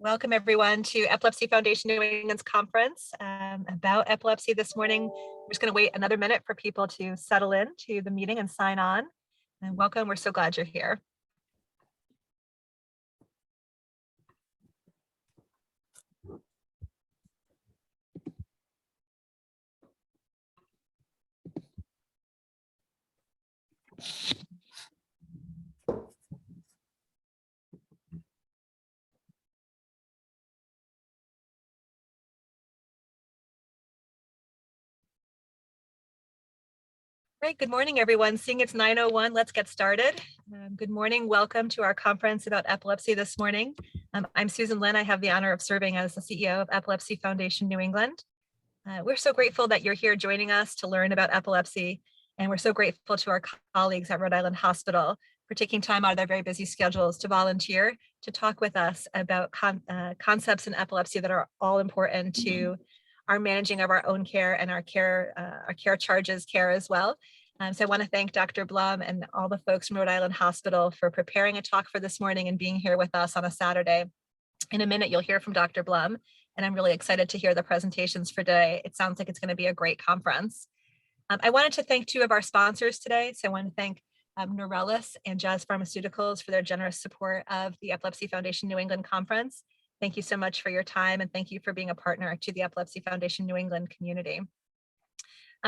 Welcome everyone to Epilepsy Foundation New England's conference about epilepsy this morning. We're just going to wait another minute for people to settle in to the meeting and sign on. And welcome, we're so glad you're here. Great, good morning, everyone. Seeing it's 9:01, let's get started. Good morning, welcome to our conference about epilepsy this morning. I'm Susan Lynn. I have the honor of serving as the CEO of Epilepsy Foundation New England. We're so grateful that you're here joining us to learn about epilepsy, and we're so grateful to our colleagues at Rhode Island Hospital for taking time out of their very busy schedules to volunteer to talk with us about concepts in epilepsy that are all important to our managing of our own care and our care charges care as well. So I want to thank Dr. Blum and all the folks from Rhode Island Hospital for preparing a talk for this morning and being here with us on a Saturday. In a minute, you'll hear from Dr. Blum, and I'm really excited to hear the presentations for today. It sounds like it's going to be a great conference. I wanted to thank two of our sponsors today. So I want to thank Norellis and Jazz Pharmaceuticals for their generous support of the Epilepsy Foundation New England conference. Thank you so much for your time, and thank you for being a partner to the Epilepsy Foundation New England community.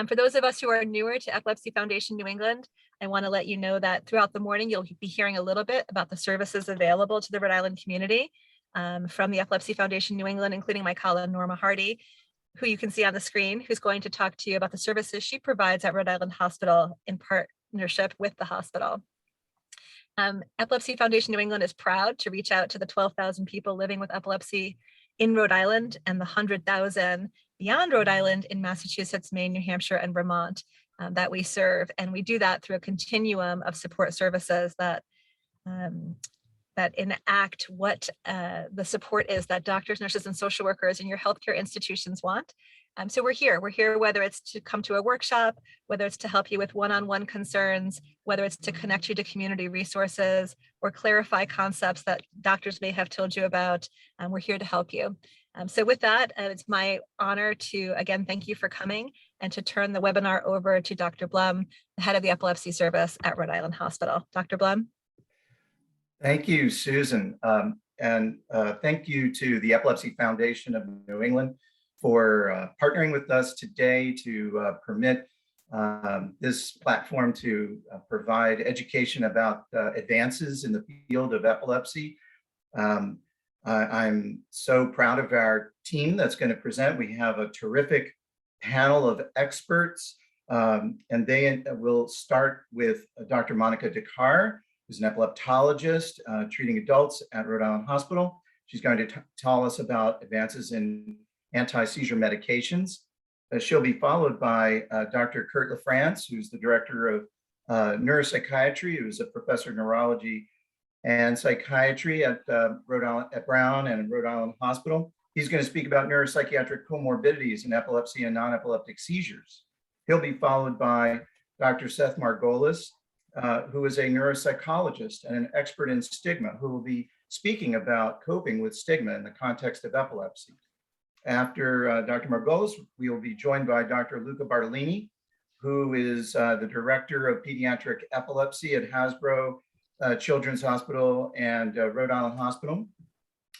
For those of us who are newer to Epilepsy Foundation New England, I want to let you know that throughout the morning, you'll be hearing a little bit about the services available to the Rhode Island community from the Epilepsy Foundation New England, including my colleague Norma Hardy, who you can see on the screen, who's going to talk to you about the services she provides at Rhode Island Hospital in partnership with the hospital. Epilepsy Foundation New England is proud to reach out to the 12,000 people living with epilepsy in Rhode Island and the 100,000 beyond Rhode Island in Massachusetts, Maine, New Hampshire, and Vermont that we serve. And we do that through a continuum of support services that enact what the support is that doctors, nurses, and social workers in your healthcare institutions want. So we're here whether it's to come to a workshop, whether it's to help you with one-on-one concerns, whether it's to connect you to community resources or clarify concepts that doctors may have told you about. We're here to help you. So with that, it's my honor to again thank you for coming and to turn the webinar over to Dr. Blum, the head of the epilepsy service at Rhode Island Hospital. Dr. Blum. Thank you, Susan. And thank you to the Epilepsy Foundation of New England for partnering with us today to permit this platform to provide education about advances in the field of epilepsy. I'm so proud of our team that's going to present. We have a terrific panel of experts, and they will start with Dr. Monica Dhakar, who's an epileptologist treating adults at Rhode Island Hospital. She's going to tell us about advances in anti-seizure medications. She'll be followed by Dr. Curt LaFrance, who's the director of neuropsychiatry, who's a professor of neurology and psychiatry at Brown and Rhode Island Hospital. He's going to speak about neuropsychiatric comorbidities in epilepsy and non-epileptic seizures. He'll be followed by Dr. Seth Margolis, who is a neuropsychologist and an expert in stigma, who will be speaking about coping with stigma in the context of epilepsy. After Dr. Margolis, we will be joined by Dr. Luca Bartolini, who is the director of pediatric epilepsy at Hasbro Children's Hospital and Rhode Island Hospital.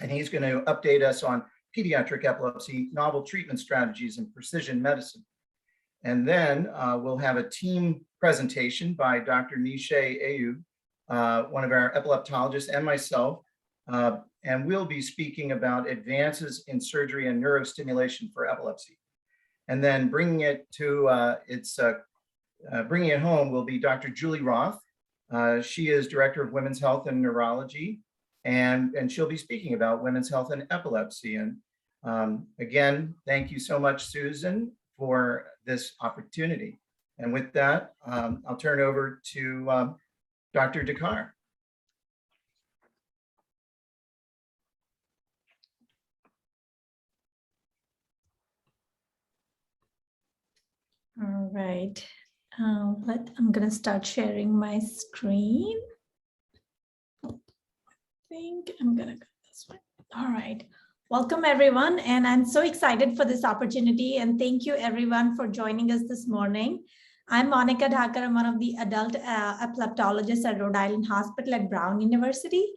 And he's going to update us on pediatric epilepsy, novel treatment strategies, and precision medicine. And then we'll have a team presentation by Dr. Neishay, Ayub, one of our epileptologists, and myself. And we'll be speaking about advances in surgery and neurostimulation for epilepsy. And then bringing it home will be Dr. Julie Roth. She is Director of Women's Health and Neurology, and she'll be speaking about women's health and epilepsy. And again, thank you so much, Susan, for this opportunity. And with that, I'll turn it over to Dr. Dhakar. All right, I'm going to start sharing my screen. I think I'm going to go this way. All right. Welcome, everyone. And I'm so excited for this opportunity. And thank you, everyone, for joining us this morning. I'm Monica Dhakar. I'm one of the adult epileptologists at Rhode Island Hospital at Brown University.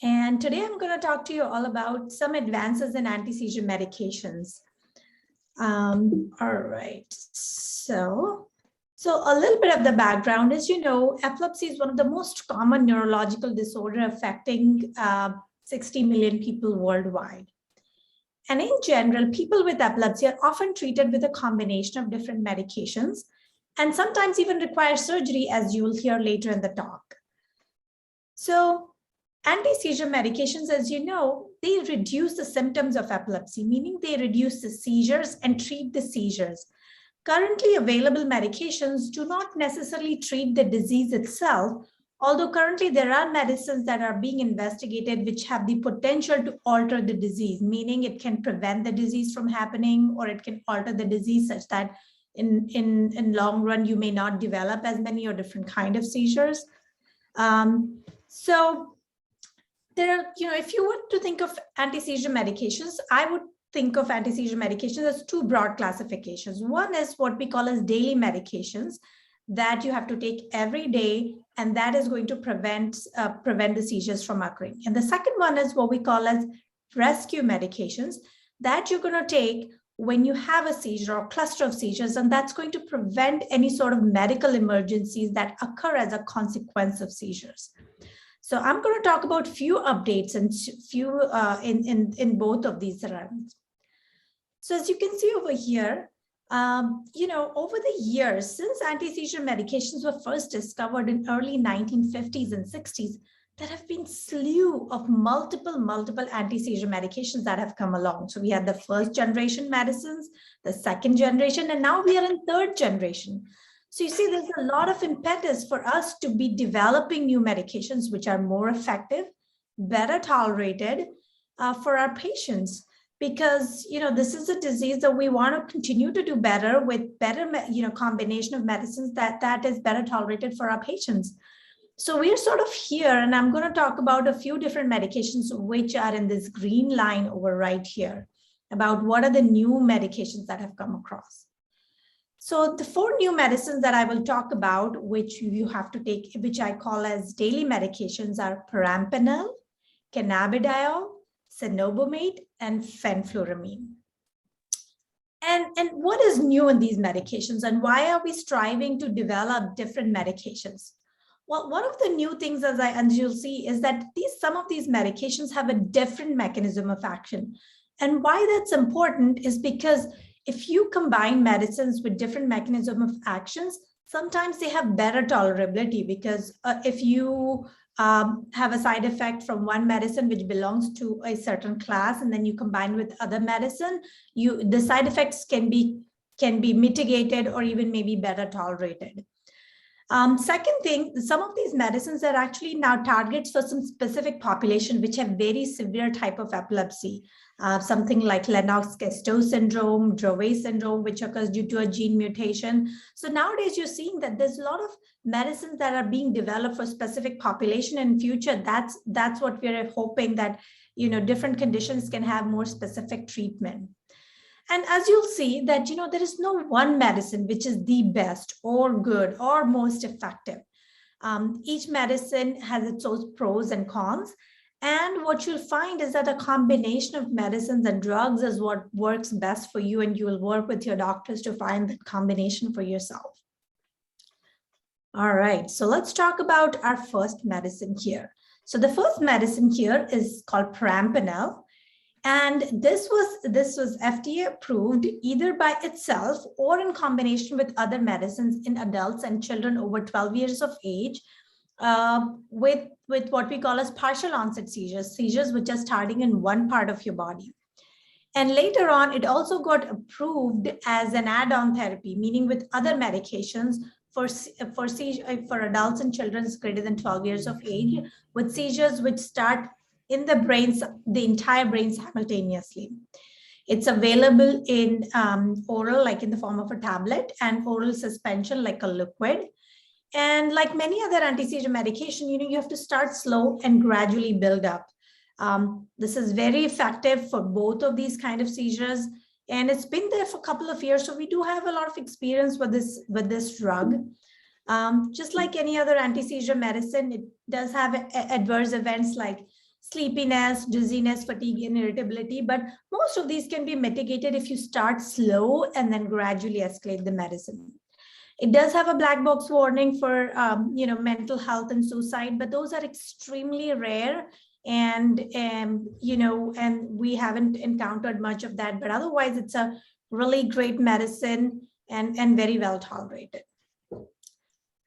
And today I'm going to talk to you all about some advances in anti-seizure medications. All right. So a little bit of the background is, epilepsy is one of the most common neurological disorder affecting 60 million people worldwide. And in general, people with epilepsy are often treated with a combination of different medications and sometimes even require surgery, as you will hear later in the talk. So anti-seizure medications, as you know, they reduce the symptoms of epilepsy, meaning they reduce the seizures and treat the seizures. Currently available medications do not necessarily treat the disease itself, although currently there are medicines that are being investigated which have the potential to alter the disease, meaning it can prevent the disease from happening, or it can alter the disease such that in long run you may not develop as many or different kind of seizures. So there are, if you were to think of anti-seizure medications, I would think of anti-seizure medications as two broad classifications. One is what we call as daily medications that you have to take every day, and that is going to prevent the seizures from occurring. And the second one is what we call as rescue medications that you're going to take when you have a seizure or cluster of seizures, and that's going to prevent any sort of medical emergencies that occur as a consequence of seizures. So I'm going to talk about few updates and few in both of these realms. So as you can see over here, over the years, since anti-seizure medications were first discovered in early 1950s and 60s, there have been slew of multiple anti-seizure medications that have come along. So we had the first generation medicines, the second generation, and now we are in third generation. So you see, there's a lot of impetus for us to be developing new medications which are more effective, better tolerated for our patients. Because, this is a disease that we want to continue to do better with better, combination of medicines that is better tolerated for our patients. So we're sort of here, and I'm going to talk about a few different medications which are in this green line over right here about what are the new medications that have come across. So the 4 new medicines that I will talk about, which you have to take, which I call as daily medications, are perampanel, cannabidiol, cenobamate, and fenfluramine. And what is new in these medications, and why are we striving to develop different medications? Well, one of the new things, as you'll see, is that some of these medications have a different mechanism of action. And why that's important is because if you combine medicines with different mechanism of actions, sometimes they have better tolerability, because if you have a side effect from one medicine which belongs to a certain class, and then you combine with other medicine, the side effects can be mitigated or even maybe better tolerated. Second thing, some of these medicines are actually now targets for some specific population which have very severe type of epilepsy, something like Lennox-Gastaut syndrome, Dravet syndrome, which occurs due to a gene mutation. So nowadays you're seeing that there's a lot of medicines that are being developed for specific population. In future, that's what we're hoping, that different conditions can have more specific treatment. And as you'll see that, there is no one medicine which is the best or good or most effective. Each medicine has its own pros and cons. And what you'll find is that a combination of medicines and drugs is what works best for you, and you will work with your doctors to find that combination for yourself. All right, so let's talk about our first medicine here. So the first medicine here is called perampanel. And this was FDA approved either by itself or in combination with other medicines in adults and children over 12 years of age, with what we call as partial onset seizures which are starting in one part of your body. And later on, it also got approved as an add-on therapy, meaning with other medications for adults and children greater than 12 years of age with seizures which start in the brains, the entire brain simultaneously. It's available in oral, like in the form of a tablet, and oral suspension, like a liquid. And like many other anti-seizure medication, you have to start slow and gradually build up. This is very effective for both of these kind of seizures, and it's been there for a couple of years. So we do have a lot of experience with this drug. Just like any other anti-seizure medicine, it does have adverse events like sleepiness, dizziness, fatigue, and irritability, but most of these can be mitigated if you start slow and then gradually escalate the medicine. It does have a black box warning for mental health and suicide, but those are extremely rare, and we haven't encountered much of that. But otherwise, it's a really great medicine and very well tolerated.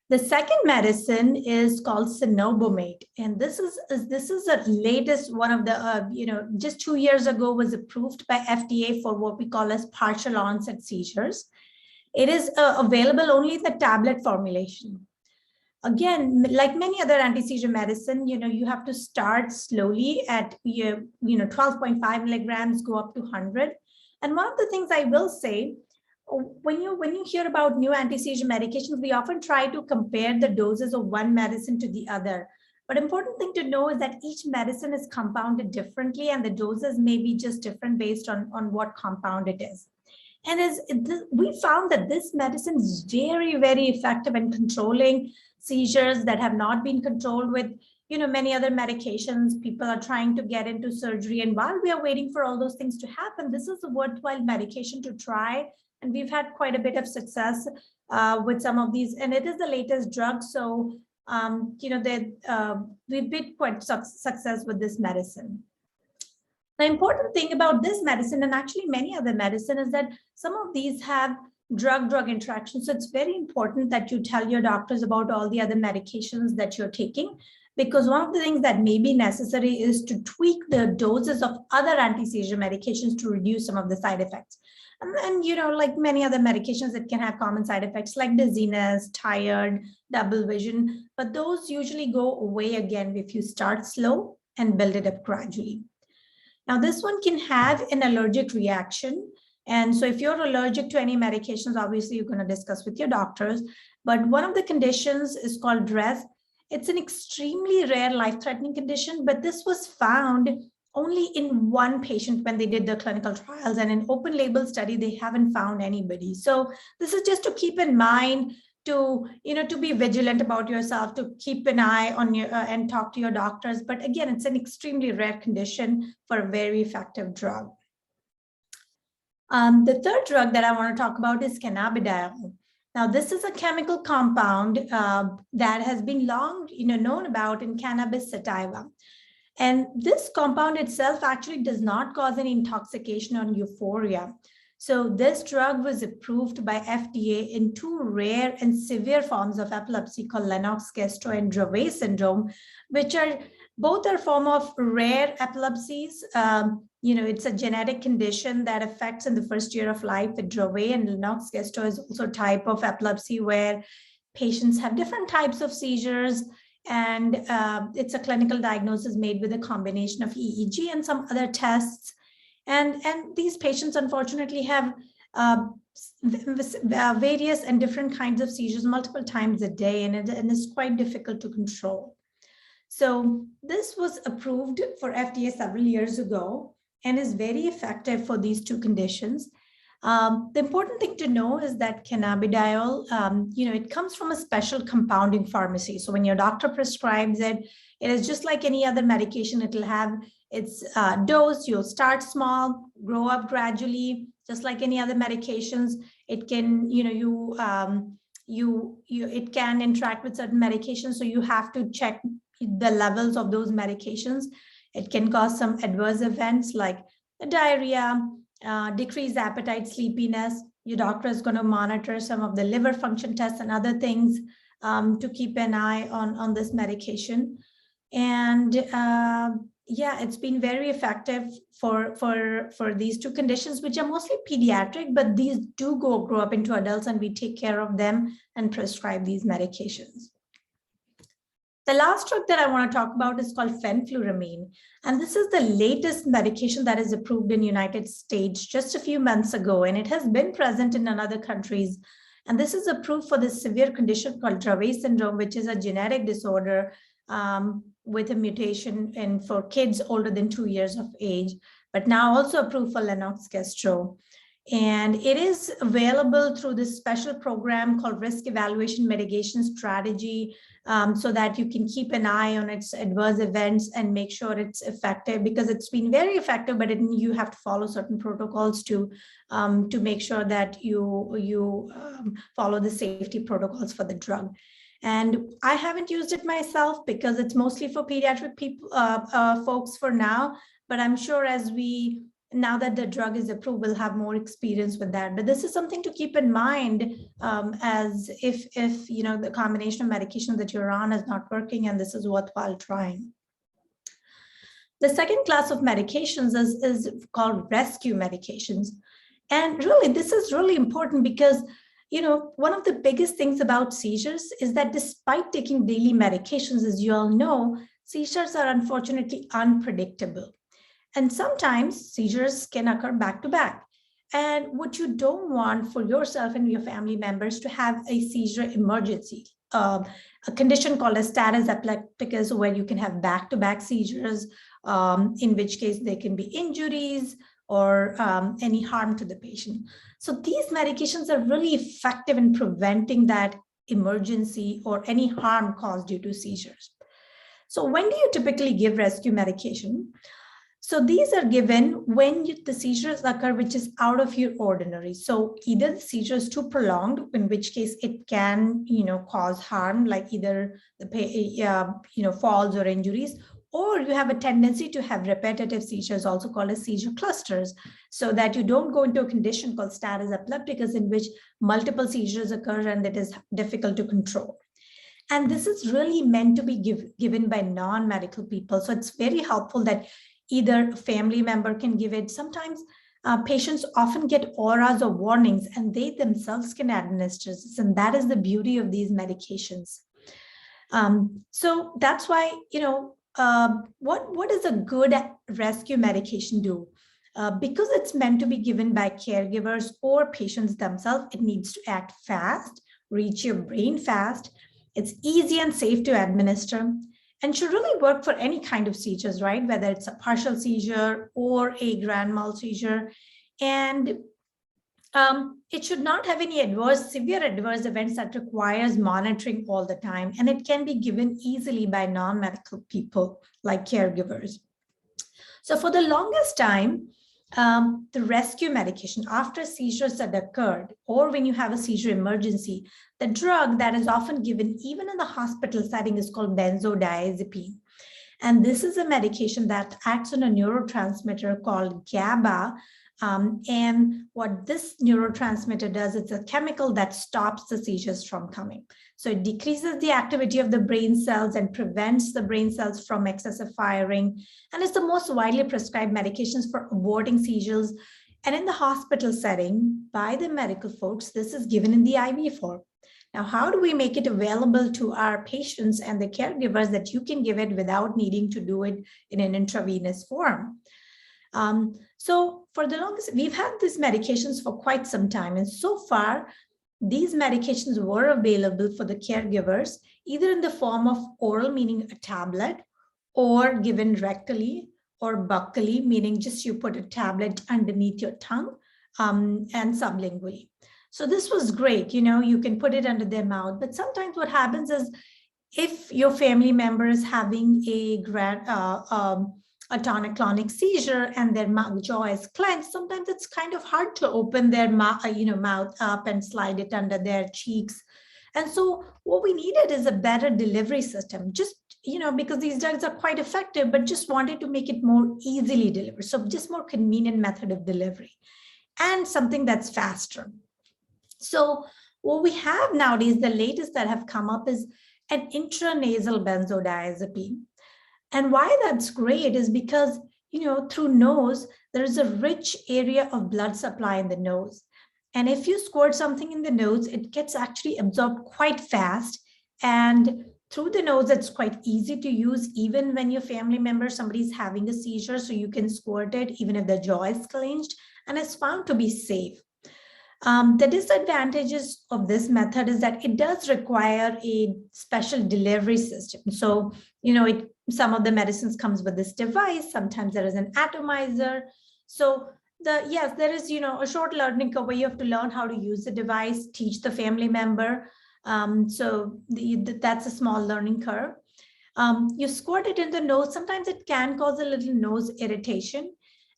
The second medicine is called cenobamate, and this is the latest one of the just 2 years ago was approved by FDA for what we call as partial onset seizures. It is available only in the tablet formulation. Again, like many other anti-seizure medicine, you have to start slowly at 12.5 milligrams, go up to 100. And one of the things I will say, when you hear about new anti-seizure medications, we often try to compare the doses of one medicine to the other. But important thing to know is that each medicine is compounded differently, and the doses may be just different based on what compound it is. And we found that this medicine is very, very effective in controlling seizures that have not been controlled with many other medications. People are trying to get into surgery, and while we are waiting for all those things to happen, this is a worthwhile medication to try. And we've had quite a bit of success with some of these, and it is the latest drug. So, we've been quite success with this medicine. The important thing about this medicine, and actually many other medicine, is that some of these have drug-drug interactions. So it's very important that you tell your doctors about all the other medications that you're taking, because one of the things that may be necessary is to tweak the doses of other anti-seizure medications to reduce some of the side effects. And like many other medications, it can have common side effects like dizziness, tired, double vision, but those usually go away again if you start slow and build it up gradually. Now, this one can have an allergic reaction. And so if you're allergic to any medications, obviously you're going to discuss with your doctors. But one of the conditions is called DRESS. It's an extremely rare life-threatening condition, but this was found only in one patient when they did the clinical trials, and in open label study, they haven't found anybody. So this is just to keep in mind, to be vigilant about yourself, to keep an eye on your and talk to your doctors. But again, it's an extremely rare condition for a very effective drug. The third drug that I want to talk about is cannabidiol. Now, this is a chemical compound that has been long known about in cannabis sativa. And this compound itself actually does not cause any intoxication or euphoria. So this drug was approved by FDA in two rare and severe forms of epilepsy called Lennox-Gastaut and Dravet syndrome, which are both a form of rare epilepsies. It's a genetic condition that affects in the first year of life with Dravet, and Lennox-Gastaut is also a type of epilepsy where patients have different types of seizures. And it's a clinical diagnosis made with a combination of EEG and some other tests. And these patients, unfortunately, have various and different kinds of seizures multiple times a day, and it's quite difficult to control. So this was approved for FDA several years ago and is very effective for these two conditions. The important thing to know is that cannabidiol, it comes from a special compounding pharmacy. So when your doctor prescribes it, it is just like any other medication. It will have its dose. You'll start small, grow up gradually, just like any other medications. It can, it can interact with certain medications. So you have to check the levels of those medications. It can cause some adverse events like diarrhea, decreased appetite, sleepiness. Your doctor is going to monitor some of the liver function tests and other things to keep an eye on this medication. And it's been very effective for these two conditions, which are mostly pediatric, but these do grow up into adults, and we take care of them and prescribe these medications. The last drug that I want to talk about is called fenfluramine. And this is the latest medication that is approved in the United States just a few months ago, and it has been present in other countries. And this is approved for this severe condition called Dravet syndrome, which is a genetic disorder with a mutation and for kids older than 2 years of age, but now also approved for Lennox-Gastaut. And it is available through this special program called Risk Evaluation Mitigation Strategy, so that you can keep an eye on its adverse events and make sure it's effective, because it's been very effective, but you have to follow certain protocols to make sure that you follow the safety protocols for the drug. And I haven't used it myself because it's mostly for pediatric people, folks for now, but I'm sure now that the drug is approved, we'll have more experience with that. But this is something to keep in mind, as if the combination of medication that you're on is not working, and this is worthwhile trying. The second class of medications is called rescue medications. And really, this is really important because one of the biggest things about seizures is that despite taking daily medications, as you all know, seizures are unfortunately unpredictable. And sometimes seizures can occur back to back. And what you don't want for yourself and your family members to have a seizure emergency, a condition called a status epilepticus, where you can have back-to-back seizures, in which case there can be injuries or any harm to the patient. So these medications are really effective in preventing that emergency or any harm caused due to seizures. So when do you typically give rescue medication? So these are given when the seizures occur, which is out of your ordinary. So either the seizure is too prolonged, in which case it can, cause harm, like either the falls or injuries, or you have a tendency to have repetitive seizures, also called as seizure clusters, so that you don't go into a condition called status epilepticus, in which multiple seizures occur and it is difficult to control. And this is really meant to be given by non-medical people. So it's very helpful that either a family member can give it. Sometimes patients often get auras or warnings, and they themselves can administer this, and that is the beauty of these medications. So that's why, what does a good rescue medication do? Because it's meant to be given by caregivers or patients themselves, it needs to act fast, reach your brain fast. It's easy and safe to administer, and should really work for any kind of seizures, right? Whether it's a partial seizure or a grand mal seizure. And it should not have any severe adverse events that requires monitoring all the time. And it can be given easily by non-medical people like caregivers. So for the longest time, the rescue medication after seizures that occurred, or when you have a seizure emergency, the drug that is often given even in the hospital setting is called benzodiazepine. And this is a medication that acts on a neurotransmitter called GABA. And what this neurotransmitter does, it's a chemical that stops the seizures from coming. So it decreases the activity of the brain cells and prevents the brain cells from excessive firing. And it's the most widely prescribed medications for aborting seizures. And in the hospital setting, by the medical folks, this is given in the IV form. Now, how do we make it available to our patients and the caregivers that you can give it without needing to do it in an intravenous form? So for the longest, we've had these medications for quite some time. And so far, these medications were available for the caregivers, either in the form of oral, meaning a tablet, or given rectally, or buccally, meaning just you put a tablet underneath your tongue, and sublingually. So this was great. You can put it under their mouth. But sometimes what happens is, if your family member is having a tonic-clonic seizure and their jaw is clenched, sometimes it's kind of hard to open their mouth up and slide it under their cheeks. And so what we needed is a better delivery system, just, because these drugs are quite effective, but just wanted to make it more easily delivered. So just more convenient method of delivery and something that's faster. So what we have nowadays, the latest that have come up, is an intranasal benzodiazepine. And why that's great is because, through nose, there is a rich area of blood supply in the nose. And if you squirt something in the nose, it gets actually absorbed quite fast. And through the nose, it's quite easy to use, even when your family member, somebody's having a seizure, so you can squirt it even if the jaw is clenched, and it's found to be safe. The disadvantages of this method is that it does require a special delivery system. So, it some of the medicines comes with this device. Sometimes there is an atomizer. So yes, there is, a short learning curve where you have to learn how to use the device, teach the family member. That's a small learning curve. You squirt it in the nose. Sometimes it can cause a little nose irritation.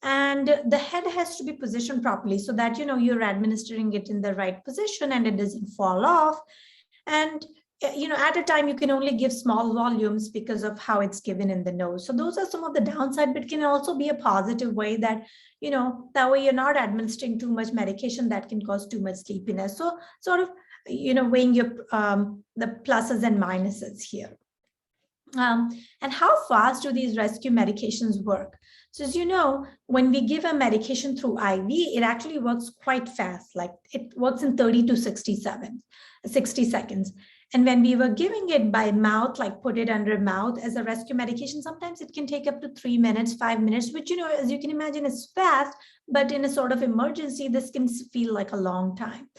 And the head has to be positioned properly so that, you're administering it in the right position and it doesn't fall off. And, at a time, you can only give small volumes because of how it's given in the nose. So those are some of the downside, but can also be a positive way that, that way you're not administering too much medication that can cause too much sleepiness. So sort of, weighing your the pluses and minuses here. And how fast do these rescue medications work? So as you know, when we give a medication through IV, it actually works quite fast. Like it works in 30 to 60 seconds. And when we were giving it by mouth, like put it under mouth as a rescue medication, sometimes it can take up to 3 minutes, 5 minutes, which, as you can imagine, is fast, but in a sort of emergency, this can feel like a long time.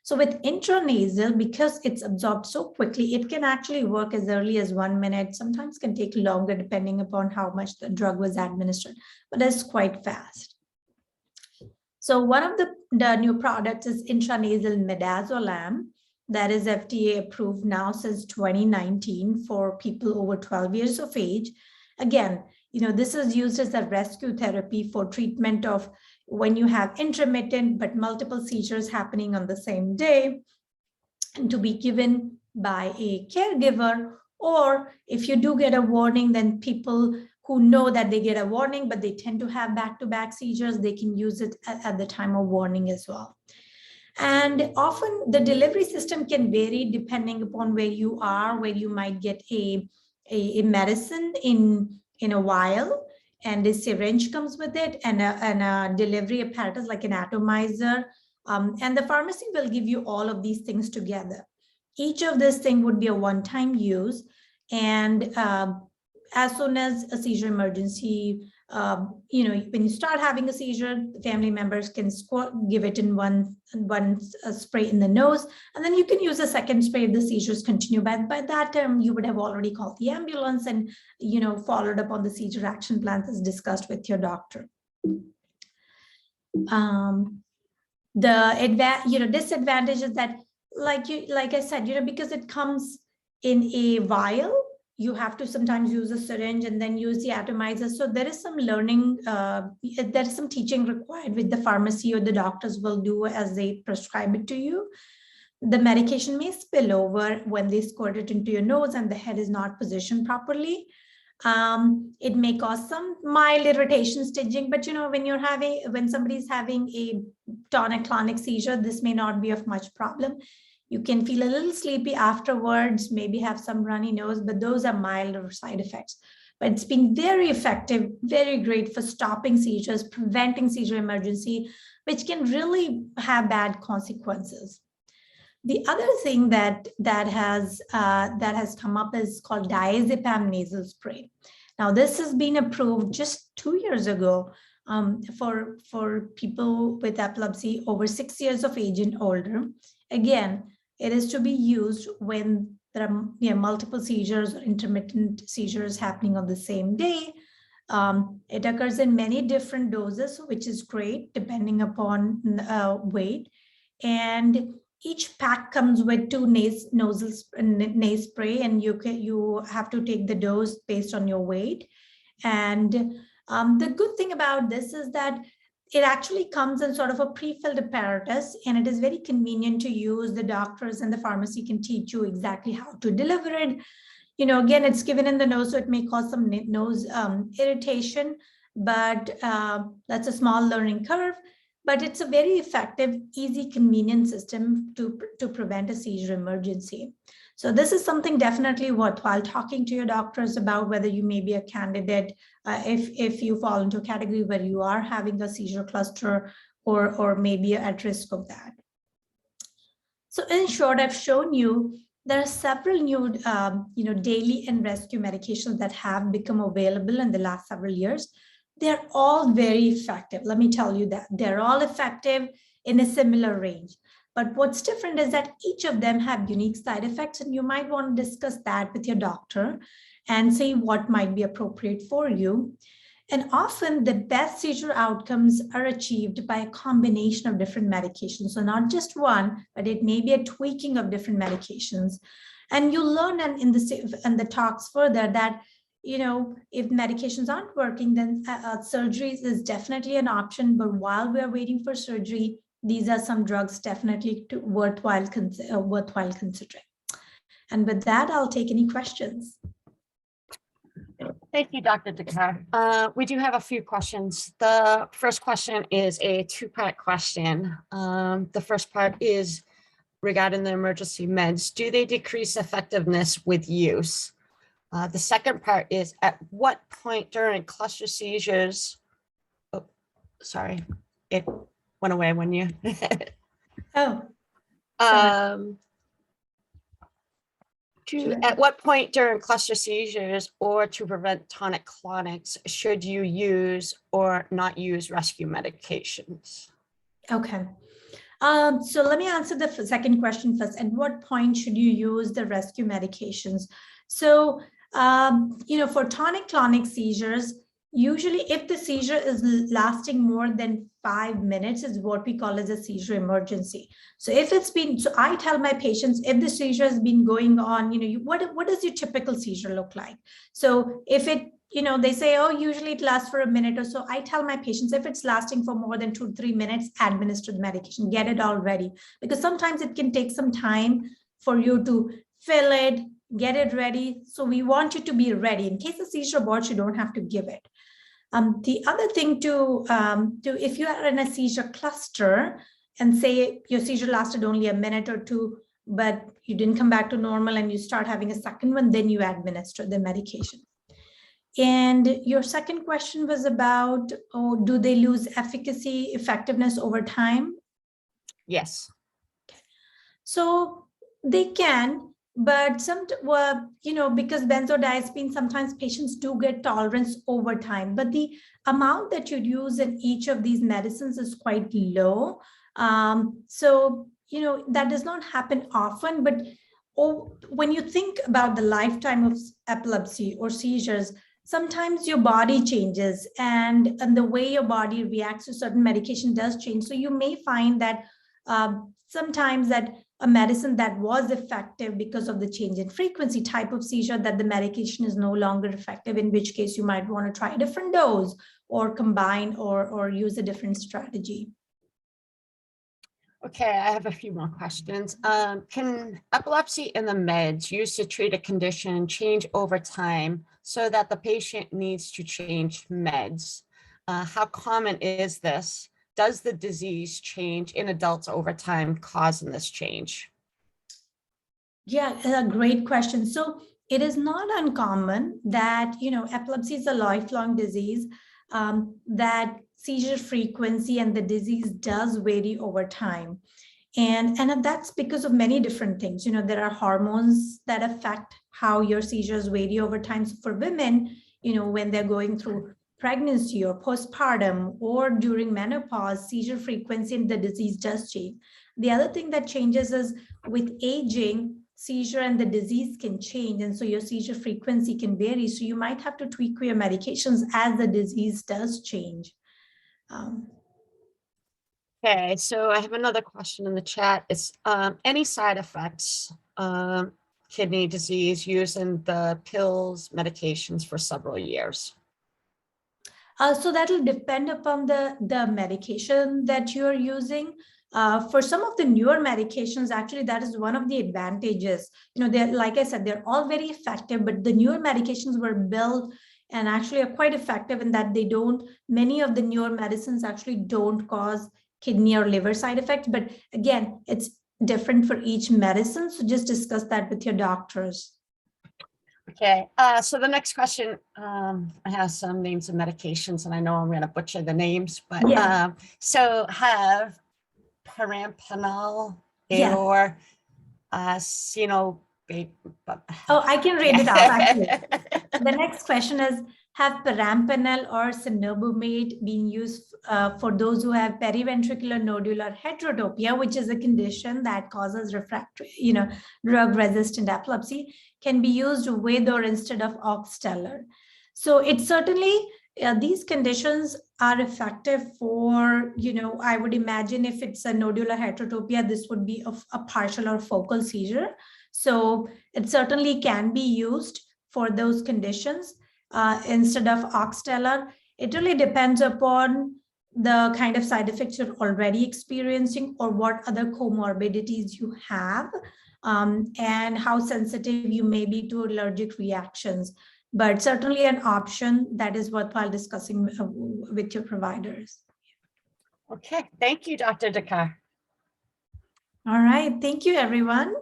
So with intranasal, because it's absorbed so quickly, it can actually work as early as 1 minute, sometimes can take longer depending upon how much the drug was administered, but it's quite fast. So one of the new products is intranasal midazolam that is FDA approved now since 2019 for people over 12 years of age. Again, this is used as a rescue therapy for treatment of when you have intermittent but multiple seizures happening on the same day, and to be given by a caregiver, or if you do get a warning, then people who know that they get a warning, but they tend to have back-to-back seizures, they can use it at the time of warning as well. And often the delivery system can vary depending upon where you are, where you might get a medicine in a vial, and a syringe comes with it, and a delivery apparatus like an atomizer. And the pharmacy will give you all of these things together. Each of this thing would be a one-time use. And as soon as a seizure emergency, when you start having a seizure, the family members can give it in one spray in the nose, and then you can use a second spray if the seizures continue. By that time, you would have already called the ambulance and followed up on the seizure action plans as discussed with your doctor. The disadvantage is that, like I said, because it comes in a vial, you have to sometimes use a syringe and then use the atomizer. So there is some learning, there is some teaching required, which the pharmacy or the doctors will do as they prescribe it to you. The medication may spill over when they squirt it into your nose and the head is not positioned properly. It may cause some mild irritation, stitching, but when somebody's having a tonic-clonic seizure, this may not be of much problem. You can feel a little sleepy afterwards, maybe have some runny nose, but those are milder side effects. But it's been very effective, very great for stopping seizures, preventing seizure emergency, which can really have bad consequences. The other thing that has come up is called diazepam nasal spray. Now, this has been approved just 2 years ago for people with epilepsy over 6 years of age and older. Again, it is to be used when there are multiple seizures or intermittent seizures happening on the same day. It occurs in many different doses, which is great depending upon weight. And each pack comes with 2 nasal spray, and you have to take the dose based on your weight. And the good thing about this is that it actually comes in sort of a pre-filled apparatus, and it is very convenient to use. The doctors and the pharmacy can teach you exactly how to deliver it. Again, it's given in the nose, so it may cause some nose irritation, but that's a small learning curve. But it's a very effective, easy, convenient system to prevent a seizure emergency. So this is something definitely worthwhile talking to your doctors about, whether you may be a candidate if you fall into a category where you are having a seizure cluster or maybe at risk of that. So in short, I've shown you there are several new daily and rescue medications that have become available in the last several years. They're all very effective. Let me tell you that. They're all effective in a similar range. But what's different is that each of them have unique side effects, and you might want to discuss that with your doctor and see what might be appropriate for you. And often the best seizure outcomes are achieved by a combination of different medications. So not just one, but it may be a tweaking of different medications. And you learn in the talks further that, if medications aren't working, then surgery is definitely an option. But while we're waiting for surgery, these are some drugs definitely worthwhile considering. And with that, I'll take any questions. Thank you, Dr. Dhakar. We do have a few questions. The first question is a two-part question. The first part is regarding the emergency meds. Do they decrease effectiveness with use? The second part is, at what point during cluster seizures, oh, sorry, it went away when you, at what point during cluster seizures or to prevent tonic-clonics should you use or not use rescue medications? Okay. So let me answer the second question first. At what point should you use the rescue medications? So, for tonic-clonic seizures, usually if the seizure is lasting more than 5 minutes is what we call as a seizure emergency. So if it's been, so I tell my patients, if the seizure has been going on, what does your typical seizure look like? So if it, they say, oh, usually it lasts for a minute or so. I tell my patients, if it's lasting for more than 2 to 3 minutes, administer the medication, get it all ready. Because sometimes it can take some time for you to fill it, get it ready. So we want you to be ready. In case the seizure aborts, you don't have to give it. The other thing if you are in a seizure cluster and say your seizure lasted only a minute or two, but you didn't come back to normal and you start having a second one, then you administer the medication. And your second question was about, do they lose effectiveness over time? Yes. So they can. But because benzodiazepine, sometimes patients do get tolerance over time, but the amount that you use in each of these medicines is quite low. So, that does not happen often, but when you think about the lifetime of epilepsy or seizures, sometimes your body changes and the way your body reacts to certain medication does change. So you may find that sometimes that a medicine that was effective because of the change in frequency type of seizure, that the medication is no longer effective, in which case you might want to try a different dose or combine or use a different strategy. Okay, I have a few more questions. Can epilepsy and the meds used to treat a condition change over time so that the patient needs to change meds? How common is this? Does the disease change in adults over time causing this change? Yeah, a great question. So it is not uncommon that, epilepsy is a lifelong disease, that seizure frequency and the disease does vary over time. And that's because of many different things. There are hormones that affect how your seizures vary over time. So for women, when they're going through pregnancy or postpartum or during menopause, seizure frequency and the disease does change. The other thing that changes is with aging, seizure and the disease can change. And so your seizure frequency can vary. So you might have to tweak your medications as the disease does change. Okay, so I have another question in the chat. It's any side effects, kidney disease using the pills, medications for several years? So that'll depend upon the medication that you're using. For some of the newer medications, actually, that is one of the advantages. They're, like I said, they're all very effective, but the newer medications were built and actually are quite effective in that many of the newer medicines actually don't cause kidney or liver side effects. But again, it's different for each medicine. So just discuss that with your doctors. Okay, so the next question, I have some names of medications and I know I'm going to butcher the names, but yeah. So have perampanel or Oh, I can read it out actually. The next question is, have perampanel or cenobamate being used for those who have periventricular nodular heterotopia, which is a condition that causes refractory, drug-resistant epilepsy, can be used with or instead of oxtellar. So it certainly, these conditions are effective for, I would imagine if it's a nodular heterotopia, this would be a partial or focal seizure. So it certainly can be used for those conditions instead of oxtellar. It really depends upon the kind of side effects you're already experiencing or what other comorbidities you have, and how sensitive you may be to allergic reactions. But certainly an option that is worthwhile discussing with your providers. Okay, thank you, Dr. Dhakar. All right, thank you, everyone.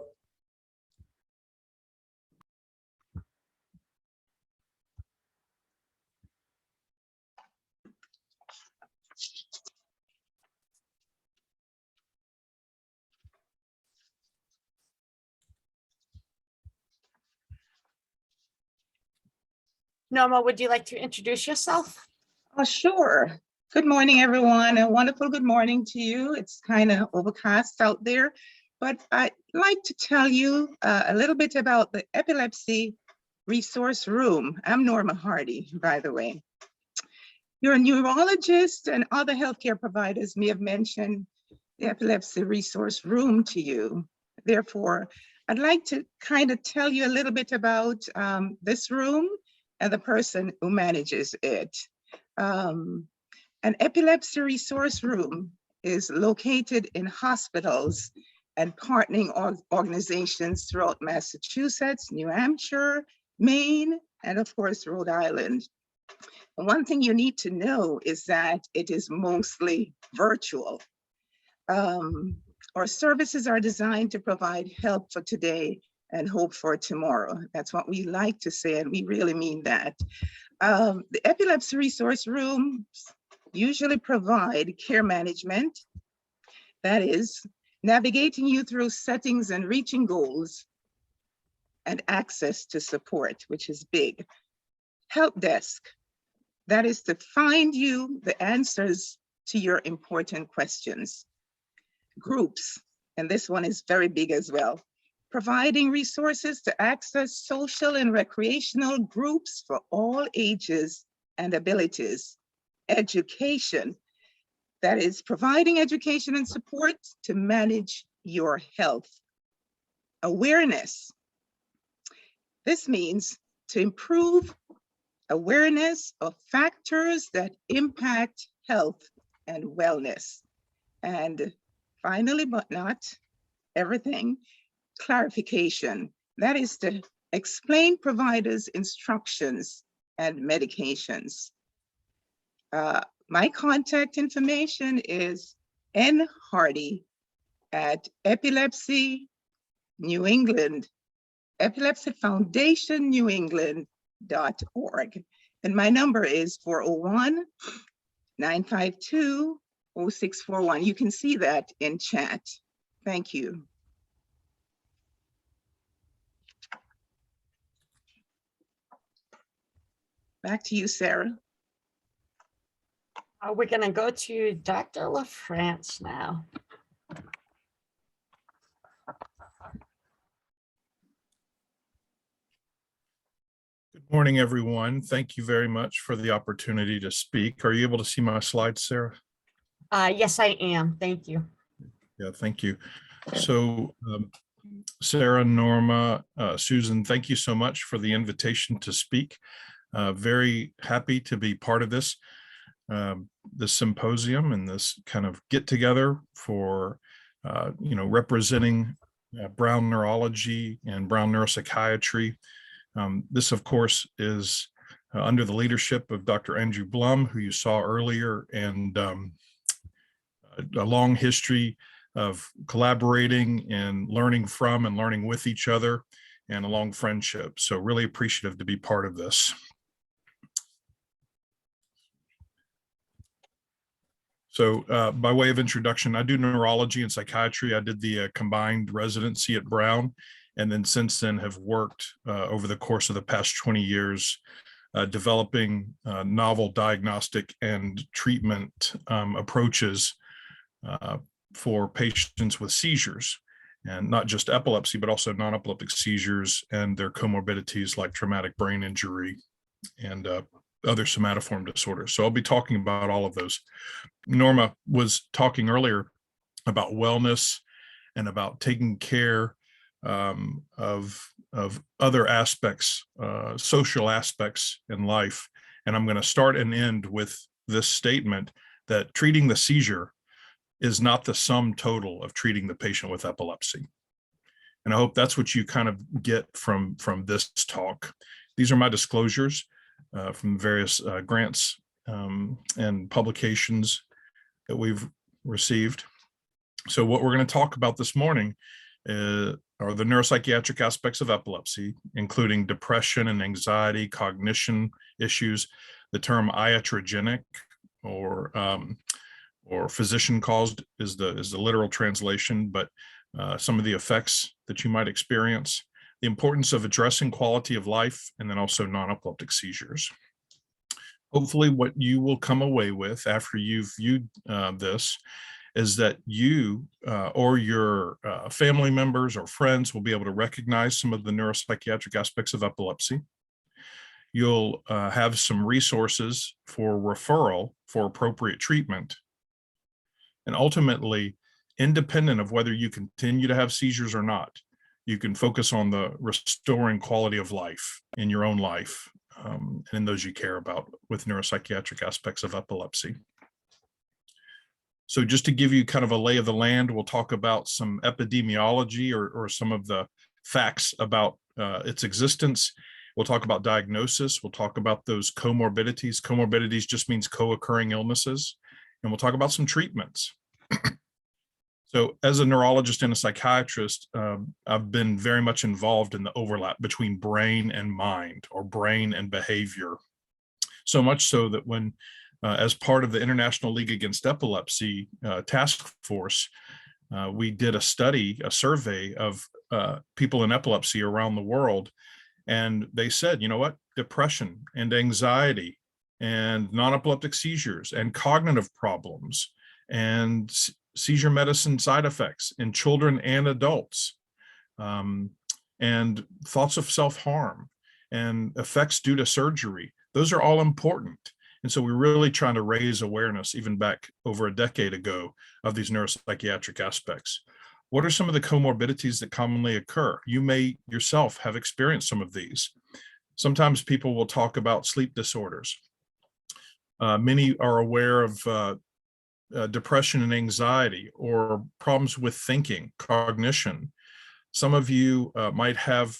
Norma, would you like to introduce yourself? Oh, sure. Good morning, everyone. A wonderful good morning to you. It's kind of overcast out there, but I'd like to tell you a little bit about the Epilepsy Resource Room. I'm Norma Hardy, by the way. Your neurologist and other healthcare providers may have mentioned the Epilepsy Resource Room to you. Therefore, I'd like to kind of tell you a little bit about this room and the person who manages it. An epilepsy resource room is located in hospitals and partnering organizations throughout Massachusetts, New Hampshire, Maine, and of course, Rhode Island. And one thing you need to know is that it is mostly virtual. Our services are designed to provide help for today and hope for tomorrow. That's what we like to say, and we really mean that. The Epilepsy Resource Rooms usually provide care management, that is, navigating you through settings and reaching goals, and access to support, which is big. Help desk, that is to find you the answers to your important questions. Groups, and this one is very big as well, providing resources to access social and recreational groups for all ages and abilities. Education, that is providing education and support to manage your health. Awareness, this means to improve awareness of factors that impact health and wellness. And finally, but not everything, clarification, that is to explain providers' instructions and medications. My contact information is nhardy at Epilepsy New England, Epilepsy Foundation New England.org. And my number is 401-952-0641. You can see that in chat. Thank you. Back to you, Sarah. We're going to go to Dr. LaFrance now. Good morning, everyone. Thank you very much for the opportunity to speak. Are you able to see my slides, Sarah? Yes, I am. Thank you. Yeah, thank you. So Sarah, Norma, Susan, thank you so much for the invitation to speak. Very happy to be part of this symposium and this kind of get together for, representing Brown neurology and Brown neuropsychiatry. This, of course, is under the leadership of Dr. Andrew Blum, who you saw earlier, and a long history of collaborating and learning from and learning with each other, and a long friendship. So really appreciative to be part of this. So by way of introduction, I do neurology and psychiatry. I did the combined residency at Brown, and then since then have worked over the course of the past 20 years developing novel diagnostic and treatment approaches for patients with seizures, and not just epilepsy, but also non-epileptic seizures and their comorbidities like traumatic brain injury and other somatoform disorders. So I'll be talking about all of those. Norma was talking earlier about wellness and about taking care of other aspects, social aspects in life. And I'm going to start and end with this statement that treating the seizure is not the sum total of treating the patient with epilepsy. And I hope that's what you kind of get from this talk. These are my disclosures from various grants and publications that we've received. So what we're going to talk about this morning are the neuropsychiatric aspects of epilepsy, including depression and anxiety, cognition issues, the term iatrogenic or physician-caused is the literal translation, but some of the effects that you might experience, the importance of addressing quality of life, and then also non-epileptic seizures. Hopefully what you will come away with after you've viewed this is that you or your family members or friends will be able to recognize some of the neuropsychiatric aspects of epilepsy. You'll have some resources for referral for appropriate treatment. And ultimately, independent of whether you continue to have seizures or not, you can focus on the restoring quality of life in your own life and in those you care about with neuropsychiatric aspects of epilepsy. So just to give you kind of a lay of the land, we'll talk about some epidemiology or some of the facts about its existence. We'll talk about diagnosis. We'll talk about those comorbidities. Comorbidities just means co-occurring illnesses. And we'll talk about some treatments. So as a neurologist and a psychiatrist, I've been very much involved in the overlap between brain and mind, or brain and behavior. So much so that when, as part of the International League Against Epilepsy task force, we did a survey of people in epilepsy around the world. And they said, you know what, depression and anxiety and non-epileptic seizures and cognitive problems and seizure medicine side effects in children and adults, and thoughts of self-harm and effects due to surgery. Those are all important. And so we're really trying to raise awareness, even back over a decade ago, of these neuropsychiatric aspects. What are some of the comorbidities that commonly occur? You may yourself have experienced some of these. Sometimes people will talk about sleep disorders. Many are aware of depression and anxiety, or problems with thinking, cognition. Some of you might have,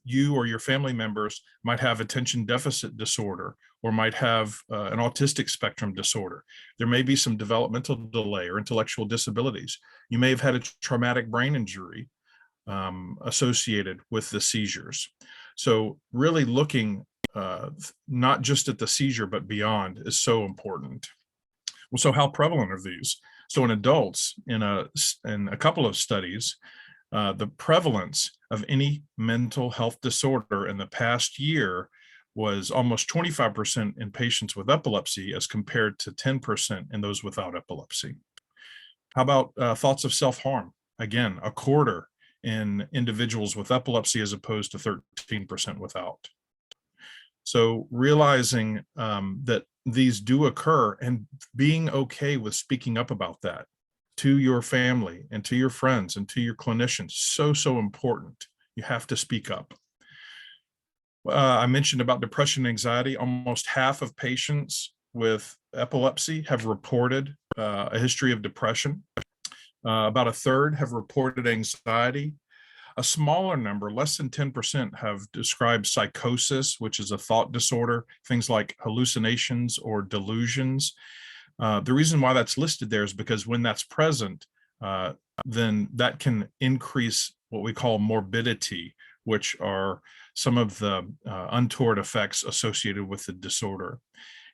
you or your family members might have attention deficit disorder, or might have an autistic spectrum disorder. There may be some developmental delay or intellectual disabilities. You may have had a traumatic brain injury associated with the seizures. So really looking not just at the seizure, but beyond is so important. Well, so how prevalent are these? So in adults, in a couple of studies, the prevalence of any mental health disorder in the past year was almost 25% in patients with epilepsy as compared to 10% in those without epilepsy. How about thoughts of self-harm? Again, a quarter in individuals with epilepsy as opposed to 13% without. So realizing that these do occur and being okay with speaking up about that to your family and to your friends and to your clinicians, so important. You have to speak up. I mentioned about depression and anxiety. Almost half of patients with epilepsy have reported a history of depression. About a third have reported anxiety. A smaller number, less than 10%, have described psychosis, which is a thought disorder, things like hallucinations or delusions. The reason why that's listed there is because when that's present, then that can increase what we call morbidity, which are some of the untoward effects associated with the disorder.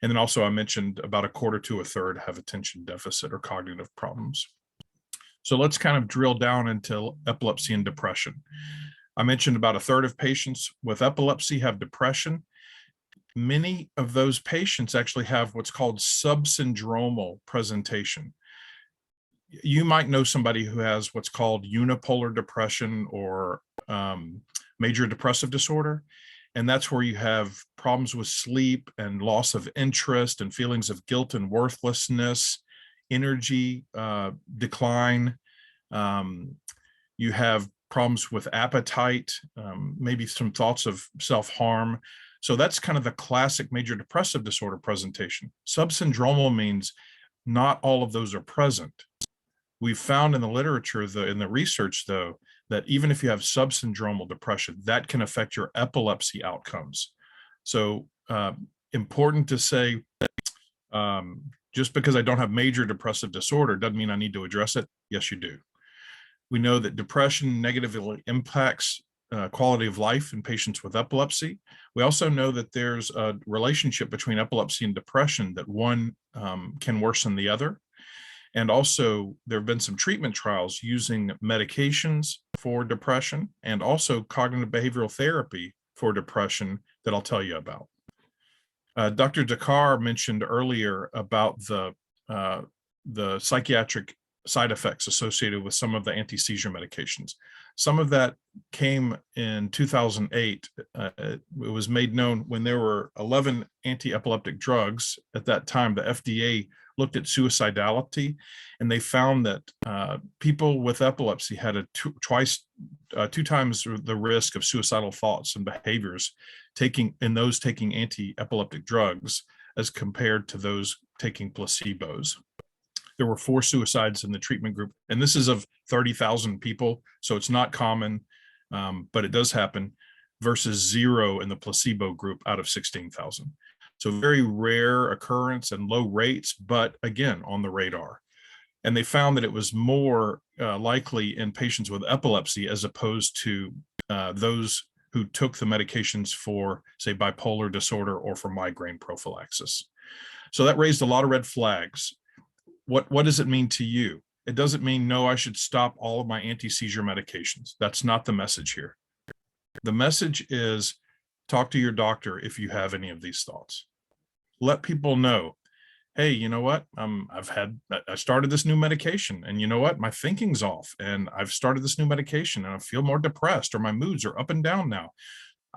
And then also I mentioned about a quarter to a third have attention deficit or cognitive problems. So let's kind of drill down into epilepsy and depression. I mentioned about a third of patients with epilepsy have depression. Many of those patients actually have what's called subsyndromal presentation. You might know somebody who has what's called unipolar depression or major depressive disorder. And that's where you have problems with sleep and loss of interest and feelings of guilt and worthlessness, energy decline. You have problems with appetite, maybe some thoughts of self-harm. So that's kind of the classic major depressive disorder presentation. Subsyndromal means not all of those are present. We've found in the literature, in the research though, that even if you have subsyndromal depression, that can affect your epilepsy outcomes. So important to say, just because I don't have major depressive disorder doesn't mean I need to address it. Yes, you do. We know that depression negatively impacts quality of life in patients with epilepsy. We also know that there's a relationship between epilepsy and depression, that one can worsen the other. And also there have been some treatment trials using medications for depression and also cognitive behavioral therapy for depression that I'll tell you about. Dr. Dhakar mentioned earlier about the psychiatric side effects associated with some of the anti-seizure medications. Some of that came in 2008. It was made known when there were 11 anti-epileptic drugs. At that time, the FDA looked at suicidality, and they found that people with epilepsy had a two times the risk of suicidal thoughts and behaviors taking anti-epileptic drugs as compared to those taking placebos. There were 4 suicides in the treatment group, and this is of 30,000 people, so it's not common, but it does happen, versus 0 in the placebo group out of 16,000. So very rare occurrence and low rates, but again, on the radar. And they found that it was more likely in patients with epilepsy as opposed to those who took the medications for, say, bipolar disorder or for migraine prophylaxis. So that raised a lot of red flags. What does it mean to you? It doesn't mean, no, I should stop all of my anti-seizure medications. That's not the message here. The message is, talk to your doctor if you have any of these thoughts. Let people know, hey, you know what? I started this new medication, and you know what? My thinking's off, and I've started this new medication, and I feel more depressed, or my moods are up and down now.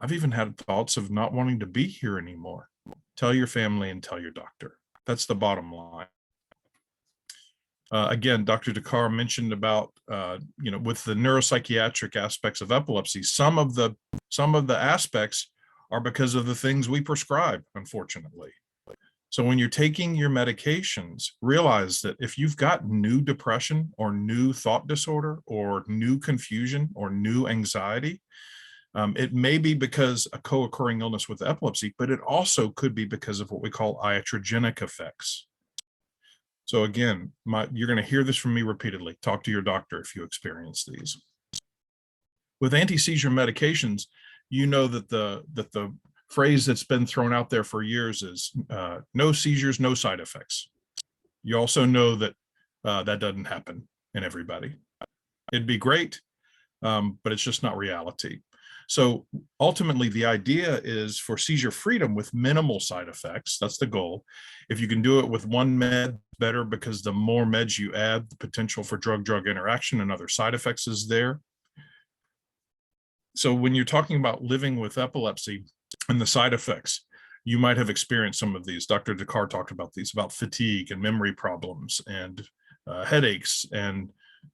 I've even had thoughts of not wanting to be here anymore. Tell your family and tell your doctor. That's the bottom line. Again, Dr. Dhakar mentioned about, with the neuropsychiatric aspects of epilepsy, some of the aspects are because of the things we prescribe, unfortunately. So when you're taking your medications, realize that if you've got new depression or new thought disorder or new confusion or new anxiety, it may be because a co-occurring illness with epilepsy, but it also could be because of what we call iatrogenic effects. So again, you're going to hear this from me repeatedly. Talk to your doctor if you experience these. With anti-seizure medications, you know that the phrase that's been thrown out there for years is no seizures, no side effects. You also know that that doesn't happen in everybody. It'd be great, but it's just not reality. So ultimately, the idea is for seizure freedom with minimal side effects. That's the goal. If you can do it with one med, better, because the more meds you add, the potential for drug-drug interaction and other side effects is there. So when you're talking about living with epilepsy and the side effects, you might have experienced some of these. Dr. Dhakar talked about these, about fatigue and memory problems and headaches and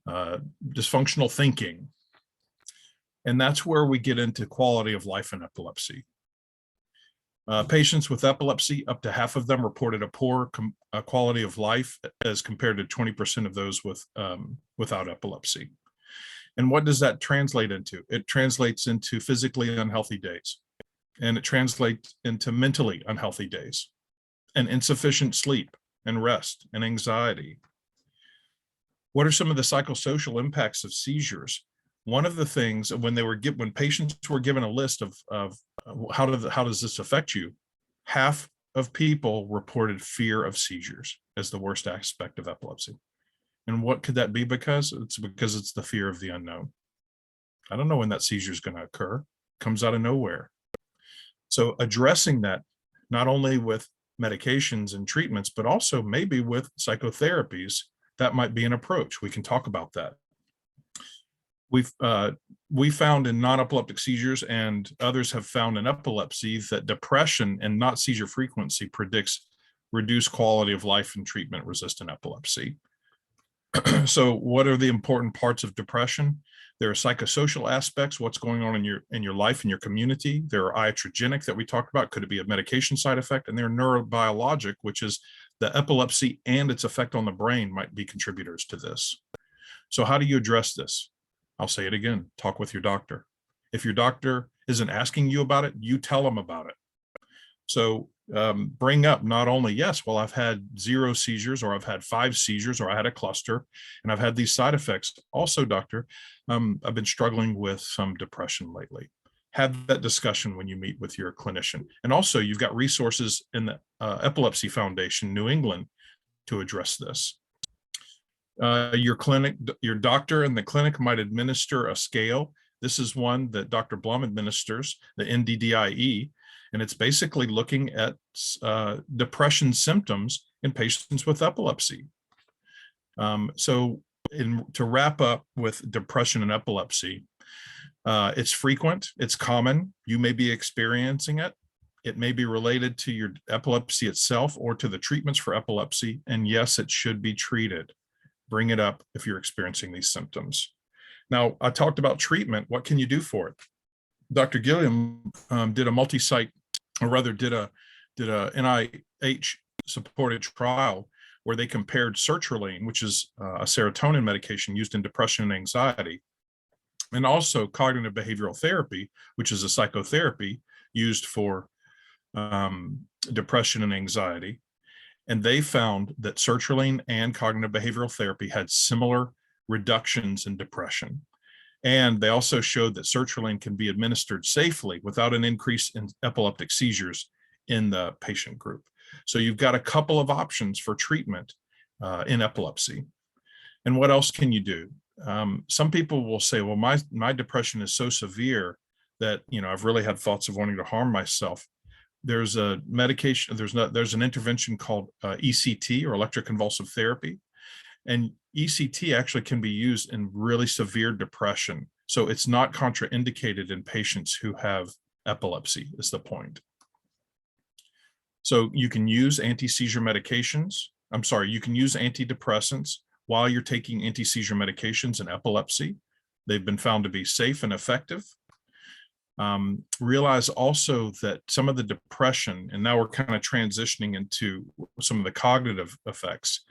dysfunctional thinking. And that's where we get into quality of life in epilepsy. Patients with epilepsy, up to half of them reported a poor quality of life as compared to 20% of those without epilepsy. And what does that translate into? It translates into physically unhealthy days, and it translates into mentally unhealthy days, and insufficient sleep and rest and anxiety. What are some of the psychosocial impacts of seizures? One of the things when patients were given a list of how does this affect you, half of people reported fear of seizures as the worst aspect of epilepsy. And what could that be because? It's because it's the fear of the unknown. I don't know when that seizure is going to occur. Comes out of nowhere. So addressing that, not only with medications and treatments, but also maybe with psychotherapies, that might be an approach. We can talk about that. We found in non-epileptic seizures, and others have found in epilepsy, that depression and not seizure frequency predicts reduced quality of life in treatment-resistant epilepsy. So what are the important parts of depression? There are psychosocial aspects, what's going on in your life, in your community. There are iatrogenic that we talked about. Could it be a medication side effect? And there are neurobiologic, which is the epilepsy and its effect on the brain might be contributors to this. So how do you address this? I'll say it again, talk with your doctor. If your doctor isn't asking you about it, you tell them about it. So bring up not only, yes, well, I've had 0 seizures, or I've had 5 seizures, or I had a cluster, and I've had these side effects. Also, doctor, I've been struggling with some depression lately. Have that discussion when you meet with your clinician. And also, you've got resources in the Epilepsy Foundation New England to address this. Your doctor in the clinic might administer a scale. This is one that Dr. Blum administers, the NDDIE, and it's basically looking at depression symptoms in patients with epilepsy. To wrap up with depression and epilepsy, it's frequent, it's common, you may be experiencing it. It may be related to your epilepsy itself or to the treatments for epilepsy, and yes, it should be treated. Bring it up if you're experiencing these symptoms. Now, I talked about treatment. What can you do for it? Dr. Gilliam did a multi-site, or rather did a NIH supported trial where they compared sertraline, which is a serotonin medication used in depression and anxiety, and also cognitive behavioral therapy, which is a psychotherapy used for depression and anxiety. And they found that sertraline and cognitive behavioral therapy had similar reductions in depression. And they also showed that sertraline can be administered safely without an increase in epileptic seizures in the patient group. So you've got a couple of options for treatment in epilepsy. And what else can you do? Some people will say, well, my depression is so severe that, I've really had thoughts of wanting to harm myself. There's a medication, there's an intervention called ECT, or electroconvulsive therapy. And ECT actually can be used in really severe depression. So it's not contraindicated in patients who have epilepsy, is the point. So you can use anti-seizure medications. You can use antidepressants while you're taking anti-seizure medications in epilepsy. They've been found to be safe and effective. Realize also that some of the depression, and now we're kind of transitioning into some of the cognitive effects,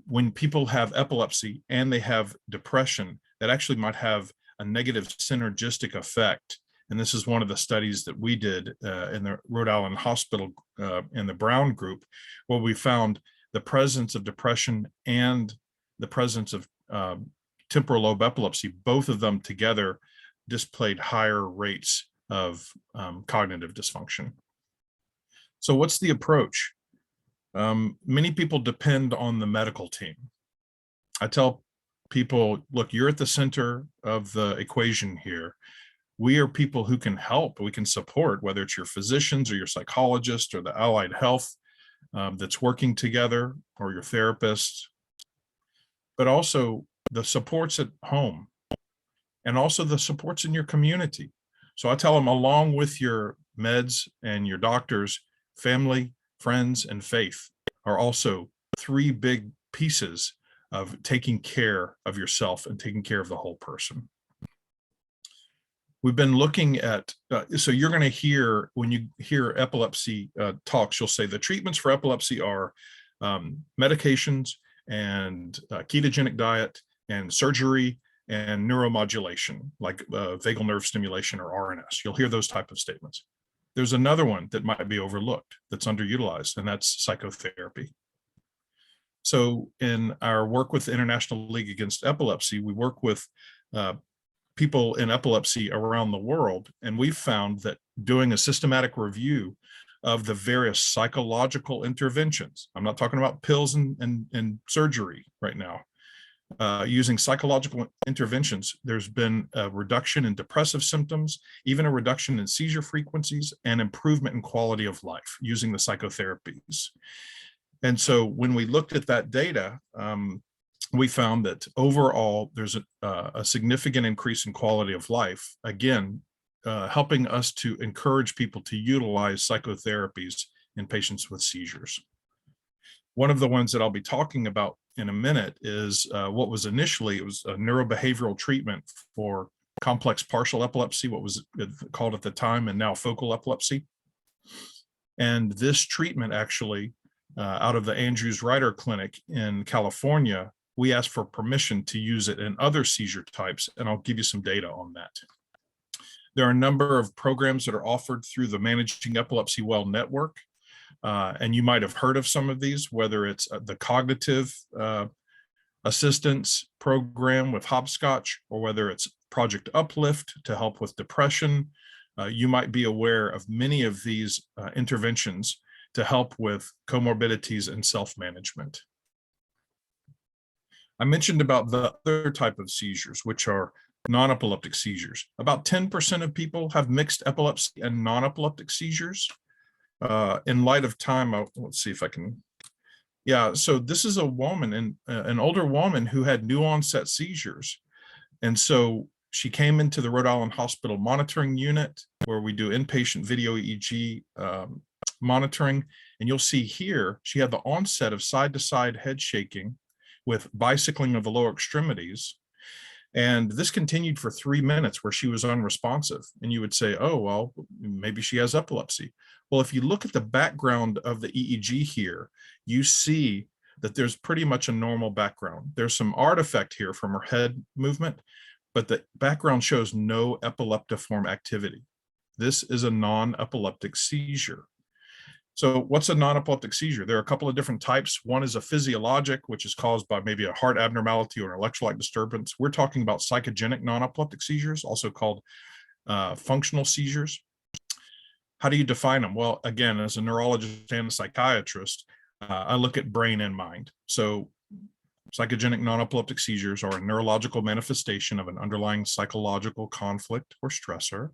when people have epilepsy and they have depression, that actually might have a negative synergistic effect. And this is one of the studies that we did in the Rhode Island Hospital in the Brown group, where we found the presence of depression and the presence of temporal lobe epilepsy, both of them together displayed higher rates of cognitive dysfunction. So what's the approach? Many people depend on the medical team. I tell people, look, you're at the center of the equation here. We are people who can help, we can support, whether it's your physicians or your psychologist or the allied health that's working together, or your therapist, but also the supports at home, and also the supports in your community. So I tell them, along with your meds and your doctors, family, friends, and faith are also 3 big pieces of taking care of yourself and taking care of the whole person. We've been looking at, so you're going to hear, when you hear epilepsy talks, you'll say the treatments for epilepsy are medications and ketogenic diet and surgery and neuromodulation, like vagal nerve stimulation or RNS. You'll hear those type of statements. There's another one that might be overlooked, that's underutilized, and that's psychotherapy. So in our work with the International League Against Epilepsy, we work with people in epilepsy around the world, and we've found that doing a systematic review of the various psychological interventions, I'm not talking about pills and surgery right now, using psychological interventions, there's been a reduction in depressive symptoms, even a reduction in seizure frequencies, and improvement in quality of life using the psychotherapies. And so when we looked at that data, we found that overall there's a significant increase in quality of life, again, helping us to encourage people to utilize psychotherapies in patients with seizures. One of the ones that I'll be talking about in a minute is what was initially, it was a neurobehavioral treatment for complex partial epilepsy, what was called at the time, and now focal epilepsy. And this treatment actually, out of the Andrews Ryder Clinic in California, we asked for permission to use it in other seizure types, and I'll give you some data on that. There are a number of programs that are offered through the Managing Epilepsy Well Network, and you might have heard of some of these, whether it's the cognitive assistance program with Hopscotch, or whether it's Project Uplift to help with depression. You might be aware of many of these interventions to help with comorbidities and self-management. I mentioned about the other type of seizures, which are non-epileptic seizures. About 10% of people have mixed epilepsy and non-epileptic seizures. In light of time, let's see if I can. Yeah, so this is a woman, an older woman who had new onset seizures. And so she came into the Rhode Island Hospital monitoring unit where we do inpatient video EEG monitoring. And you'll see here, she had the onset of side-to-side head shaking with bicycling of the lower extremities. And this continued for 3 minutes where she was unresponsive. And you would say, oh, well, maybe she has epilepsy. Well, if you look at the background of the EEG here, you see that there's pretty much a normal background. There's some artifact here from her head movement, but the background shows no epileptiform activity. This is a non-epileptic seizure. So what's a non-epileptic seizure? There are a couple of different types. One is a physiologic, which is caused by maybe a heart abnormality or an electrolyte disturbance. We're talking about psychogenic non-epileptic seizures, also called functional seizures. How do you define them? Well, again, as a neurologist and a psychiatrist, I look at brain and mind. So psychogenic non-epileptic seizures are a neurological manifestation of an underlying psychological conflict or stressor.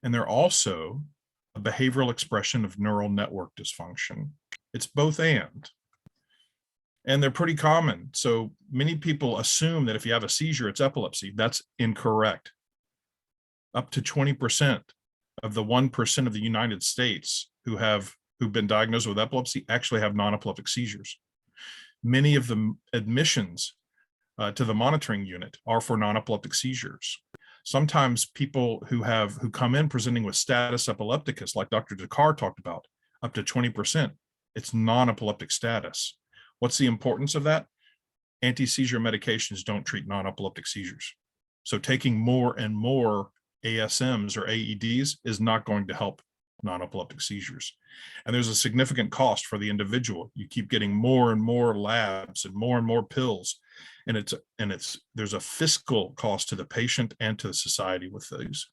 And they're also a behavioral expression of neural network dysfunction. It's both and they're pretty common. So many people assume that if you have a seizure, it's epilepsy. That's incorrect. Up to 20% of the 1% of the United States who've been diagnosed with epilepsy actually have non-epileptic seizures. Many of the admissions to the monitoring unit are for non-epileptic seizures. Sometimes people who come in presenting with status epilepticus, like Dr. Dhakar talked about, up to 20%, it's non-epileptic status. What's the importance of that? Anti-seizure medications don't treat non-epileptic seizures. So taking more and more ASMs or AEDs is not going to help non-epileptic seizures. And there's a significant cost for the individual. You keep getting more and more labs and more pills. And there's a fiscal cost to the patient and to the society with these.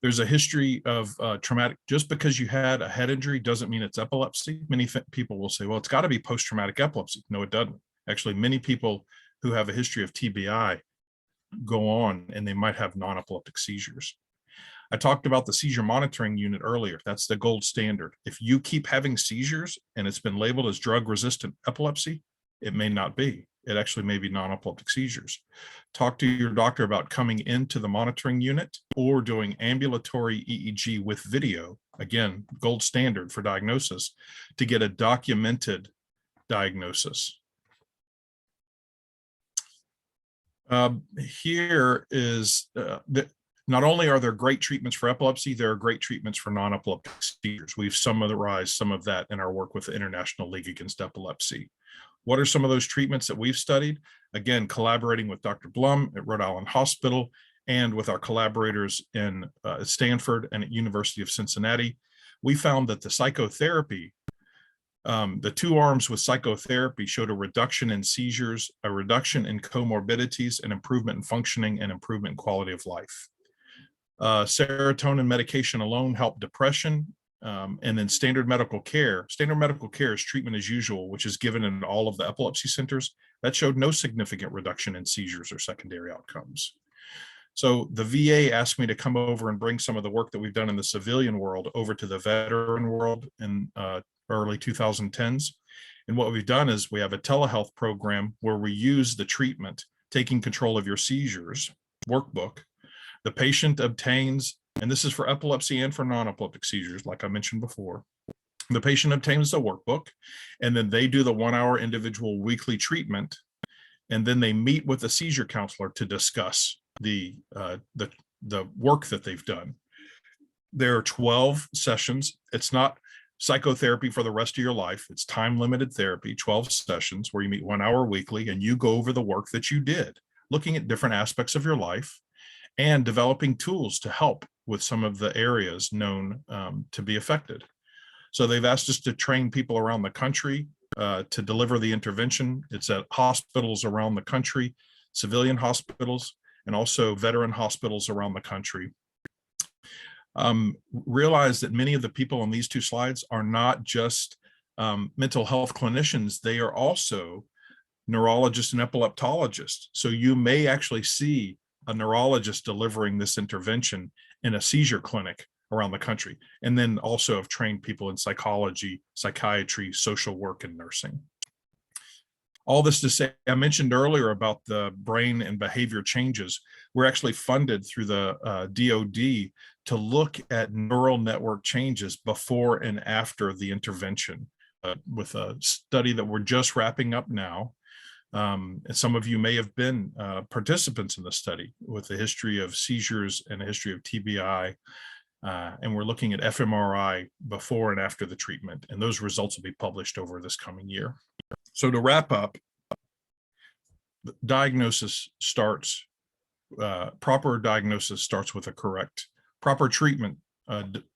There's a history of traumatic, just because you had a head injury doesn't mean it's epilepsy. Many people will say, well, it's got to be post-traumatic epilepsy. No, it doesn't. Actually, many people who have a history of TBI go on and they might have non-epileptic seizures. I talked about the seizure monitoring unit earlier. That's the gold standard. If you keep having seizures and it's been labeled as drug-resistant epilepsy, it may not be. It actually may be non-epileptic seizures. Talk to your doctor about coming into the monitoring unit or doing ambulatory EEG with video, again, gold standard for diagnosis, to get a documented diagnosis. Here is, not only are there great treatments for epilepsy, there are great treatments for non-epileptic seizures. We've summarized some of that in our work with the International League Against Epilepsy. What are some of those treatments that we've studied? Again, collaborating with Dr. Blum at Rhode Island Hospital and with our collaborators in Stanford and at University of Cincinnati, we found that the psychotherapy, the two arms with psychotherapy showed a reduction in seizures, a reduction in comorbidities, an improvement in functioning, and improvement in quality of life. Serotonin medication alone helped depression, and then standard medical care. Standard medical care is treatment as usual, which is given in all of the epilepsy centers. That showed no significant reduction in seizures or secondary outcomes. So the VA asked me to come over and bring some of the work that we've done in the civilian world over to the veteran world in early 2010s. And what we've done is we have a telehealth program where we use the treatment, Taking Control of Your Seizures workbook. The patient obtains, and this is for epilepsy and for non-epileptic seizures, like I mentioned before. The patient obtains the workbook, and then they do the 1-hour individual weekly treatment, and then they meet with a seizure counselor to discuss the work that they've done. There are 12 sessions. It's not psychotherapy for the rest of your life. It's time-limited therapy, 12 sessions where you meet 1 hour weekly and you go over the work that you did, looking at different aspects of your life and developing tools to help with some of the areas known to be affected. So they've asked us to train people around the country to deliver the intervention. It's at hospitals around the country, civilian hospitals, and also veteran hospitals around the country. Realize that many of the people on these two slides are not just mental health clinicians, they are also neurologists and epileptologists. So you may actually see a neurologist delivering this intervention in a seizure clinic around the country, and then also have trained people in psychology, psychiatry, social work, and nursing. All this to say, I mentioned earlier about the brain and behavior changes. We're actually funded through the DoD to look at neural network changes before and after the intervention with a study that we're just wrapping up now. And some of you may have been participants in the study with a history of seizures and a history of TBI. And we're looking at fMRI before and after the treatment. And those results will be published over this coming year. So to wrap up, diagnosis starts, proper diagnosis starts with a correct, proper treatment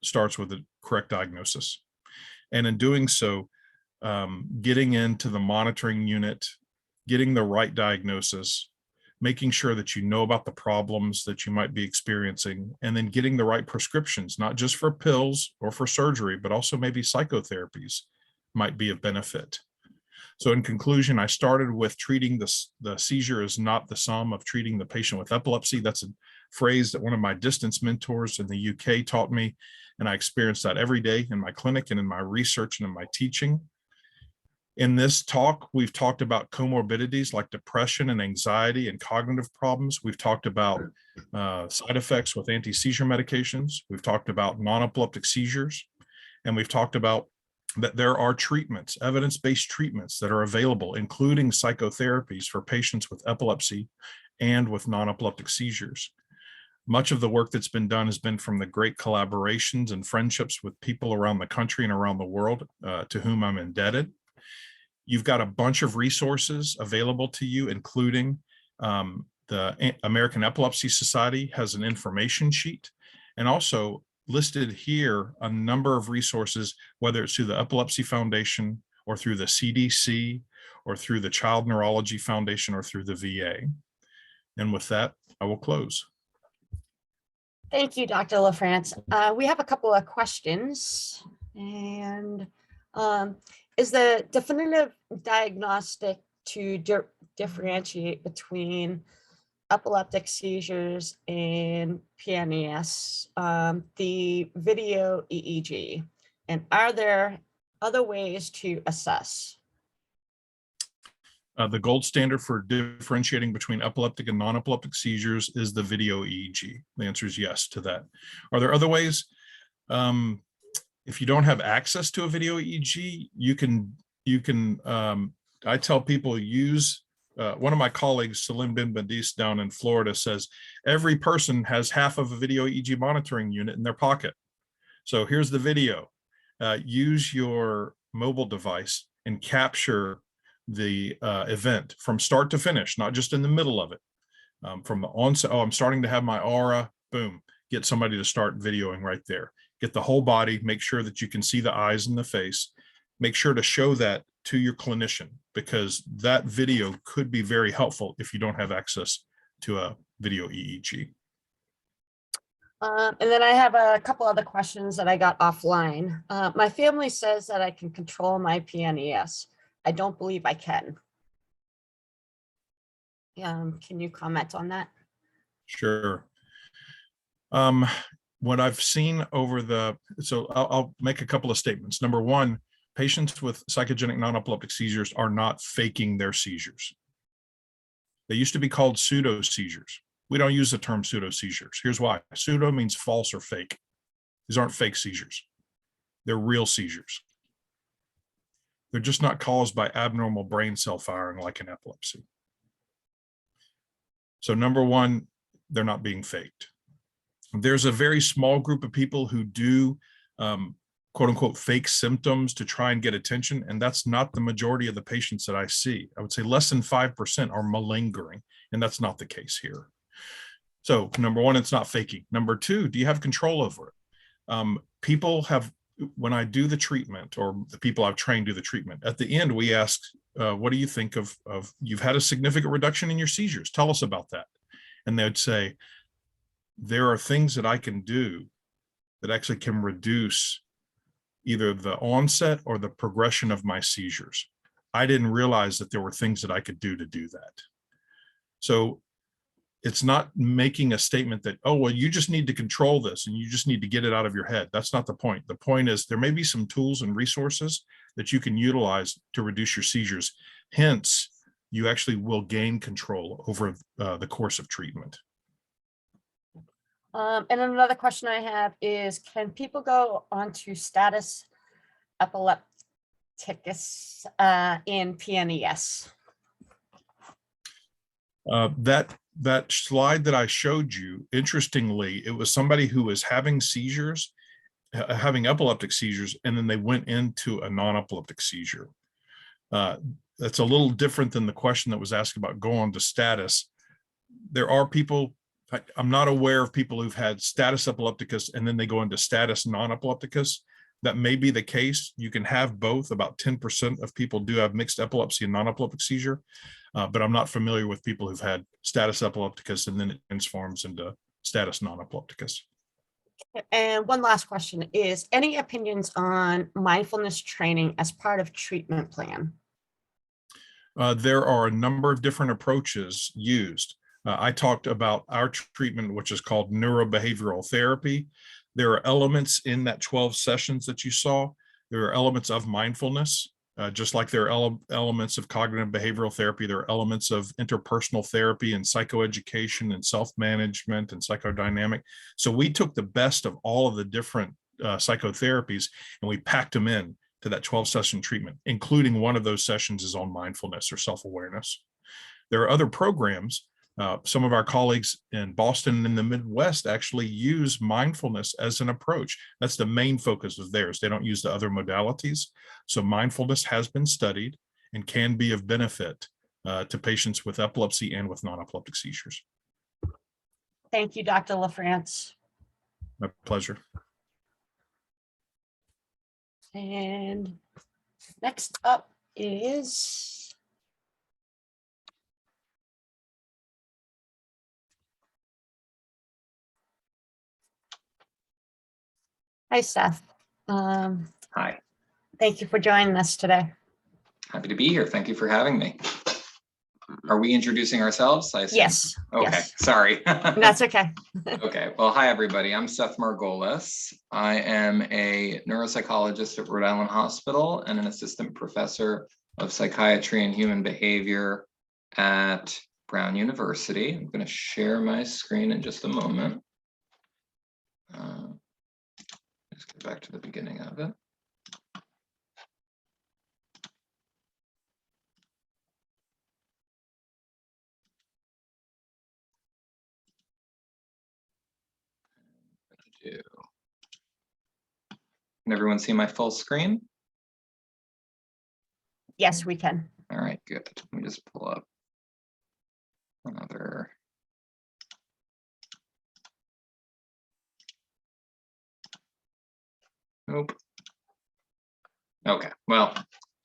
starts with a correct diagnosis. And in doing so, getting into the monitoring unit, getting the right diagnosis, making sure that you know about the problems that you might be experiencing, and then getting the right prescriptions, not just for pills or for surgery, but also maybe psychotherapies might be of benefit. So in conclusion, I started with treating the seizure is not the sum of treating the patient with epilepsy. That's a phrase that one of my distance mentors in the UK taught me, and I experience that every day in my clinic and in my research and in my teaching. In this talk, we've talked about comorbidities like depression and anxiety and cognitive problems. We've talked about side effects with anti-seizure medications. We've talked about non-epileptic seizures, and we've talked about that there are treatments, evidence-based treatments that are available, including psychotherapies for patients with epilepsy and with non-epileptic seizures. Much of the work that's been done has been from the great collaborations and friendships with people around the country and around the world to whom I'm indebted. You've got a bunch of resources available to you, including the American Epilepsy Society has an information sheet, and also listed here a number of resources, whether it's through the Epilepsy Foundation or through the CDC or through the Child Neurology Foundation or through the VA. And with that, I will close. Thank you, Dr. LaFrance. We have a couple of questions. And is the definitive diagnostic to differentiate between epileptic seizures and PNES, the video EEG? And are there other ways to assess? The gold standard for differentiating between epileptic and non-epileptic seizures is the video EEG. The answer is yes to that. Are there other ways? If you don't have access to a video EEG, you can I tell people use, one of my colleagues, Salim bin Badis down in Florida, says every person has half of a video EEG monitoring unit in their pocket. So here's the video. Use your mobile device and capture the event from start to finish, not just in the middle of it. From the onset, oh, I'm starting to have my aura, boom, get somebody to start videoing right there. Get the whole body, make sure that you can see the eyes and the face. Make sure to show that to your clinician, because that video could be very helpful if you don't have access to a video EEG. And then I have a couple other questions that I got offline. My family says that I can control my PNES. I don't believe I can. Can you comment on that? Sure. What I've seen over so I'll make a couple of statements. Number one, patients with psychogenic non-epileptic seizures are not faking their seizures. They used to be called pseudo seizures. We don't use the term pseudo seizures. Here's why. Pseudo means false or fake. These aren't fake seizures. They're real seizures. They're just not caused by abnormal brain cell firing like in epilepsy. So number one, they're not being faked. There's a very small group of people who do quote unquote fake symptoms to try and get attention. And that's not the majority of the patients that I see. I would say less than 5% are malingering, and that's not the case here. So number one, it's not faking. Number two, do you have control over it? People have, when I do the treatment, or the people I've trained do the treatment, at the end, we ask, what do you think of you've had a significant reduction in your seizures? Tell us about that. And they'd say, there are things that I can do that actually can reduce either the onset or the progression of my seizures. I didn't realize that there were things that I could do to do that. So it's not making a statement that, oh, well, you just need to control this and you just need to get it out of your head. That's not the point. The point is there may be some tools and resources that you can utilize to reduce your seizures. Hence, you actually will gain control over the course of treatment. And another question I have is, can people go onto status epilepticus in PNES? That slide that I showed you, interestingly, it was somebody who was having seizures, having epileptic seizures, and then they went into a non-epileptic seizure. That's a little different than the question that was asked about go on to status. There are people, I'm not aware of people who've had status epilepticus and then they go into status non-epilepticus. That may be the case. You can have both. About 10% of people do have mixed epilepsy and non-epileptic seizure, but I'm not familiar with people who've had status epilepticus and then it transforms into status non-epilepticus. And one last question is, any opinions on mindfulness training as part of treatment plan? There are a number of different approaches used. I talked about our treatment, which is called neurobehavioral therapy. There are elements in that 12 sessions that you saw. There are elements of mindfulness, just like there are elements of cognitive behavioral therapy. There are elements of interpersonal therapy and psychoeducation and self-management and psychodynamic. So we took the best of all of the different psychotherapies and we packed them in to that 12-session treatment, including one of those sessions is on mindfulness or self-awareness. There are other programs. Some of our colleagues in Boston and in the Midwest actually use mindfulness as an approach. That's the main focus of theirs. They don't use the other modalities. So mindfulness has been studied and can be of benefit to patients with epilepsy and with non-epileptic seizures. Thank you, Dr. LaFrance. My pleasure. And next up is hi, Seth. Hi. Thank you for joining us today. Happy to be here. Thank you for having me. Are we introducing ourselves? I assume? Yes. Okay. Yes. Sorry. That's okay. Okay. Well, hi, everybody. I'm Seth Margolis. I am a neuropsychologist at Rhode Island Hospital and an assistant professor of psychiatry and human behavior at Brown University. I'm going to share my screen in just a moment. Let's get back to the beginning of it. Can everyone see my full screen? Yes, we can. All right, good. Let me just pull up another. Nope. Okay, well,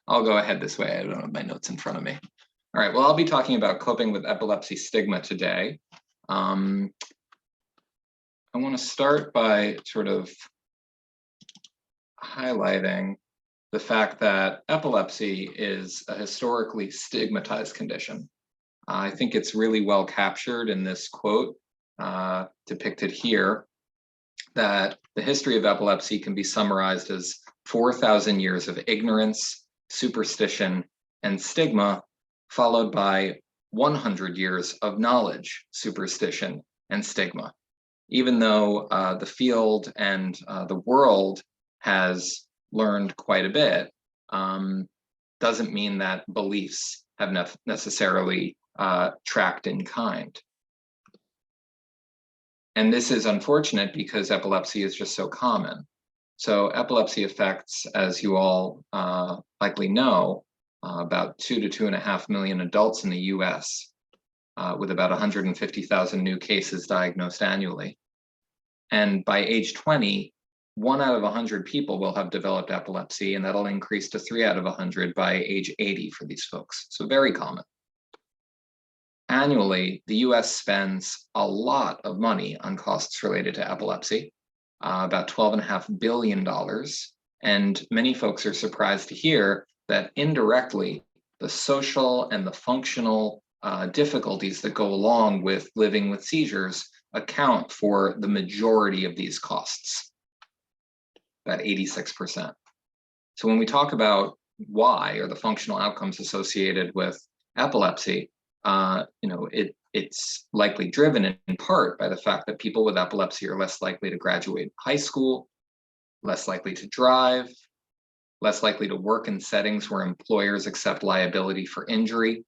I'll go ahead this way. I don't have my notes in front of me. All right, well, I'll be talking about coping with epilepsy stigma today. I want to start by sort of highlighting the fact that epilepsy is a historically stigmatized condition. I think it's really well captured in this quote depicted here, that the history of epilepsy can be summarized as 4,000 years of ignorance, superstition, and stigma, followed by 100 years of knowledge, superstition, and stigma. Even though the field and the world has learned quite a bit, doesn't mean that beliefs have necessarily tracked in kind. And this is unfortunate because epilepsy is just so common. So epilepsy affects, as you all likely know, about 2 to 2.5 million adults in the US, with about 150,000 new cases diagnosed annually. And by age 20, 1 out of 100 people will have developed epilepsy, and that'll increase to 3 out of 100 by age 80 for these folks. So very common. Annually, the US spends a lot of money on costs related to epilepsy, about $12.5 billion. And many folks are surprised to hear that indirectly, the social and the functional difficulties that go along with living with seizures account for the majority of these costs, about 86%. So when we talk about why, or the functional outcomes associated with epilepsy, it's likely driven in part by the fact that people with epilepsy are less likely to graduate high school, less likely to drive, less likely to work in settings where employers accept liability for injury.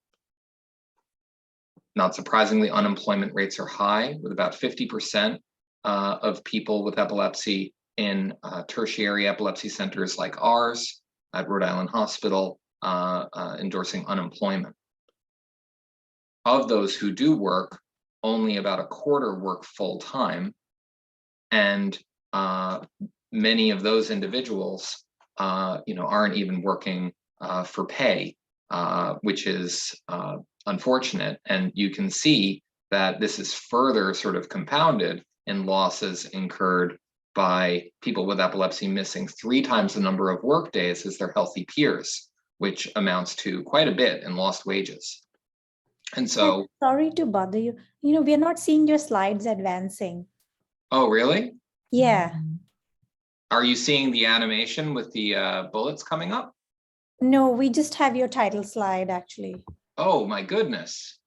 Not surprisingly, unemployment rates are high, with about 50% of people with epilepsy in tertiary epilepsy centers like ours at Rhode Island Hospital endorsing unemployment. Of those who do work, only about a quarter work full-time, and many of those individuals aren't even working for pay, which is unfortunate. And you can see that this is further sort of compounded in losses incurred by people with epilepsy missing 3 times the number of work days as their healthy peers, which amounts to quite a bit in lost wages. And so, sorry to bother you. We are not seeing your slides advancing. oh, really? Yeah. Are you seeing the animation with the bullets coming up? No, we just have your title slide actually. Oh, my goodness.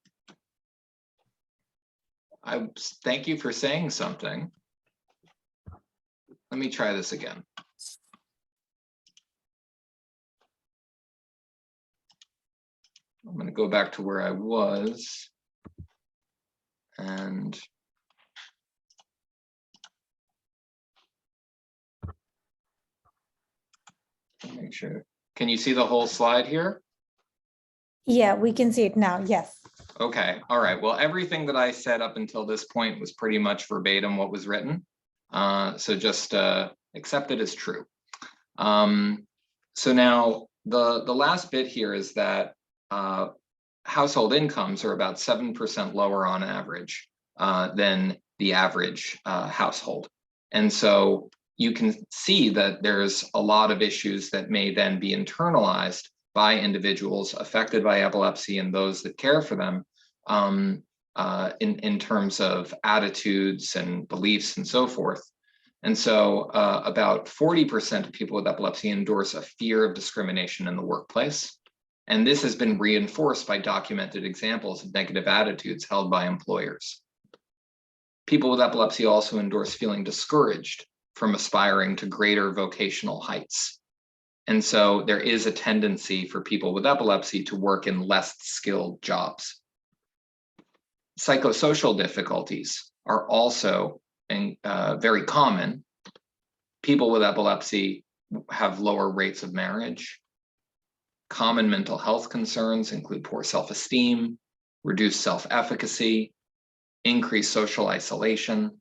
Thank you for saying something. Let me try this again. I'm going to go back to where I was and make sure. Can you see the whole slide here? Yeah, we can see it now. Yes. Okay. All right. Well, everything that I said up until this point was pretty much verbatim what was written. So just accept it as true. So now the last bit here is that household incomes are about 7% lower on average than the average household. And so you can see that there's a lot of issues that may then be internalized by individuals affected by epilepsy and those that care for them in terms of attitudes and beliefs and so forth. And so about 40% of people with epilepsy endorse a fear of discrimination in the workplace. And this has been reinforced by documented examples of negative attitudes held by employers. People with epilepsy also endorse feeling discouraged from aspiring to greater vocational heights. And so there is a tendency for people with epilepsy to work in less skilled jobs. Psychosocial difficulties are also very common. People with epilepsy have lower rates of marriage. Common mental health concerns include poor self-esteem, reduced self-efficacy, increased social isolation,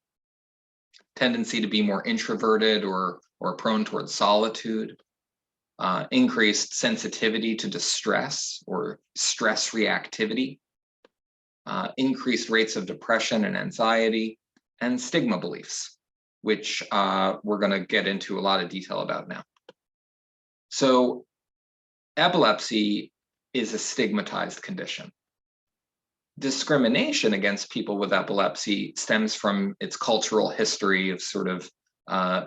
tendency to be more introverted or prone towards solitude, increased sensitivity to distress or stress reactivity, increased rates of depression and anxiety, and stigma beliefs, which we're going to get into a lot of detail about now. So epilepsy is a stigmatized condition. Discrimination against people with epilepsy stems from its cultural history of sort of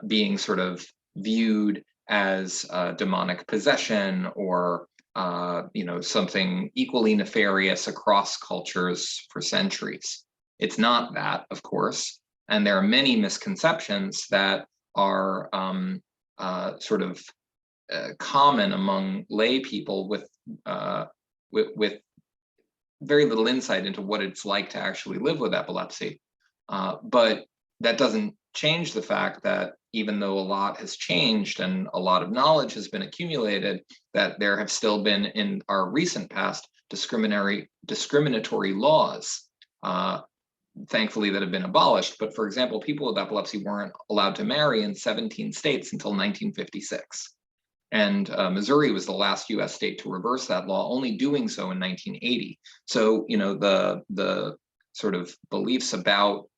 being sort of viewed as demonic possession or something equally nefarious across cultures for centuries. It's not that, of course, and there are many misconceptions that are common among lay people with very little insight into what it's like to actually live with epilepsy. But that doesn't change the fact that even though a lot has changed and a lot of knowledge has been accumulated, that there have still been in our recent past discriminatory laws, thankfully, that have been abolished. But for example, people with epilepsy weren't allowed to marry in 17 states until 1956. And Missouri was the last US state to reverse that law, only doing so in 1980. So, the sort of beliefs about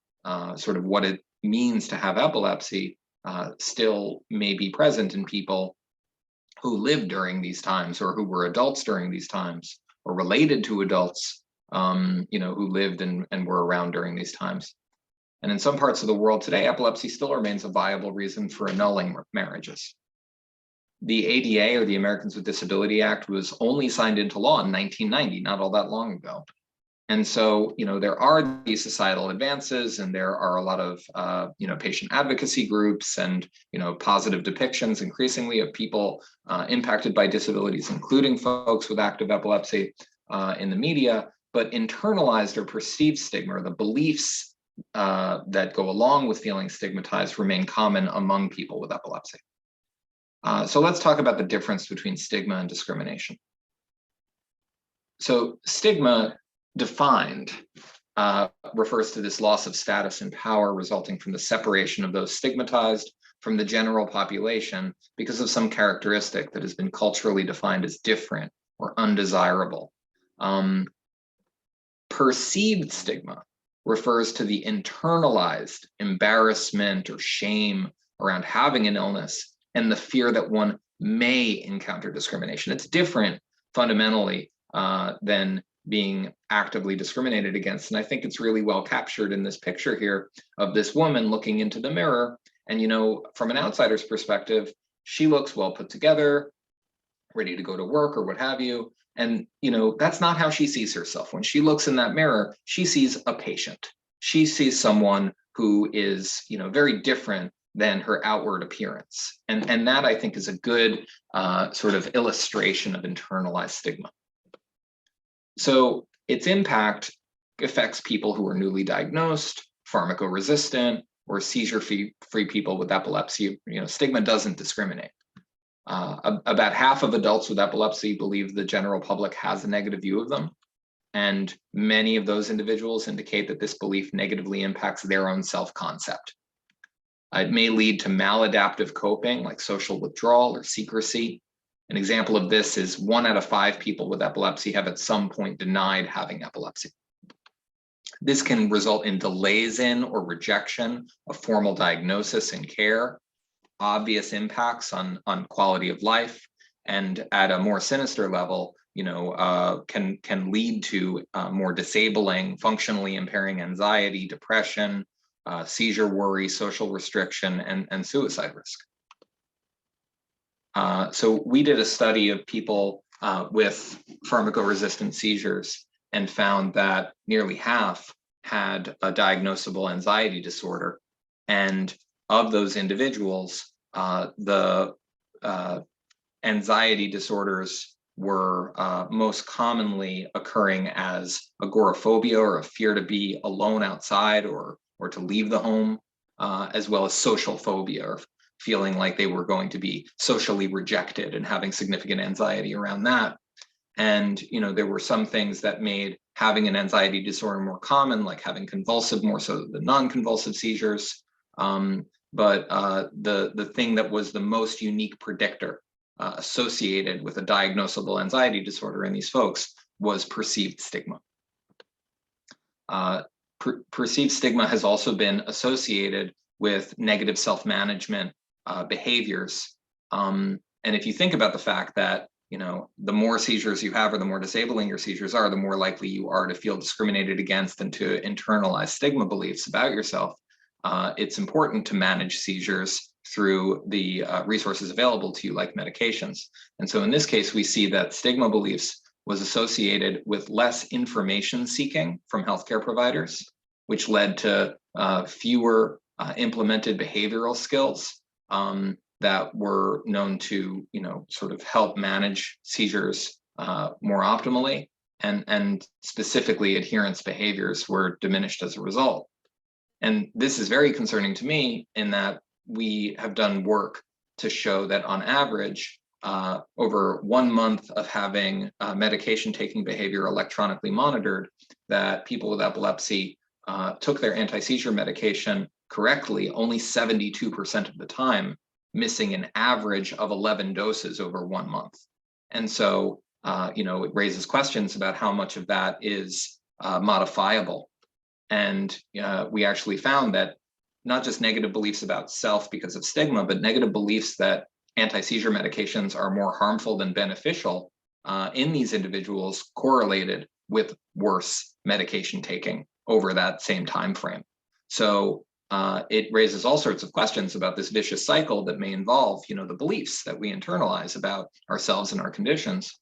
sort of what it means to have epilepsy still may be present in people who lived during these times or who were adults during these times or related to adults, who lived and were around during these times. And in some parts of the world today, epilepsy still remains a viable reason for annulling marriages. The ADA, or the Americans with Disability Act, was only signed into law in 1990, not all that long ago. And so, there are these societal advances, and there are a lot of, patient advocacy groups and, positive depictions increasingly of people impacted by disabilities, including folks with active epilepsy in the media, but internalized or perceived stigma, or the beliefs that go along with feeling stigmatized, remain common among people with epilepsy. So let's talk about the difference between stigma and discrimination. So stigma, defined, refers to this loss of status and power resulting from the separation of those stigmatized from the general population because of some characteristic that has been culturally defined as different or undesirable. Perceived stigma refers to the internalized embarrassment or shame around having an illness and the fear that one may encounter discrimination. It's different fundamentally than being actively discriminated against. And I think it's really well captured in this picture here of this woman looking into the mirror. And, from an outsider's perspective, she looks well put together, ready to go to work or what have you. And, that's not how she sees herself. When she looks in that mirror, she sees a patient. She sees someone who is, very different than her outward appearance. And that, I think, is a good sort of illustration of internalized stigma. So its impact affects people who are newly diagnosed, pharmacoresistant, or seizure-free people with epilepsy. Stigma doesn't discriminate. About half of adults with epilepsy believe the general public has a negative view of them. And many of those individuals indicate that this belief negatively impacts their own self-concept. It may lead to maladaptive coping, like social withdrawal or secrecy. An example of this is 1 out of 5 people with epilepsy have at some point denied having epilepsy. This can result in delays in or rejection of formal diagnosis and care, obvious impacts on quality of life, and at a more sinister level, can lead to more disabling, functionally impairing anxiety, depression, seizure worry, social restriction, and suicide risk. So we did a study of people with pharmacoresistant seizures and found that nearly half had a diagnosable anxiety disorder. And of those individuals, the anxiety disorders were most commonly occurring as agoraphobia, or a fear to be alone outside or to leave the home, as well as social phobia, or feeling like they were going to be socially rejected and having significant anxiety around that. And there were some things that made having an anxiety disorder more common, like having convulsive more so than non-convulsive seizures. But the thing that was the most unique predictor associated with a diagnosable anxiety disorder in these folks was perceived stigma. perceived stigma has also been associated with negative self-management behaviors. And if you think about the fact that, the more seizures you have or the more disabling your seizures are, the more likely you are to feel discriminated against and to internalize stigma beliefs about yourself, it's important to manage seizures through the resources available to you, like medications. And so in this case, we see that stigma beliefs was associated with less information seeking from healthcare providers, which led to fewer implemented behavioral skills that were known to, sort of help manage seizures more optimally, and specifically adherence behaviors were diminished as a result. And this is very concerning to me in that we have done work to show that on average, over 1 month of having medication taking behavior electronically monitored, that people with epilepsy took their anti-seizure medication correctly only 72% of the time, missing an average of 11 doses over 1 month. And so, it raises questions about how much of that is modifiable. And we actually found that not just negative beliefs about self because of stigma, but negative beliefs that anti-seizure medications are more harmful than beneficial in these individuals correlated with worse medication taking over that same time frame. So it raises all sorts of questions about this vicious cycle that may involve, the beliefs that we internalize about ourselves and our conditions.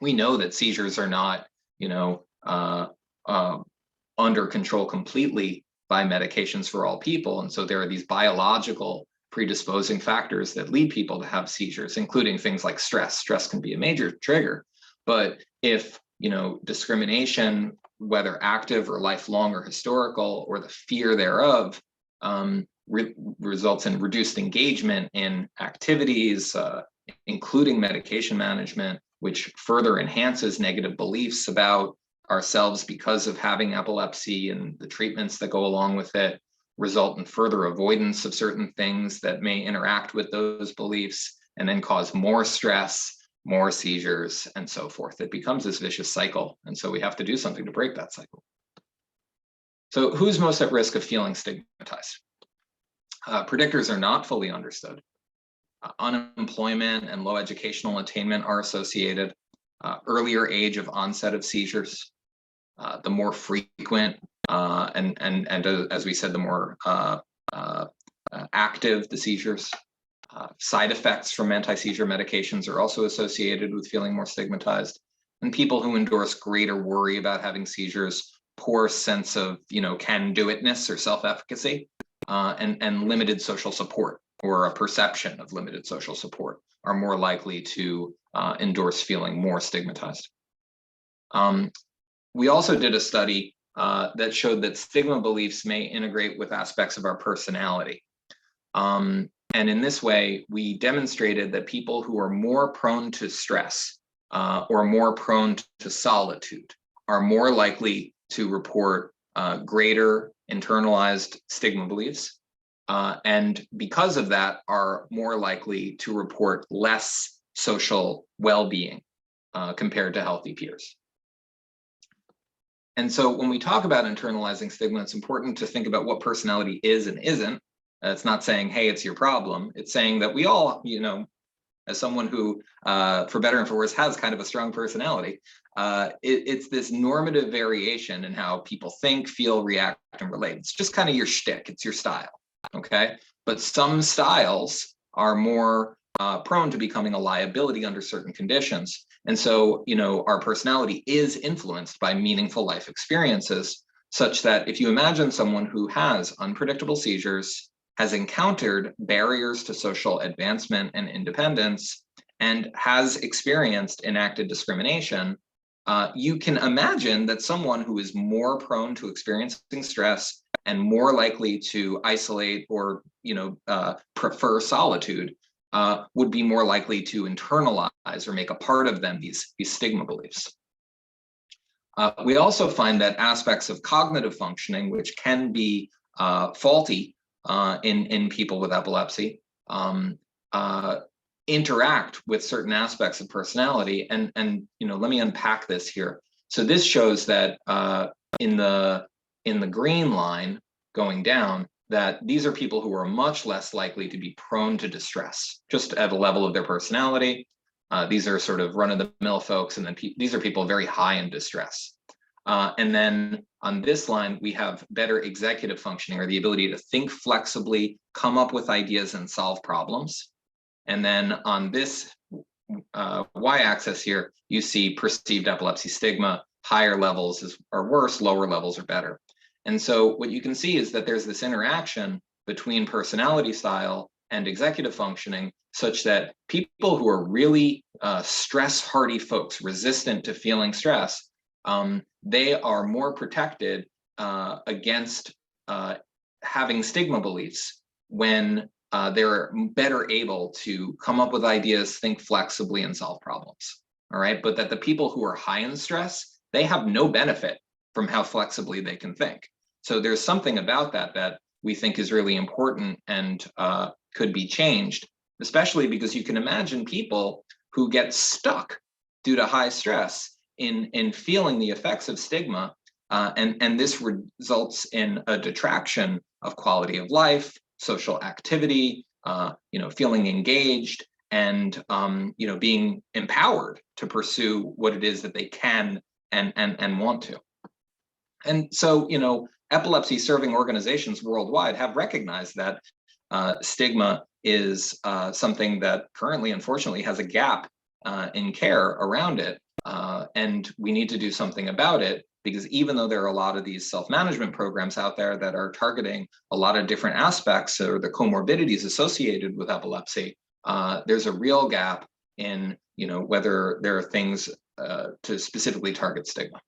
We know that seizures are not, under control completely by medications for all people. And so there are these biological predisposing factors that lead people to have seizures, including things like stress. Stress can be a major trigger. But if, discrimination, whether active or lifelong or historical, or the fear thereof, results in reduced engagement in activities, including medication management, which further enhances negative beliefs about ourselves because of having epilepsy and the treatments that go along with it, result in further avoidance of certain things that may interact with those beliefs, and then cause more stress, more seizures, and so forth. It becomes this vicious cycle. And so we have to do something to break that cycle. So who's most at risk of feeling stigmatized? Predictors are not fully understood. Unemployment and low educational attainment are associated. Earlier age of onset of seizures, the more frequent and as we said, the more active the seizures. Side effects from anti-seizure medications are also associated with feeling more stigmatized. And people who endorse greater worry about having seizures, poor sense of, can-do-itness or self-efficacy, and limited social support, or a perception of limited social support, are more likely to endorse feeling more stigmatized. We also did a study that showed that stigma beliefs may integrate with aspects of our personality. And in this way, we demonstrated that people who are more prone to stress or more prone to solitude are more likely to report greater internalized stigma beliefs. And because of that, are more likely to report less social well-being compared to healthy peers. And so when we talk about internalizing stigma, it's important to think about what personality is and isn't. It's not saying, hey, it's your problem. It's saying that we all, as someone who, for better and for worse, has kind of a strong personality, it's this normative variation in how people think, feel, react, and relate. It's just kind of your shtick. It's your style, okay? But some styles are more prone to becoming a liability under certain conditions. And so, our personality is influenced by meaningful life experiences, such that if you imagine someone who has unpredictable seizures, has encountered barriers to social advancement and independence, and has experienced enacted discrimination, you can imagine that someone who is more prone to experiencing stress and more likely to isolate or prefer solitude would be more likely to internalize or make a part of them these stigma beliefs. We also find that aspects of cognitive functioning, which can be faulty in people with epilepsy, interact with certain aspects of personality. And let me unpack this here. So this shows that in in the green line going down, that these are people who are much less likely to be prone to distress, just at a level of their personality. These are sort of run-of-the-mill folks, and then these are people very high in distress. And then on this line, we have better executive functioning, or the ability to think flexibly, come up with ideas, and solve problems. And then on this y-axis here, you see perceived epilepsy stigma. Higher levels are worse, lower levels are better. And so what you can see is that there's this interaction between personality style and executive functioning, such that people who are really stress-hardy folks, resistant to feeling stress, they are more protected against having stigma beliefs when they're better able to come up with ideas, think flexibly, and solve problems. All right, but that the people who are high in stress, they have no benefit from how flexibly they can think. So there's something about that that we think is really important and could be changed, especially because you can imagine people who get stuck due to high stress in feeling the effects of stigma, and this results in a detraction of quality of life, social activity, feeling engaged, and being empowered to pursue what it is that they can and want to. And so, epilepsy serving organizations worldwide have recognized that stigma is something that currently, unfortunately, has a gap in care around it. And we need to do something about it, because even though there are a lot of these self-management programs out there that are targeting a lot of different aspects or the comorbidities associated with epilepsy, there's a real gap in whether there are things to specifically target stigma.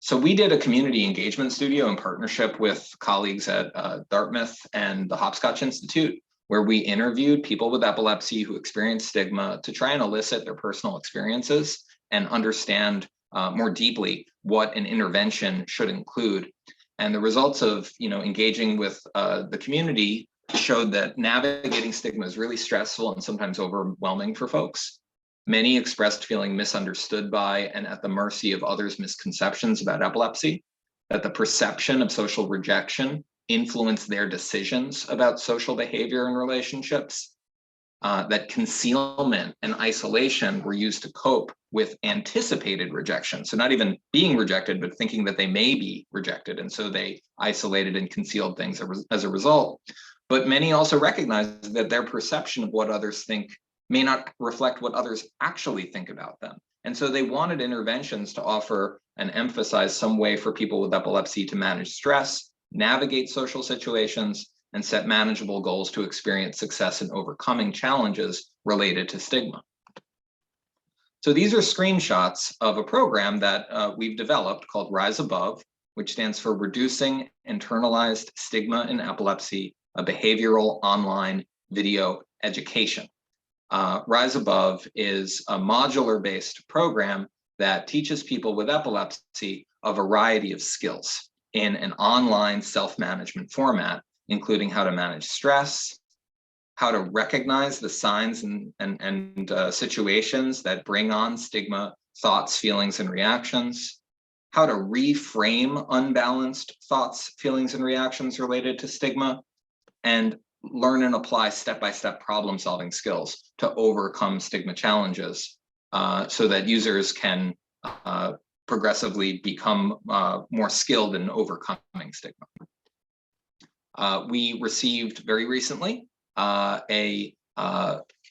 So we did a community engagement studio in partnership with colleagues at Dartmouth and the Hopscotch Institute, where we interviewed people with epilepsy who experienced stigma to try and elicit their personal experiences and understand more deeply what an intervention should include. And the results of engaging with the community showed that navigating stigma is really stressful and sometimes overwhelming for folks. Many expressed feeling misunderstood by and at the mercy of others' misconceptions about epilepsy, that the perception of social rejection influenced their decisions about social behavior and relationships, that concealment and isolation were used to cope with anticipated rejection. So not even being rejected, but thinking that they may be rejected. And so they isolated and concealed things as a result. But many also recognized that their perception of what others think may not reflect what others actually think about them. And so they wanted interventions to offer and emphasize some way for people with epilepsy to manage stress, navigate social situations, and set manageable goals to experience success in overcoming challenges related to stigma. So these are screenshots of a program that we've developed called Rise Above, which stands for Reducing Internalized Stigma in Epilepsy, a behavioral online video education. Rise Above is a modular-based program that teaches people with epilepsy a variety of skills in an online self-management format, including how to manage stress, how to recognize the signs and situations that bring on stigma, thoughts, feelings, and reactions, how to reframe unbalanced thoughts, feelings, and reactions related to stigma, and learn and apply step-by-step problem-solving skills to overcome stigma challenges so that users can progressively become more skilled in overcoming stigma. We received very recently a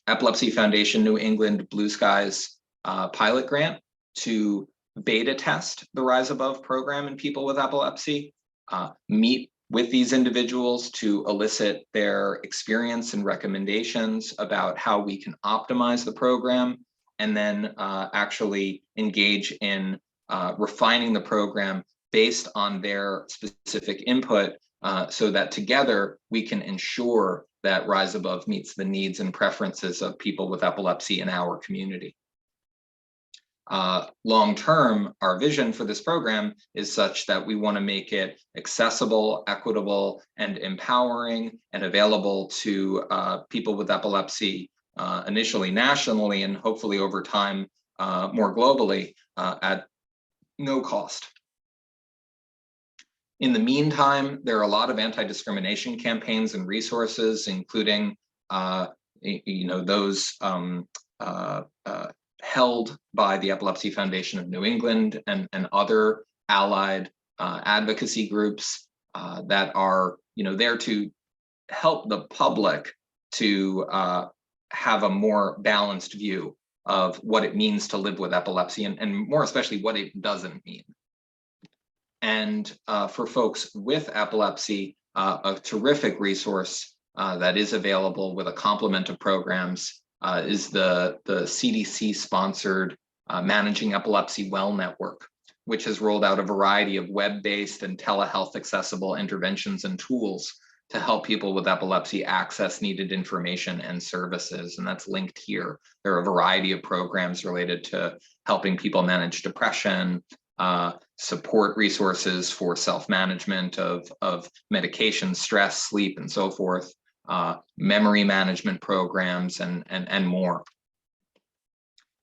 Epilepsy Foundation New England Blue Skies pilot grant to beta test the Rise Above program in people with epilepsy, meet with these individuals to elicit their experience and recommendations about how we can optimize the program, and then actually engage in refining the program based on their specific input so that together we can ensure that Rise Above meets the needs and preferences of people with epilepsy in our community. Long-term, our vision for this program is such that we want to make it accessible, equitable, and empowering, and available to people with epilepsy, initially nationally, and hopefully over time more globally at no cost. In the meantime, there are a lot of anti-discrimination campaigns and resources, including those held by the Epilepsy Foundation of New England and other allied advocacy groups that are there to help the public to have a more balanced view of what it means to live with epilepsy, and more especially what it doesn't mean. And for folks with epilepsy, a terrific resource that is available with a complement of programs is the CDC-sponsored Managing Epilepsy Well Network, which has rolled out a variety of web-based and telehealth accessible interventions and tools to help people with epilepsy access needed information and services. And that's linked here. There are a variety of programs related to helping people manage depression, support resources for self-management of medication, stress, sleep, and so forth, memory management programs, and more.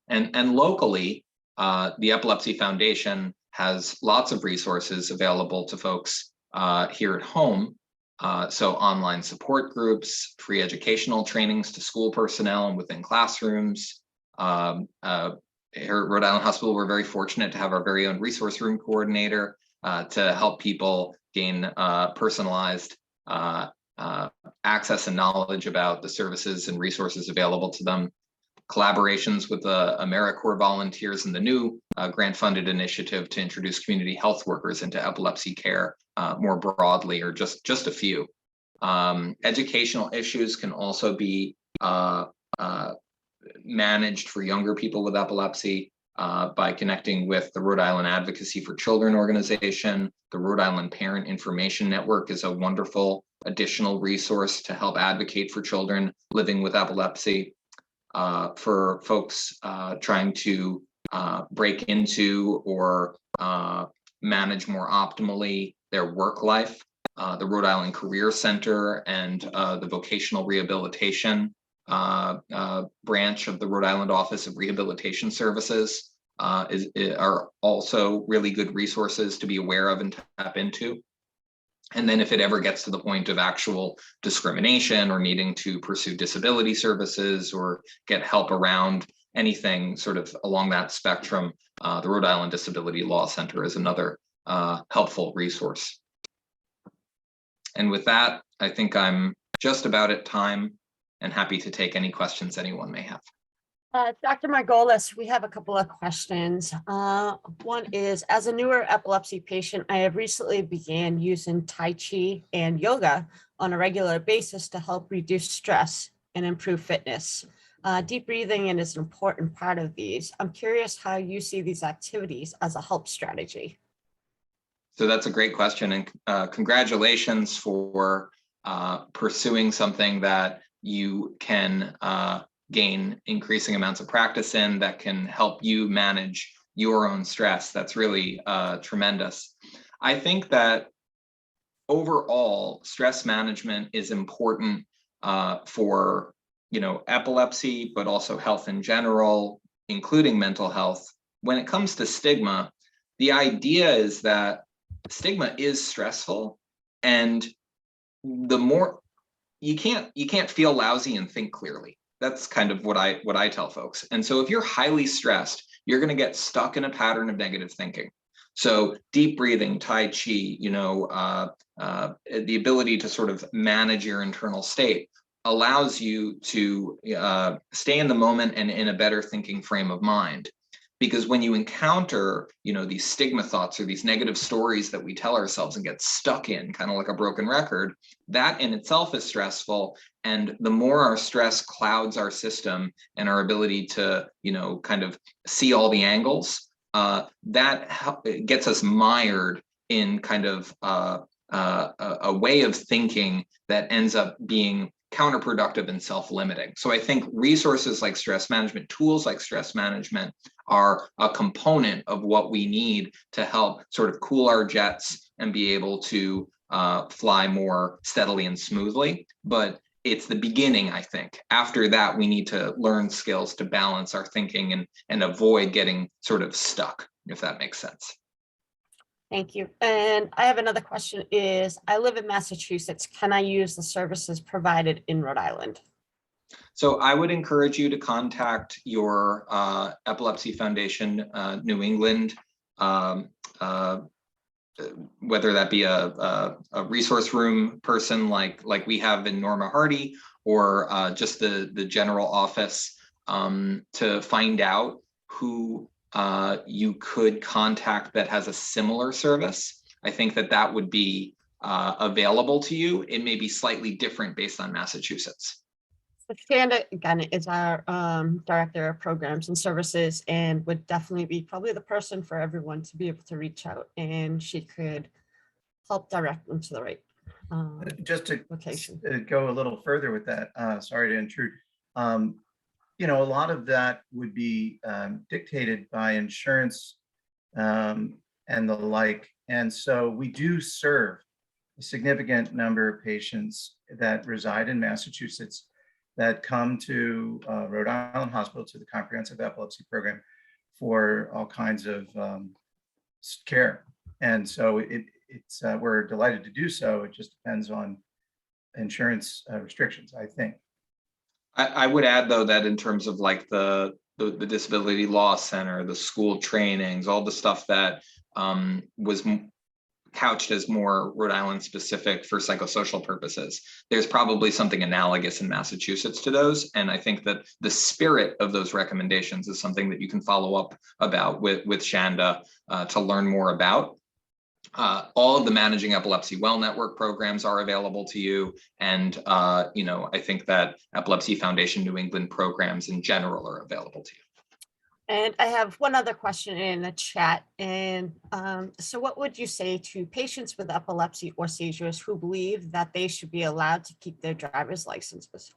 And locally, the Epilepsy Foundation has lots of resources available to folks here at home. So online support groups, free educational trainings to school personnel and within classrooms. Here at Rhode Island Hospital, we're very fortunate to have our very own resource room coordinator to help people gain personalized access and knowledge about the services and resources available to them. Collaborations with the AmeriCorps volunteers and the new grant-funded initiative to introduce community health workers into epilepsy care more broadly, or just a few. Educational issues can also be managed for younger people with epilepsy by connecting with the Rhode Island Advocacy for Children organization. The Rhode Island Parent Information Network is a wonderful additional resource to help advocate for children living with epilepsy. For folks trying to break into or manage more optimally their work life, the Rhode Island Career Center and the Vocational Rehabilitation branch of the Rhode Island Office of Rehabilitation Services are also really good resources to be aware of and tap into. And then if it ever gets to the point of actual discrimination or needing to pursue disability services or get help around anything sort of along that spectrum, the Rhode Island Disability Law Center is another helpful resource. And with that, I think I'm just about at time and happy to take any questions anyone may have. Dr. Margolis, we have a couple of questions. One is, as a newer epilepsy patient, I have recently began using Tai Chi and yoga on a regular basis to help reduce stress and improve fitness. Deep breathing is an important part of these. I'm curious how you see these activities as a help strategy. So that's a great question, and congratulations for pursuing something that you can gain increasing amounts of practice in that can help you manage your own stress. That's really tremendous. I think that overall stress management is important for epilepsy, but also health in general, including mental health. When it comes to stigma, the idea is that stigma is stressful, and the more you can't feel lousy and think clearly. That's kind of what I tell folks. And so if you're highly stressed, you're going to get stuck in a pattern of negative thinking. So deep breathing, Tai Chi, the ability to sort of manage your internal state allows you to stay in the moment and in a better thinking frame of mind. Because when you encounter, these stigma thoughts or these negative stories that we tell ourselves and get stuck in, kind of like a broken record, that in itself is stressful. And the more our stress clouds our system and our ability to, kind of see all the angles, that gets us mired in kind of a way of thinking that ends up being counterproductive and self-limiting. So I think resources like stress management, tools like stress management are a component of what we need to help sort of cool our jets and be able to fly more steadily and smoothly. But it's the beginning, I think. After that, we need to learn skills to balance our thinking and avoid getting sort of stuck, if that makes sense. Thank you. And I have another question is, I live in Massachusetts. Can I use the services provided in Rhode Island? So I would encourage you to contact your Epilepsy Foundation New England, whether that be a resource room person like we have in Norma Hardy, or just the general office, to find out who you could contact that has a similar service. I think that would be available to you. It may be slightly different based on Massachusetts. So Shanda, again, is our Director of Programs and Services, and would definitely be probably the person for everyone to be able to reach out, and she could help direct them to the right Just to location. go a little further with that, sorry to intrude. You know, a lot of that would be dictated by insurance and the like. And so we do serve a significant number of patients that reside in Massachusetts that come to Rhode Island Hospital, to the Comprehensive Epilepsy Program, for all kinds of care. And so it's we're delighted to do so. It just depends on insurance restrictions, I think. I would add, though, that in terms of like the Disability Law Center, the school trainings, all the stuff that was couched as more Rhode Island specific for psychosocial purposes, there's probably something analogous in Massachusetts to those. And I think that the spirit of those recommendations is something that you can follow up about with Shanda to learn more about. All of the Managing Epilepsy Well Network programs are available to you. And, you know, I think that Epilepsy Foundation New England programs in general are available to you. And I have one other question in the chat. And so what would you say to patients with epilepsy or seizures who believe that they should be allowed to keep their driver's licenses,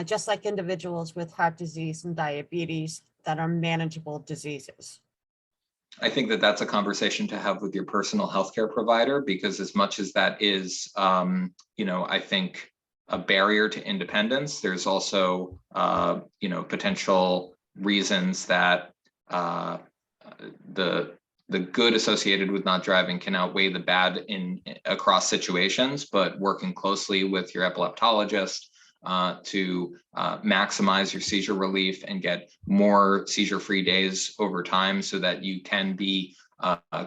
just like individuals with heart disease and diabetes that are manageable diseases? I think that that's a conversation to have with your personal healthcare provider, because as much as that is, you know, I think a barrier to independence, there's also, you know, potential reasons that the good associated with not driving can outweigh the bad across situations. But working closely with your epileptologist to maximize your seizure relief and get more seizure-free days over time so that you can be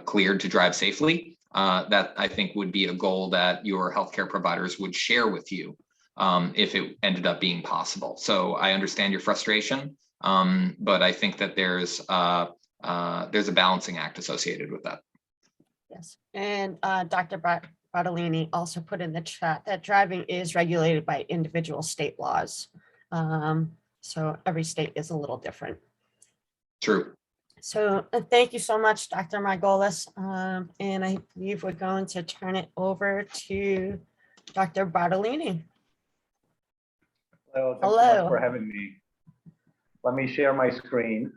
cleared to drive safely, that I think would be a goal that your healthcare providers would share with you if it ended up being possible. So I understand your frustration, but I think that there's a balancing act associated with that. Yes, and Dr. Bartolini also put in the chat that driving is regulated by individual state laws. So every state is a little different. True. So thank you so much, Dr. Margolis. And I believe we're going to turn it over to Dr. Bartolini. Hello, thanks so Hello. much for having me. Let me share my screen.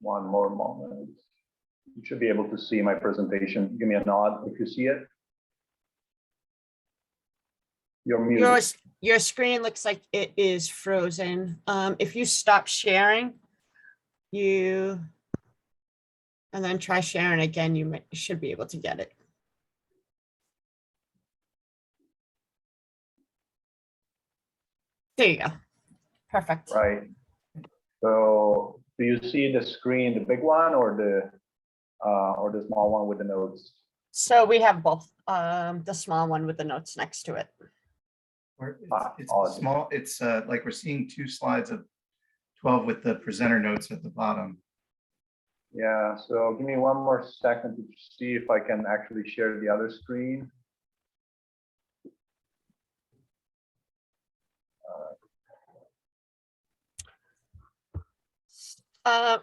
One more moment. You should be able to see my presentation. Give me a nod if you see it. You're muted. Your screen looks like it is frozen. If you stop sharing, and then try sharing again, you should be able to get it. There you go. Perfect. Right. So do you see the screen, the big one or the small one with the notes? So we have both, the small one with the notes next to it. It's Awesome. small. It's like we're seeing 2 slides of 12 with the presenter notes at the bottom. Yeah, so give me one more second to see if I can actually share the other screen.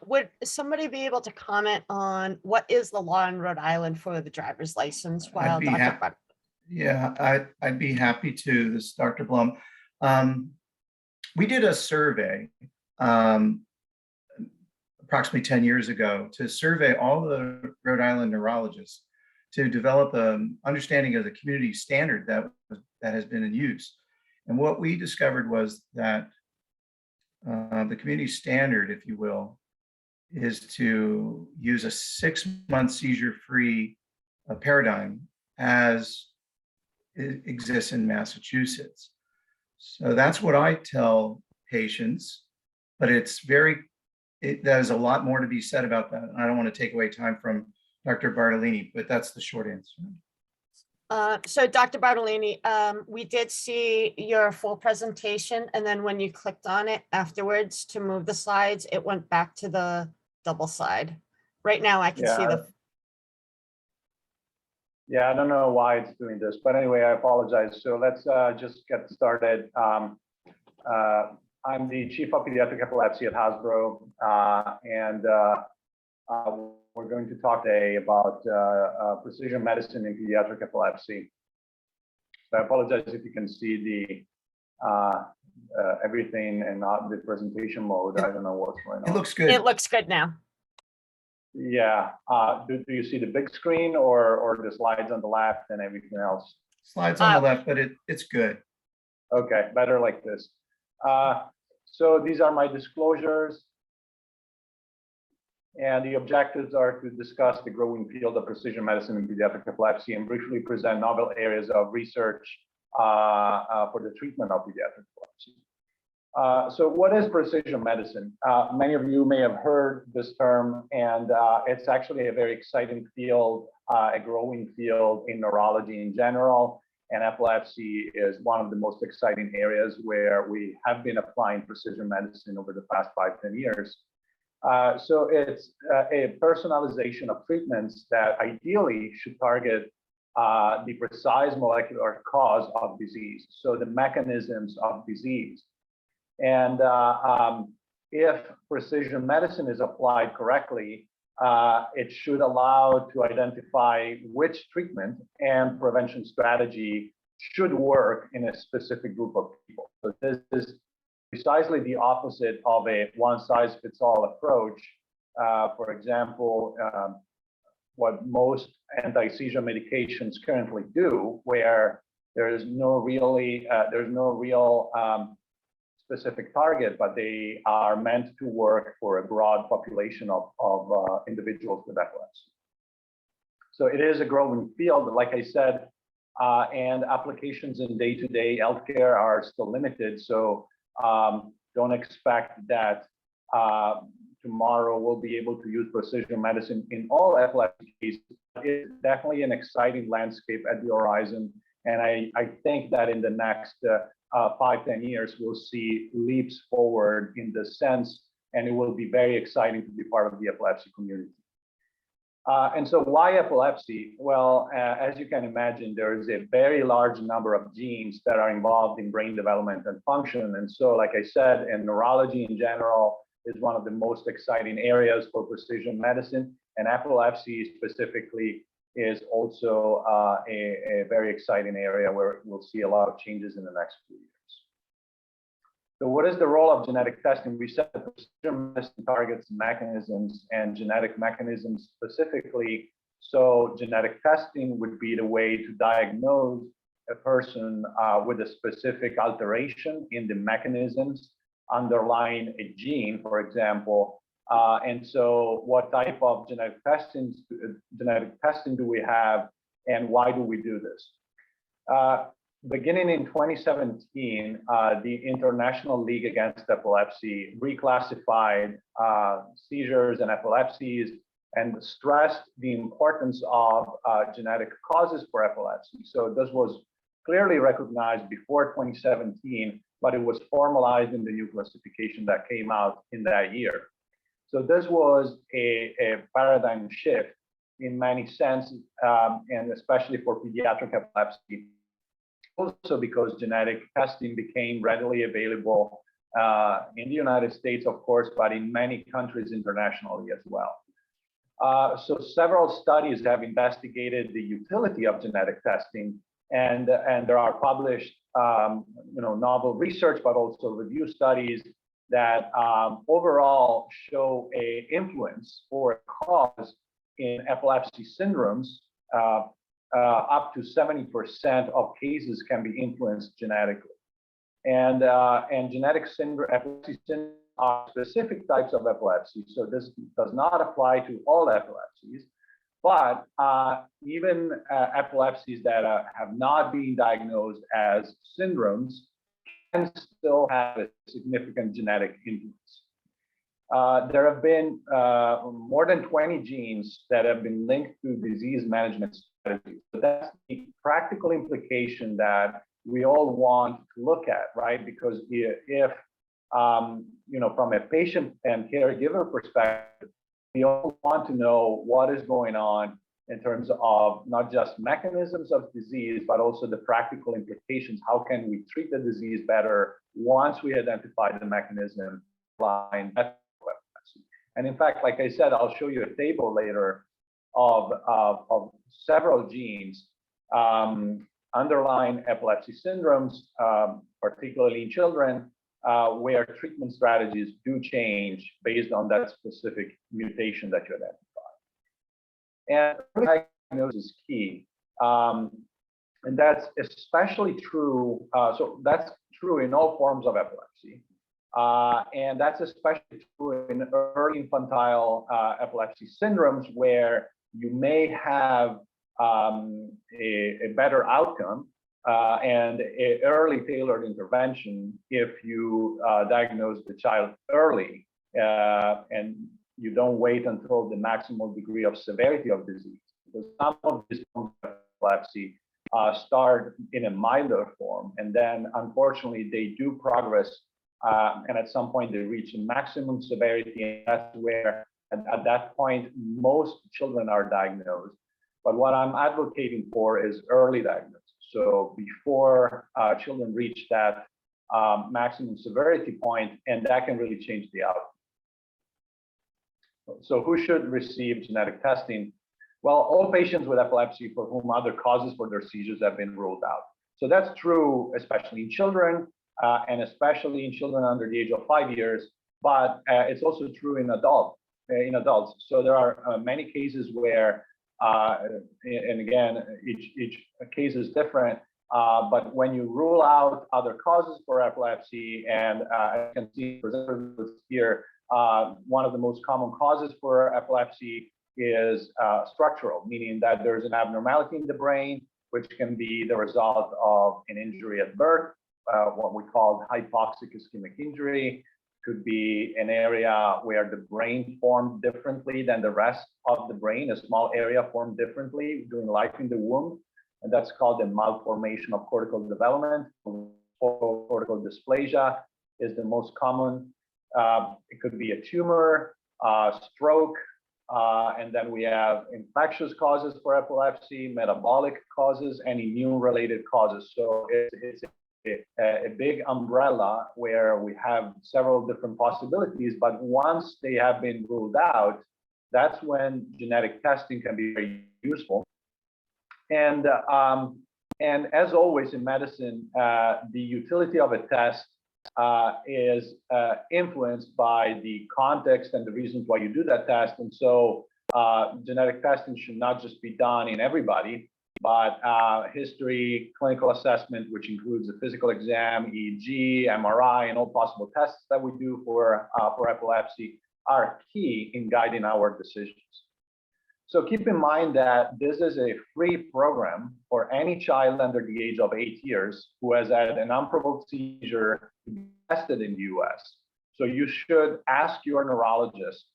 Would somebody be able to comment on what is the law in Rhode Island for the driver's license while I'd be Dr. happy. Yeah, I'd be happy to. This is Dr. Blum. We did a survey approximately 10 years ago to survey all the Rhode Island neurologists to develop an understanding of the community standard that has been in use. And what we discovered was that the community standard, if you will, is to use a 6-month seizure-free paradigm as it exists in Massachusetts. So that's what I tell patients, but that is a lot more to be said about that. I don't want to take away time from Dr. Bartolini, but that's the short answer. So Dr. Bartolini, we did see your full presentation, and then when you clicked on it afterwards to move the slides, it went back to the double slide. Right now I can see the. Yeah, I don't know why it's doing this, but anyway, I apologize. So let's just get started. I'm the Chief of Pediatric Epilepsy at Hasbro, and we're going to talk today about precision medicine in pediatric epilepsy. So I apologize if you can see the everything and not the presentation mode. I don't know what's going on. It looks good. It looks good now. Yeah. Do you see the big screen or the slides on the left and everything else? Slides on the left, but it's good. Okay, better like this. So these are my disclosures. And the objectives are to discuss the growing field of precision medicine in pediatric epilepsy and briefly present novel areas of research for the treatment of pediatric epilepsy. So what is precision medicine? Many of you may have heard this term, and it's actually a very exciting field, a growing field in neurology in general, and epilepsy is one of the most exciting areas where we have been applying precision medicine over the past 5-10 years. So it's a personalization of treatments that ideally should target the precise molecular cause of disease, so the mechanisms of disease. And if precision medicine is applied correctly, it should allow to identify which treatment and prevention strategy should work in a specific group of people. So this is precisely the opposite of a one-size-fits-all approach. For example, what most anti-seizure medications currently do, where there's no real specific target, but they are meant to work for a broad population of individuals with epilepsy. So it is a growing field, like I said, and applications in day-to-day healthcare are still limited. So don't expect that tomorrow we'll be able to use precision medicine in all epilepsy cases. It's definitely an exciting landscape at the horizon. And I think that in the next 5-10 years, we'll see leaps forward in this sense, and it will be very exciting to be part of the epilepsy community. And so why epilepsy? Well, as you can imagine, there is a very large number of genes that are involved in brain development and function. And so, like I said, and neurology in general is one of the most exciting areas for precision medicine, and epilepsy specifically is also a very exciting area where we'll see a lot of changes in the next few years. So what is the role of genetic testing? We said that precision medicine targets mechanisms and genetic mechanisms specifically. So genetic testing would be the way to diagnose a person with a specific alteration in the mechanisms underlying a gene, for example. And so what type of genetic testing do we have, and why do we do this? Beginning in 2017, the International League Against Epilepsy reclassified seizures and epilepsies and stressed the importance of genetic causes for epilepsy. So this was clearly recognized before 2017, but it was formalized in the new classification that came out in that year. So this was a paradigm shift in many senses, and especially for pediatric epilepsy. Also because genetic testing became readily available in the United States, of course, but in many countries internationally as well. So several studies have investigated the utility of genetic testing, and there are published novel research, but also review studies that overall show a influence or a cause in epilepsy syndromes. Up to 70% of cases can be influenced genetically. And genetic epilepsy syndrome are specific types of epilepsy. So this does not apply to all epilepsies, but even epilepsies that have not been diagnosed as syndromes can still have a significant genetic influence. There have been more than 20 genes that have been linked to disease management strategies. So that's the practical implication that we all want to look at, right? Because if from a patient and caregiver perspective, we all want to know what is going on in terms of not just mechanisms of disease, but also the practical implications. How can we treat the disease better once we identify the mechanism? And in fact, like I said, I'll show you a table later of several genes underlying epilepsy syndromes, particularly in children, where treatment strategies do change based on that specific mutation that you identify. And diagnosis is key. And that's especially true. So that's true in all forms of epilepsy. And that's especially true in early infantile epilepsy syndromes, where you may have a better outcome and an early tailored intervention if you diagnose the child early and you don't wait until the maximal degree of severity of disease. Because some of these forms of epilepsy start in a milder form, and then unfortunately they do progress, and at some point they reach maximum severity, and that's where at that point most children are diagnosed. But what I'm advocating for is early diagnosis. So before children reach that maximum severity point, and that can really change the outcome. So who should receive genetic testing? Well, all patients with epilepsy for whom other causes for their seizures have been ruled out. So that's true, especially in children, and especially in children under the age of 5 years, but it's also true in adults. So there are many cases where, and again, each case is different, but when you rule out other causes for epilepsy, and I can see presented here, one of the most common causes for epilepsy is structural, meaning that there's an abnormality in the brain, which can be the result of an injury at birth, what we call hypoxic ischemic injury. Could be an area where the brain formed differently than the rest of the brain, a small area formed differently during life in the womb, and that's called a malformation of cortical development. Cortical dysplasia is the most common. It could be a tumor, stroke, and then we have infectious causes for epilepsy, metabolic causes, and immune-related causes. So it's a big umbrella where we have several different possibilities, but once they have been ruled out, that's when genetic testing can be very useful. And as always in medicine, the utility of a test is influenced by the context and the reasons why you do that test. And so genetic testing should not just be done in everybody, but history, clinical assessment, which includes a physical exam, EEG, MRI, and all possible tests that we do for epilepsy are key in guiding our decisions. So keep in mind that this is a free program for any child under the age of 8 years who has had an unprovoked seizure to be tested in the US. So you should ask your neurologist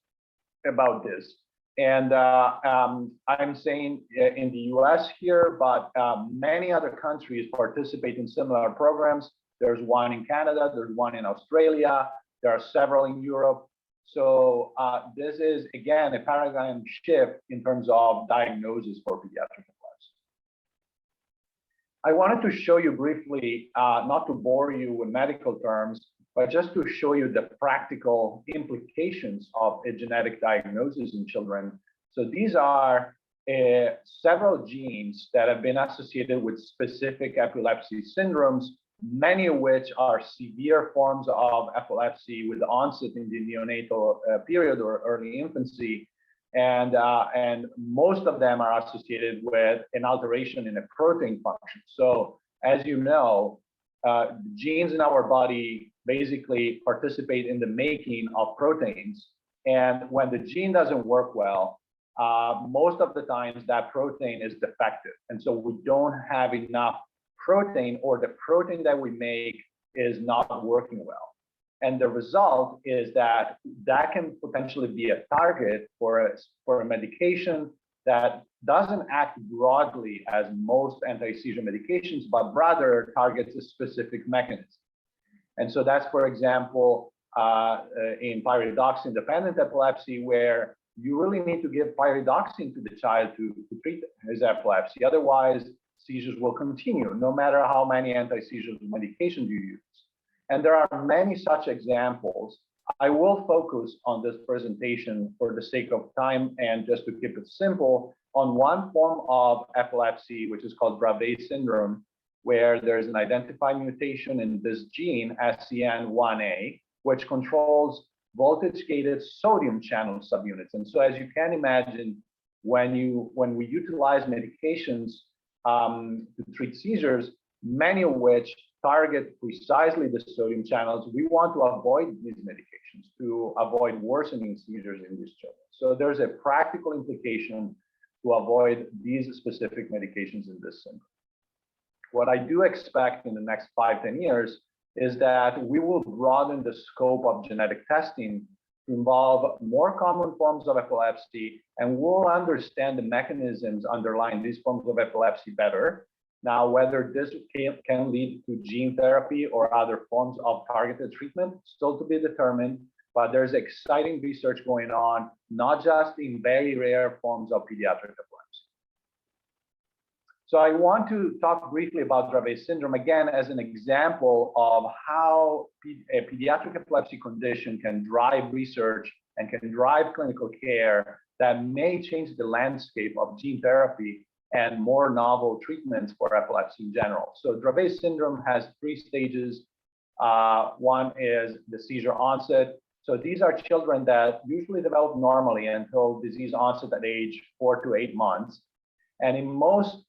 about this. And I'm saying in the US here, but many other countries participate in similar programs. There's one in Canada, there's one in Australia, there are several in Europe. So this is, again, a paradigm shift in terms of diagnosis for pediatric epilepsy. I wanted to show you briefly, not to bore you with medical terms, but just to show you the practical implications of a genetic diagnosis in children. So these are several genes that have been associated with specific epilepsy syndromes many of which are severe forms of epilepsy with onset in the neonatal period or early infancy. And most of them are associated with an alteration in a protein function. So as you know, genes in our body basically participate in the making of proteins. And when the gene doesn't work well, most of the times that protein is defective. And so we don't have enough protein, or the protein that we make is not working well. And the result is that can potentially be a target for a medication that doesn't act broadly as most anti-seizure medications, but rather targets a specific mechanism. And so that's, for example, in pyridoxine-dependent epilepsy, where you really need to give pyridoxine to the child to treat his epilepsy. Otherwise, seizures will continue, no matter how many anti-seizure medications you use. And there are many such examples. I will focus on this presentation for the sake of time and just to keep it simple on one form of epilepsy, which is called Dravet syndrome, where there's an identified mutation in this gene, SCN1A, which controls voltage-gated sodium channel subunits. And so as you can imagine, when we utilize medications to treat seizures, many of which target precisely the sodium channels, we want to avoid these medications to avoid worsening seizures in these children. So there's a practical implication to avoid these specific medications in this syndrome. What I do expect in the next 5-10 years is that we will broaden the scope of genetic testing to involve more common forms of epilepsy, and we'll understand the mechanisms underlying these forms of epilepsy better. Now, whether this can lead to gene therapy or other forms of targeted treatment, still to be determined, but there's exciting research going on, not just in very rare forms of pediatric epilepsy. So I want to talk briefly about Dravet syndrome, again, as an example of how a pediatric epilepsy condition can drive research and can drive clinical care that may change the landscape of gene therapy and more novel treatments for epilepsy in general. So Dravet syndrome has 3 stages. One is the seizure onset. So these are children that usually develop normally until disease onset at age 4 to 8 months. And in most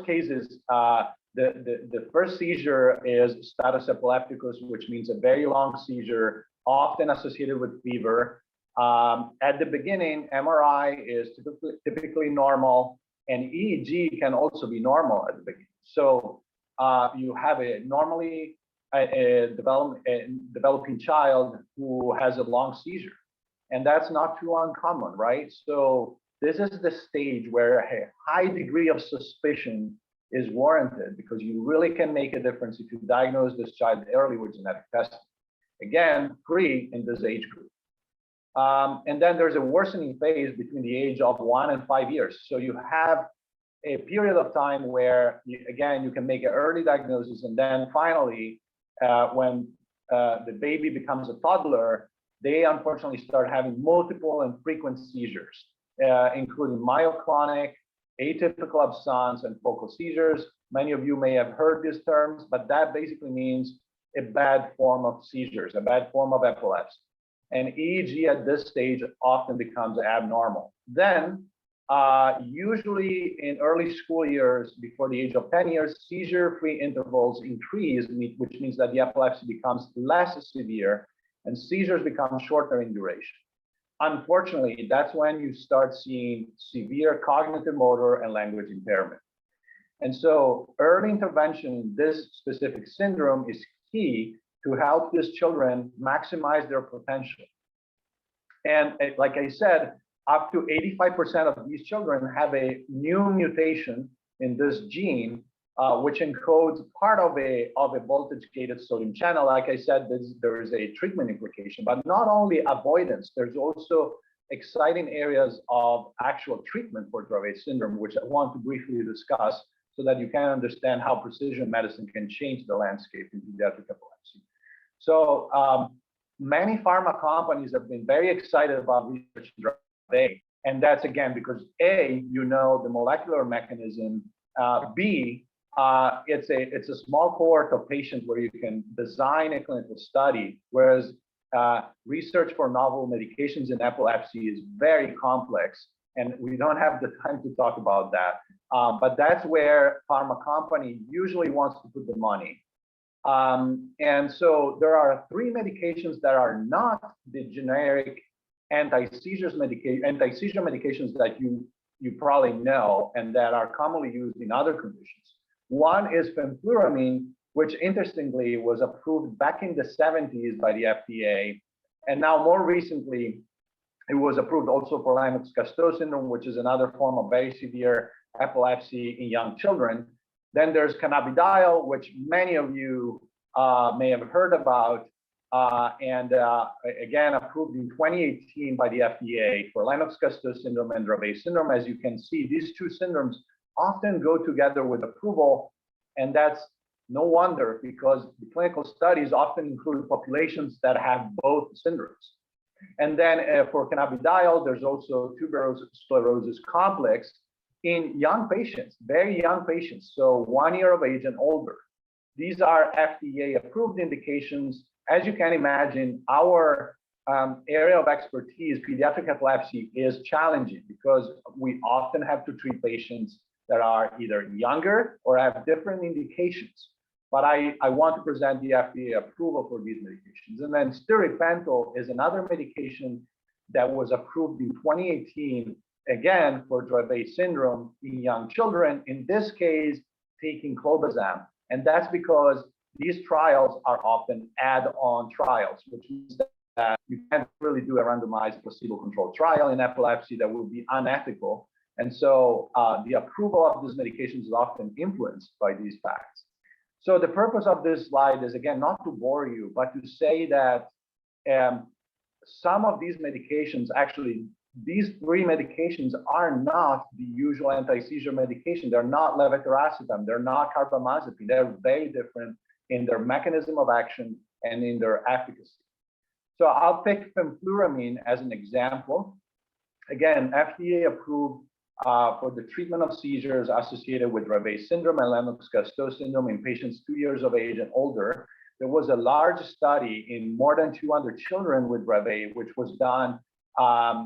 cases, the first seizure is status epilepticus, which means a very long seizure, often associated with fever. At the beginning, MRI is typically normal, and EEG can also be normal at the beginning. So you have a normally developing child who has a long seizure, and that's not too uncommon, right? So this is the stage where a high degree of suspicion is warranted, because you really can make a difference if you diagnose this child early with genetic testing. Again, free in this age group. And then there's a worsening phase between the age of 1 and 5 years. So you have a period of time where, you can make an early diagnosis, and then finally, when the baby becomes a toddler, they unfortunately start having multiple and frequent seizures, including myoclonic, atypical absence, and focal seizures. Many of you may have heard these terms, but that basically means a bad form of seizures, a bad form of epilepsy. And EEG at this stage often becomes abnormal. Then, usually in early school years, before the age of 10 years, seizure-free intervals increase, which means that the epilepsy becomes less severe and seizures become shorter in duration. Unfortunately, that's when you start seeing severe cognitive, motor, and language impairment. And so early intervention in this specific syndrome is key to help these children maximize their potential. And like I said, up to 85% of these children have a new mutation in this gene, which encodes part of a voltage-gated sodium channel. Like I said, there is a treatment implication, but not only avoidance, there's also exciting areas of actual treatment for Dravet syndrome, which I want to briefly discuss so that you can understand how precision medicine can change the landscape in pediatric epilepsy. So many pharma companies have been very excited about research in Dravet, and that's again because A, you know the molecular mechanism, B, it's a small cohort of patients where you can design a clinical study, whereas research for novel medications in epilepsy is very complex, and we don't have the time to talk about that. But that's where pharma company usually wants to put the money. And so there are 3 medications that are not the generic anti-seizure medications that you probably know and that are commonly used in other conditions. One is fenfluramine, which interestingly was approved back in the 70s by the FDA. And now more recently, it was approved also for Lennox-Gastaut syndrome, which is another form of very severe epilepsy in young children. Then there's cannabidiol, which many of you may have heard about, and again, approved in 2018 by the FDA for Lennox-Gastaut syndrome and Dravet syndrome. As you can see, these 2 syndromes often go together with approval, and that's no wonder because the clinical studies often include populations that have both syndromes. And then for cannabidiol, there's also tuberous sclerosis complex in young patients, very young patients, so 1 year of age and older. These are FDA approved indications. As you can imagine, our area of expertise, pediatric epilepsy, is challenging because we often have to treat patients that are either younger or have different indications. But I want to present the FDA approval for these medications. And then stiripentol is another medication that was approved in 2018, again, for Dravet syndrome in young children, in this case, taking clobazam. And that's because these trials are often add-on trials, which means that you can't really do a randomized placebo-controlled trial in epilepsy. That would be unethical. And so the approval of these medications is often influenced by these facts. So the purpose of this slide is, again, not to bore you, but to say that some of these medications, actually, these 3 medications are not the usual anti-seizure medication. They're not levetiracetam. They're not carbamazepine. They're very different in their mechanism of action and in their efficacy. So I'll pick fenfluramine as an example. Again, FDA approved for the treatment of seizures associated with Dravet syndrome and Lennox-Gastaut syndrome in patients 2 years of age and older. There was a large study in more than 200 children with Dravet, which was done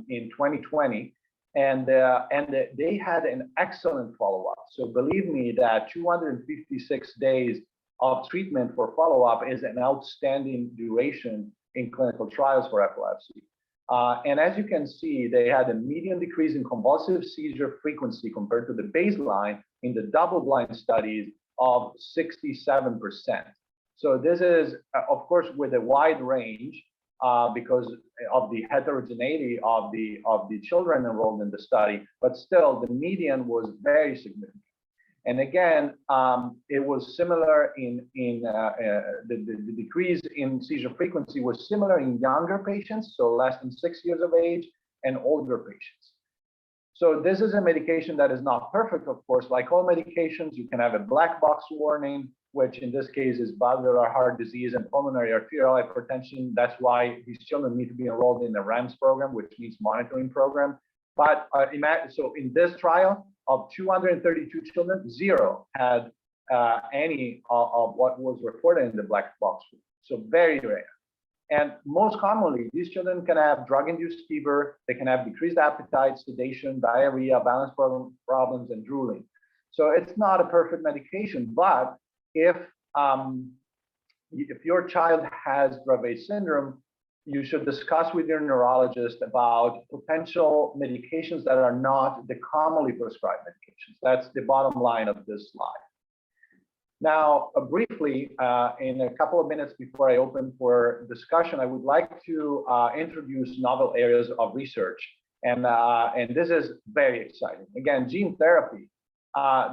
in 2020, and they had an excellent follow-up. So believe me that 256 days of treatment for follow-up is an outstanding duration in clinical trials for epilepsy. And as you can see, they had a median decrease in convulsive seizure frequency compared to the baseline in the double-blind studies of 67%. So this is, of course, with a wide range because of the heterogeneity of the children enrolled in the study, but still the median was very significant. And again, it was similar the decrease in seizure frequency was similar in younger patients, so less than 6 years of age, and older patients. So this is a medication that is not perfect, of course. Like all medications, you can have a black box warning, which in this case is valvular heart disease and pulmonary arterial hypertension. That's why these children need to be enrolled in the REMS program, which means monitoring program. But so in this trial, of 232 children, 0 had any of what was reported in the black box. So very rare. And most commonly, these children can have drug-induced fever. They can have decreased appetite, sedation, diarrhea, balance problems, and drooling. So it's not a perfect medication, but if your child has Dravet syndrome, you should discuss with your neurologist about potential medications that are not the commonly prescribed medications. That's the bottom line of this slide. Now, briefly, in a couple of minutes before I open for discussion, I would like to introduce novel areas of research. And this is very exciting. Again, gene therapy.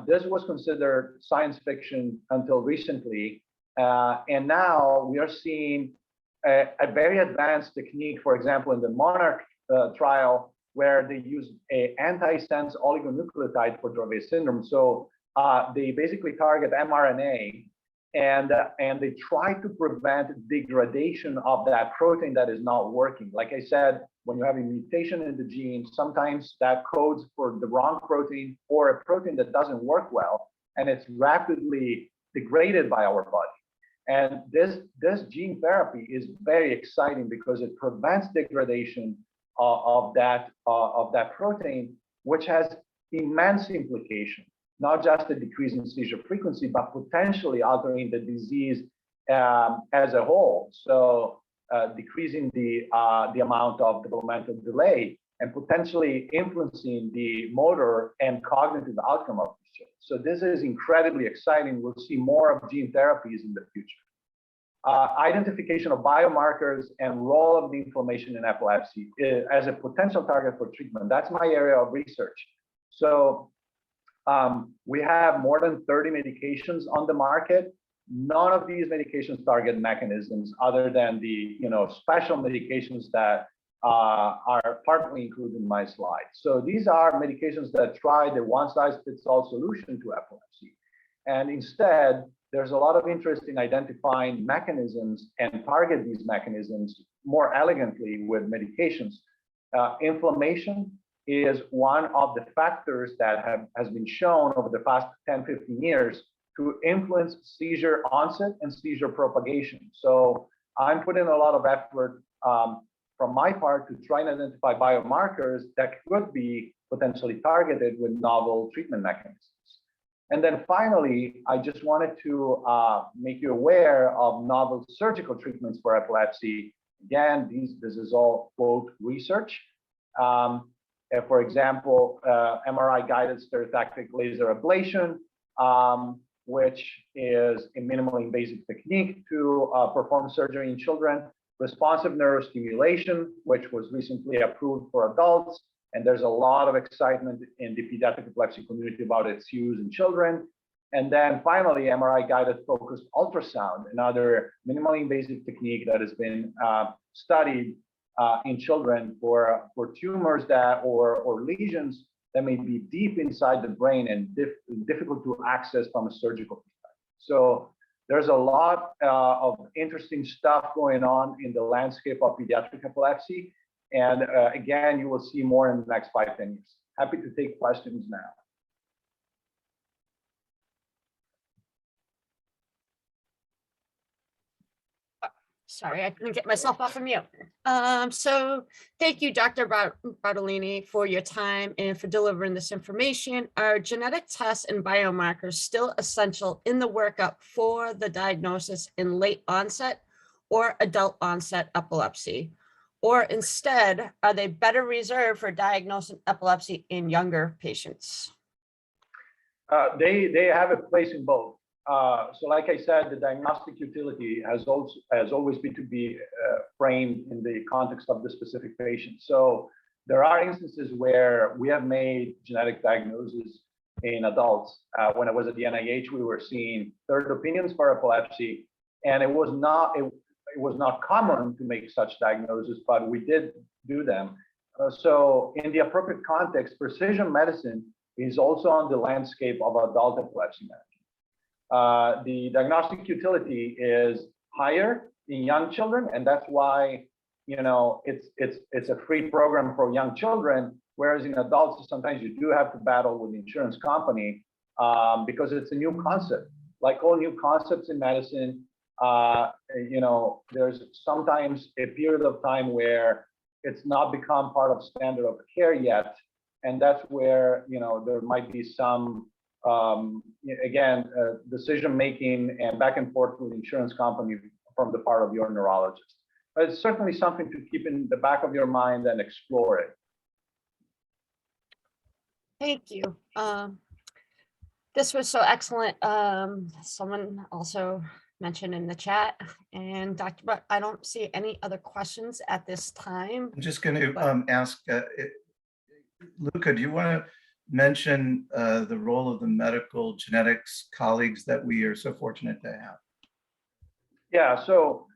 This was considered science fiction until recently. And now we are seeing a very advanced technique, for example, in the Monarch trial, where they use an antisense oligonucleotide for Dravet syndrome. So they basically target mRNA, and they try to prevent degradation of that protein that is not working. Like I said, when you have a mutation in the gene, sometimes that codes for the wrong protein or a protein that doesn't work well. and it's rapidly degraded by our body. And this gene therapy is very exciting because it prevents degradation of that protein, which has immense implications, not just a decrease in seizure frequency, but potentially altering the disease as a whole. So decreasing the amount of developmental delay and potentially influencing the motor and cognitive outcome of these children. So this is incredibly exciting. We'll see more of gene therapies in the future. Identification of biomarkers and role of the inflammation in epilepsy as a potential target for treatment. That's my area of research. So we have more than 30 medications on the market. None of these medications target mechanisms other than the special medications that are partly included in my slide. So these are medications that try the one-size-fits-all solution to epilepsy. And instead, there's a lot of interest in identifying mechanisms and target these mechanisms more elegantly with medications. Inflammation is one of the factors that has been shown over the past 10, 15 years to influence seizure onset and seizure propagation. So I'm putting a lot of effort from my part to try and identify biomarkers that could be potentially targeted with novel treatment mechanisms. And then finally, I just wanted to make you aware of novel surgical treatments for epilepsy. Again, this is all quote research. For example, MRI-guided stereotactic laser ablation, which is a minimally invasive technique to perform surgery in children. Responsive neurostimulation, which was recently approved for adults. And there's a lot of excitement in the pediatric epilepsy community about its use in children. And then finally, MRI-guided focused ultrasound, another minimally invasive technique that has been studied in children for tumors that or lesions that may be deep inside the brain and difficult to access from a surgical perspective. So there's a lot of interesting stuff going on in the landscape of pediatric epilepsy. And again, you will see more in the next 5-10 years. Happy to take questions now. Sorry, I couldn't get myself off of mute. So thank you, Dr. Bartolini, for your time and for delivering this information. Are genetic tests and biomarkers still essential in the workup for the diagnosis in late onset or adult onset epilepsy? Or instead, are they better reserved for diagnosing epilepsy in younger patients? They have a place in both. So like I said, the diagnostic utility has always been to be framed in the context of the specific patient. So there are instances where we have made genetic diagnoses in adults. When I was at the NIH, we were seeing third opinions for epilepsy, and it was not common to make such diagnoses, but we did do them. So in the appropriate context, precision medicine is also on the landscape of adult epilepsy management. The diagnostic utility is higher in young children, and that's why it's a free program for young children. Whereas in adults, sometimes you do have to battle with the insurance company because it's a new concept. Like all new concepts in medicine, there's sometimes a period of time where it's not become part of standard of care yet, and that's where there might be some decision making and back and forth with insurance company from the part of your neurologist. But it's certainly something to keep in the back of your mind and explore it. Thank you. This was so excellent. Someone also mentioned in the chat, and Dr. But I don't see any other questions at this time. I'm just going to ask, Luca, do you want to mention the role of the medical genetics colleagues that we are so fortunate to have? Yeah, so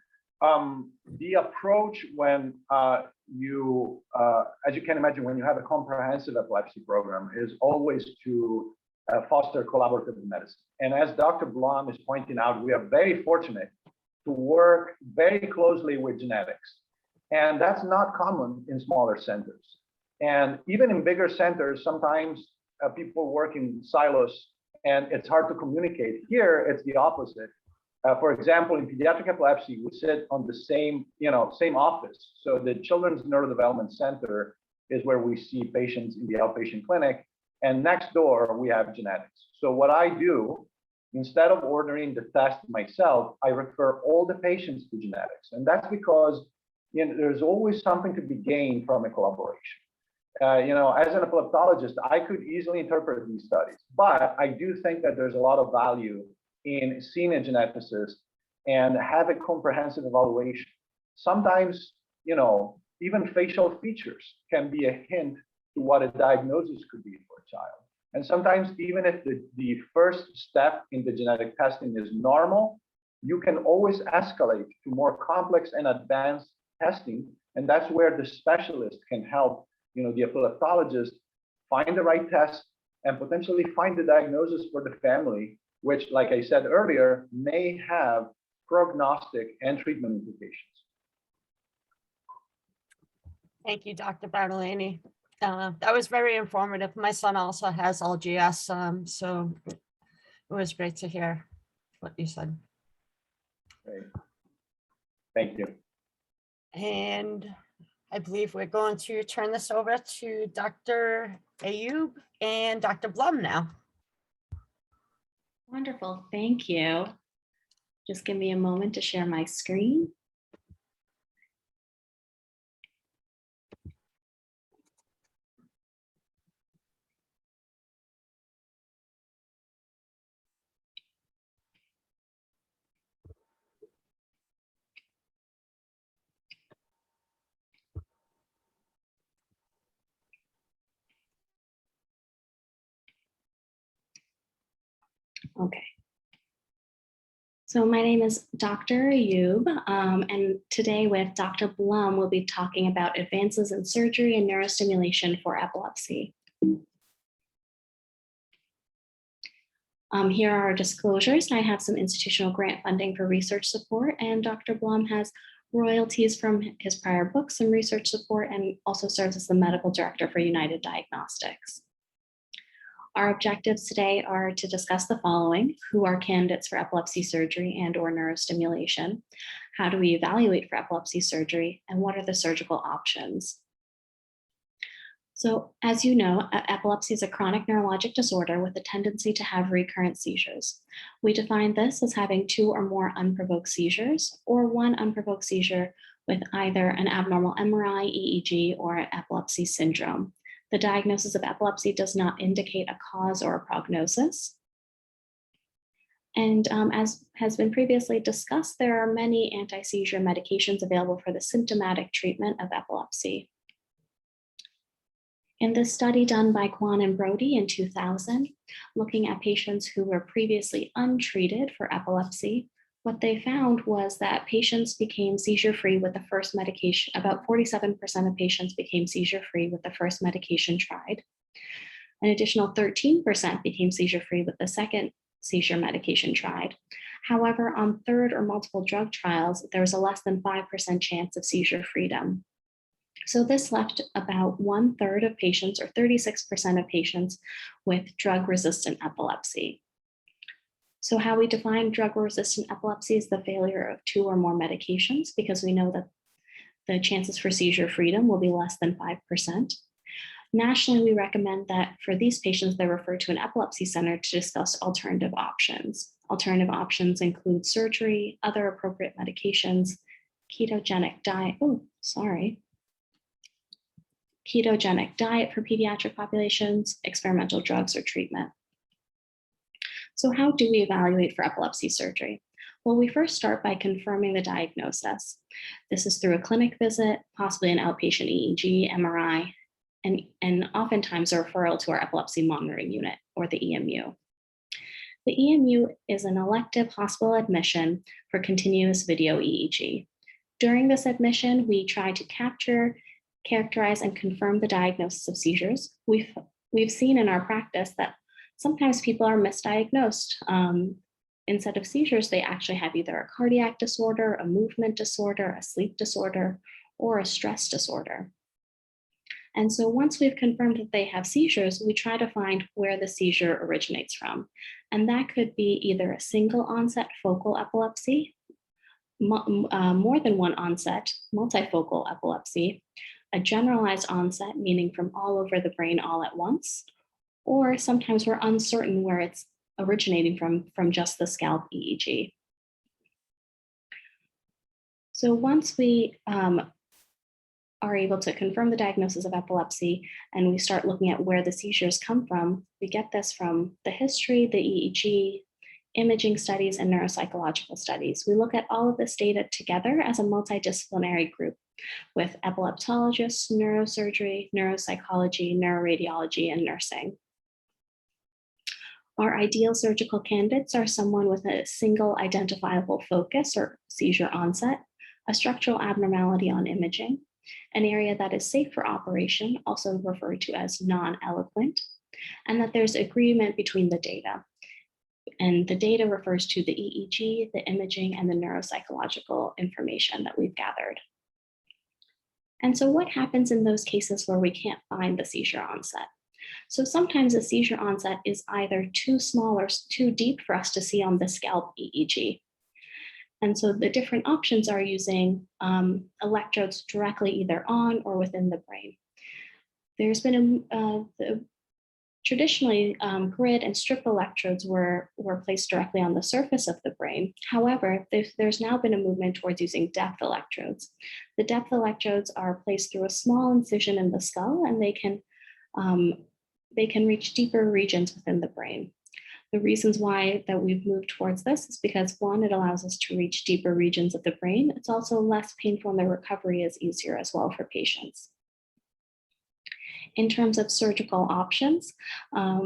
the approach when as you can imagine, when you have a comprehensive epilepsy program is always to foster collaborative medicine. And as Dr. Blum is pointing out, we are very fortunate to work very closely with genetics. And that's not common in smaller centers. And even in bigger centers, sometimes people work in silos and it's hard to communicate. Here, it's the opposite. For example, in pediatric epilepsy, we sit on the same office. So the Children's Neurodevelopment Center is where we see patients in the outpatient clinic, and next door we have genetics. So what I do, instead of ordering the test myself, I refer all the patients to genetics, and that's because there's always something to be gained from a collaboration. As an epileptologist, I could easily interpret these studies, but I do think that there's a lot of value in seeing a geneticist and have a comprehensive evaluation. Sometimes, even facial features can be a hint to what a diagnosis could be for a child. And sometimes, even if the first step in the genetic testing is normal, you can always escalate to more complex and advanced testing. And that's where the specialist can help, the epileptologist find the right test and potentially find the diagnosis for the family, which, like I said earlier, may have prognostic and treatment implications. Thank you, Dr. Bartolini. That was very informative. My son also has LGS, so it was great to hear what you said. Great. Thank you. And I believe we're going to turn this over to Dr. Ayub and Dr. Blum now. Wonderful, thank you. Just give me a moment to share my screen. Okay. So my name is Dr. Ayub, and today with Dr. Blum, we'll be talking about advances in surgery and neurostimulation for epilepsy. Here are our disclosures. I have some institutional grant funding for research support, and Dr. Blum has royalties from his prior books and research support, and also serves as the medical director for United Diagnostics. Our objectives today are to discuss the following: who are candidates for epilepsy surgery and or neurostimulation, how do we evaluate for epilepsy surgery, and what are the surgical options. So as you know, epilepsy is a chronic neurologic disorder with a tendency to have recurrent seizures. We define this as having 2 or more unprovoked seizures, or 1 unprovoked seizure with either an abnormal MRI, EEG, or an epilepsy syndrome. The diagnosis of epilepsy does not indicate a cause or a prognosis. And as has been previously discussed, there are many anti-seizure medications available for the symptomatic treatment of epilepsy. In this study done by Kwan and Brody in 2000, looking at patients who were previously untreated for epilepsy, what they found was that patients became seizure-free with the first medication. About 47% of patients became seizure-free with the first medication tried. An additional 13% became seizure-free with the second seizure medication tried. However, on third or multiple drug trials, there was a less than 5% chance of seizure freedom. So this left about 1/3 of patients, or 36% of patients, with drug-resistant epilepsy. So how we define drug-resistant epilepsy is the failure of 2 or more medications, because we know that the chances for seizure freedom will be less than 5%. Nationally, we recommend that for these patients, they're referred to an epilepsy center to discuss alternative options. Alternative options include surgery, other appropriate medications, ketogenic diet, ketogenic diet for pediatric populations, experimental drugs, or treatment. So how do we evaluate for epilepsy surgery? Well, we first start by confirming the diagnosis. This is through a clinic visit, possibly an outpatient EEG, MRI, and oftentimes a referral to our epilepsy monitoring unit, or the EMU. The EMU is an elective hospital admission for continuous video EEG. During this admission, we try to capture, characterize, and confirm the diagnosis of seizures. We've seen in our practice that sometimes people are misdiagnosed. Instead of seizures, they actually have either a cardiac disorder, a movement disorder, a sleep disorder, or a stress disorder. And so once we've confirmed that they have seizures, we try to find where the seizure originates from. And that could be either a single onset focal epilepsy, more than one onset, multifocal epilepsy, a generalized onset, meaning from all over the brain all at once, or sometimes we're uncertain where it's originating from just the scalp EEG. So once we are able to confirm the diagnosis of epilepsy and we start looking at where the seizures come from, we get this from the history, the EEG, imaging studies, and neuropsychological studies. We look at all of this data together as a multidisciplinary group with epileptologists, neurosurgery, neuropsychology, neuroradiology, and nursing. Our ideal surgical candidates are someone with a single identifiable focus or seizure onset, a structural abnormality on imaging, an area that is safe for operation, also referred to as non-eloquent, and that there's agreement between the data. And the data refers to the EEG, the imaging, and the neuropsychological information that we've gathered. And so what happens in those cases where we can't find the seizure onset? So sometimes a seizure onset is either too small or too deep for us to see on the scalp EEG. And so the different options are using electrodes directly either on or within the brain. There's been traditionally grid and strip electrodes were placed directly on the surface of the brain. However, there's now been a movement towards using depth electrodes. The depth electrodes are placed through a small incision in the skull, and they can reach deeper regions within the brain. The reasons why that we've moved towards this is because, one, it allows us to reach deeper regions of the brain. It's also less painful and the recovery is easier as well for patients. In terms of surgical options,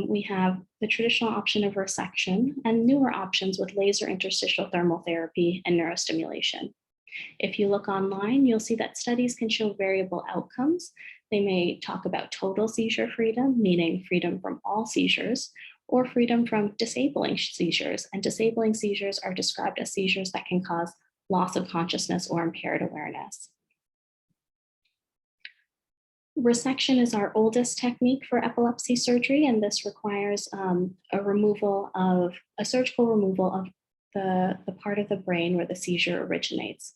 we have the traditional option of resection and newer options with laser interstitial thermal therapy and neurostimulation. If you look online, you'll see that studies can show variable outcomes. They may talk about total seizure freedom, meaning freedom from all seizures, or freedom from disabling seizures. And disabling seizures are described as seizures that can cause loss of consciousness or impaired awareness. Resection is our oldest technique for epilepsy surgery, and this requires a surgical removal of the part of the brain where the seizure originates.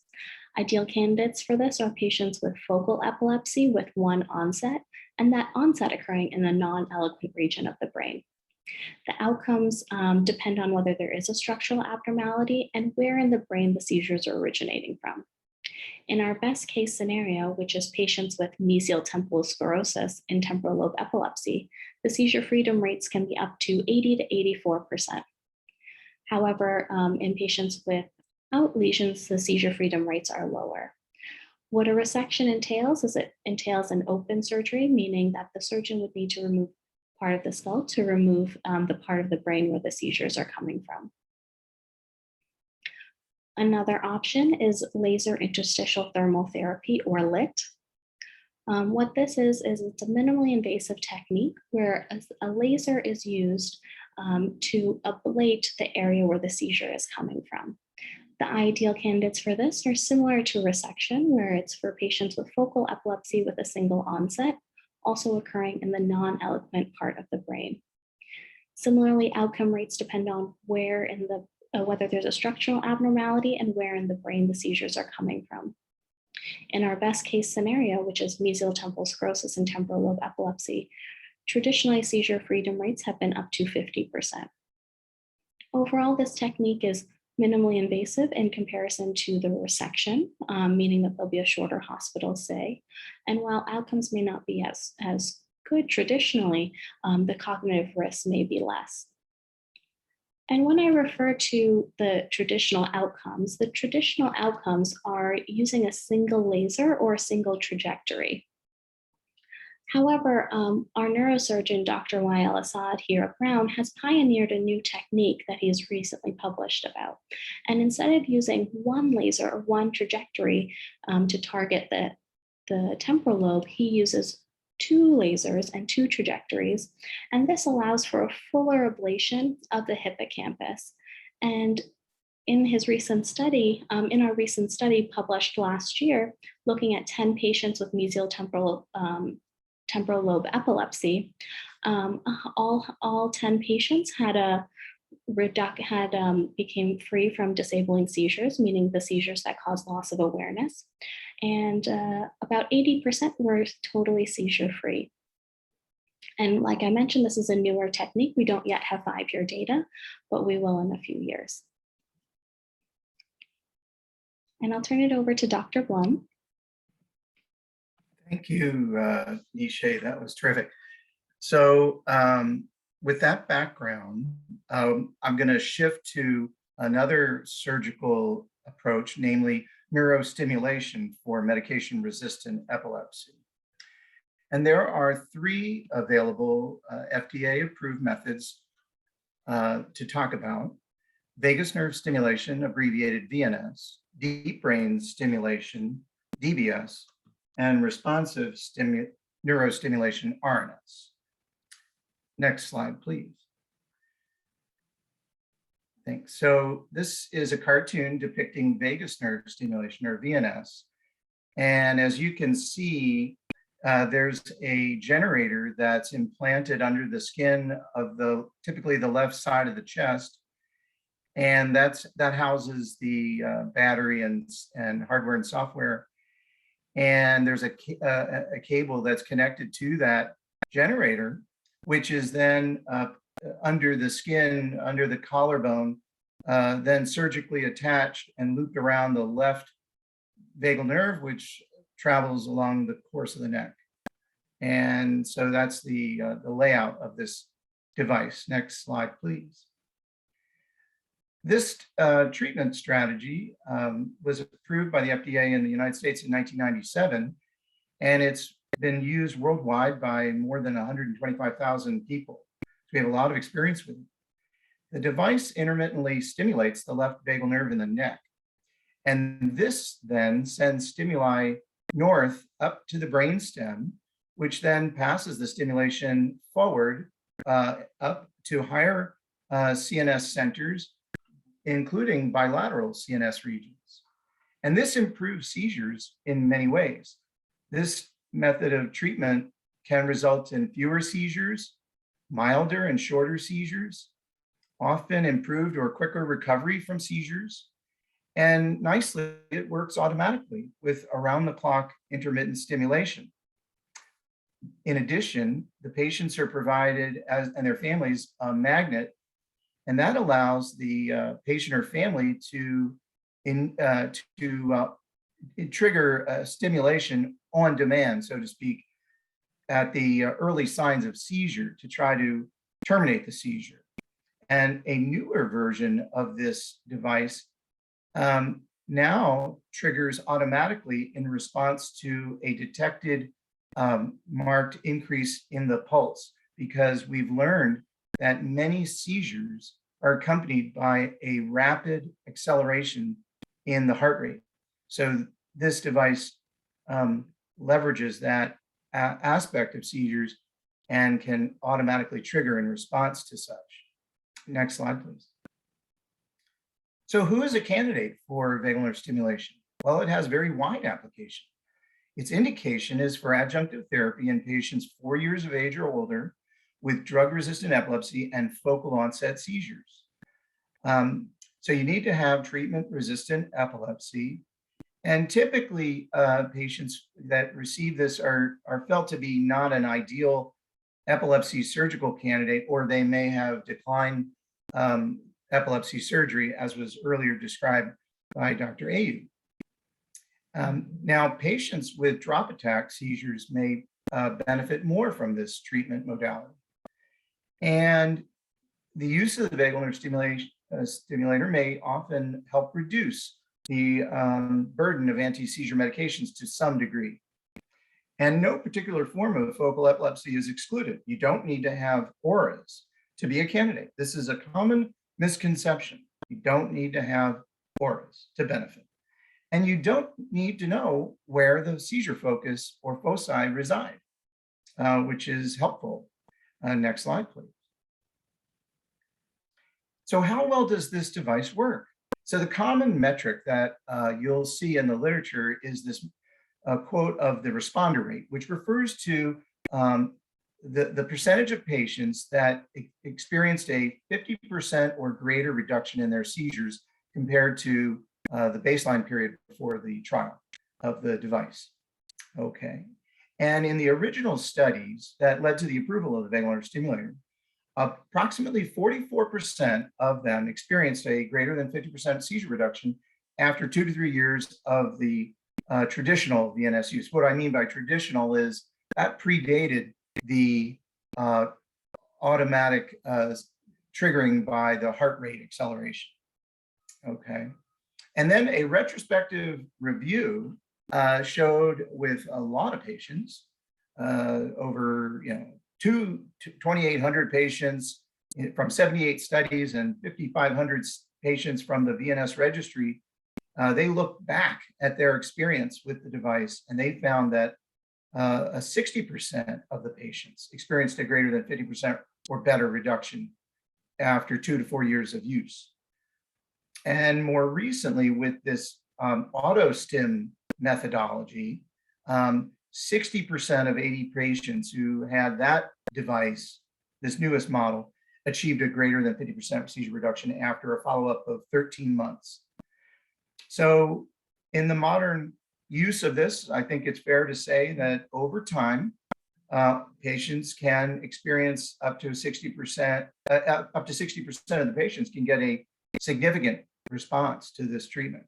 Ideal candidates for this are patients with focal epilepsy with one onset, and that onset occurring in the non-eloquent region of the brain. The outcomes depend on whether there is a structural abnormality and where in the brain the seizures are originating from. In our best case scenario, which is patients with mesial temporal sclerosis in temporal lobe epilepsy, the seizure freedom rates can be up to 80 to 84%. However, in patients without lesions, the seizure freedom rates are lower. What a resection entails is it entails an open surgery, meaning that the surgeon would need to remove part of the skull to remove the part of the brain where the seizures are coming from. Another option is laser interstitial thermal therapy, or LIT. What this is it's a minimally invasive technique where a laser is used to ablate the area where the seizure is coming from. The ideal candidates for this are similar to resection, where it's for patients with focal epilepsy with a single onset, also occurring in the non-eloquent part of the brain. Similarly, outcome rates depend on where in the whether there's a structural abnormality and where in the brain the seizures are coming from. In our best case scenario, which is mesial temporal sclerosis and temporal lobe epilepsy, traditionally seizure freedom rates have been up to 50%. Overall, this technique is minimally invasive in comparison to the resection, meaning that there'll be a shorter hospital stay. And while outcomes may not be as good traditionally, the cognitive risks may be less. And when I refer to the traditional outcomes are using a single laser or a single trajectory. However, our neurosurgeon, Dr. Wael Assad here at Brown, has pioneered a new technique that he's recently published about. And instead of using one laser or one trajectory to target the temporal lobe, he uses two lasers and two trajectories. And this allows for a fuller ablation of the hippocampus. And in his recent study, in our recent study published last year, looking at 10 patients with mesial temporal temporal lobe epilepsy, all 10 patients became free from disabling seizures, meaning the seizures that cause loss of awareness. And about 80% were totally seizure free. And like I mentioned, this is a newer technique. We don't yet have 5-year data, but we will in a few years. And I'll turn it over to Dr. Blum. Thank you, Neishay. That was terrific. So with that background, I'm going to shift to another surgical approach, namely neurostimulation for medication-resistant epilepsy. And there are 3 available FDA-approved methods to talk about: vagus nerve stimulation, abbreviated VNS, deep brain stimulation, DBS, and responsive neurostimulation, RNS. Next slide, please. Thanks. So this is a cartoon depicting vagus nerve stimulation, or VNS. And as you can see, there's a generator that's implanted under the skin of typically the left side of the chest. And that houses the battery and hardware and software. And there's a cable that's connected to that generator, which is then under the skin, under the collarbone, then surgically attached and looped around the left vagal nerve, which travels along the course of the neck. And so that's the layout of this device. Next slide, please. This treatment strategy was approved by the FDA in the United States in 1997, and it's been used worldwide by more than 125,000 people. So we have a lot of experience with it. The device intermittently stimulates the left vagal nerve in the neck, and this then sends stimuli north up to the brainstem, which then passes the stimulation forward up to higher CNS centers, including bilateral CNS regions. And this improves seizures in many ways. This method of treatment can result in fewer seizures, milder and shorter seizures, often improved or quicker recovery from seizures. And nicely, it works automatically with around-the-clock intermittent stimulation. In addition, the patients are provided, and their families, a magnet, and that allows the patient or family to trigger stimulation on demand, so to speak, at the early signs of seizure to try to terminate the seizure. And a newer version of this device now triggers automatically in response to a detected marked increase in the pulse, because we've learned that many seizures are accompanied by a rapid acceleration in the heart rate. So this device leverages that aspect of seizures and can automatically trigger in response to such. Next slide, please. So who is a candidate for vagal nerve stimulation? Well, it has very wide application. Its indication is for adjunctive therapy in patients 4 years of age or older with drug-resistant epilepsy and focal onset seizures. So you need to have treatment-resistant epilepsy. And typically, patients that receive this are felt to be not an ideal epilepsy surgical candidate, or they may have declined epilepsy surgery, as was earlier described by Dr. Ayub. Now, patients with drop attack seizures may benefit more from this treatment modality. And the use of the vagal nerve stimulator may often help reduce the burden of anti-seizure medications to some degree. And no particular form of focal epilepsy is excluded. You don't need to have auras to be a candidate. This is a common misconception. You don't need to have auras to benefit. And you don't need to know where the seizure focus or foci reside, which is helpful. Next slide, please. So how well does this device work? So the common metric that you'll see in the literature is this quote of the responder rate, which refers to the percentage of patients that experienced a 50% or greater reduction in their seizures compared to the baseline period before the trial of the device. Okay. And in the original studies that led to the approval of the vagal nerve stimulator, approximately 44% of them experienced a greater than 50% seizure reduction after 2 to 3 years of the traditional VNS use. What I mean by traditional is that predated the automatic triggering by the heart rate acceleration. Okay. And then a retrospective review showed with a lot of patients, over 2,800 patients from 78 studies and 5,500 patients from the VNS registry. They looked back at their experience with the device, and they found that 60% of the patients experienced a greater than 50% or better reduction after 2 to 4 years of use. And more recently, with this auto stim methodology, 60% of 80 patients who had that device, this newest model, achieved a greater than 50% seizure reduction after a follow-up of 13 months. So in the modern use of this, I think it's fair to say that over time, patients can experience up to 60%, up to 60% of the patients can get a significant response to this treatment.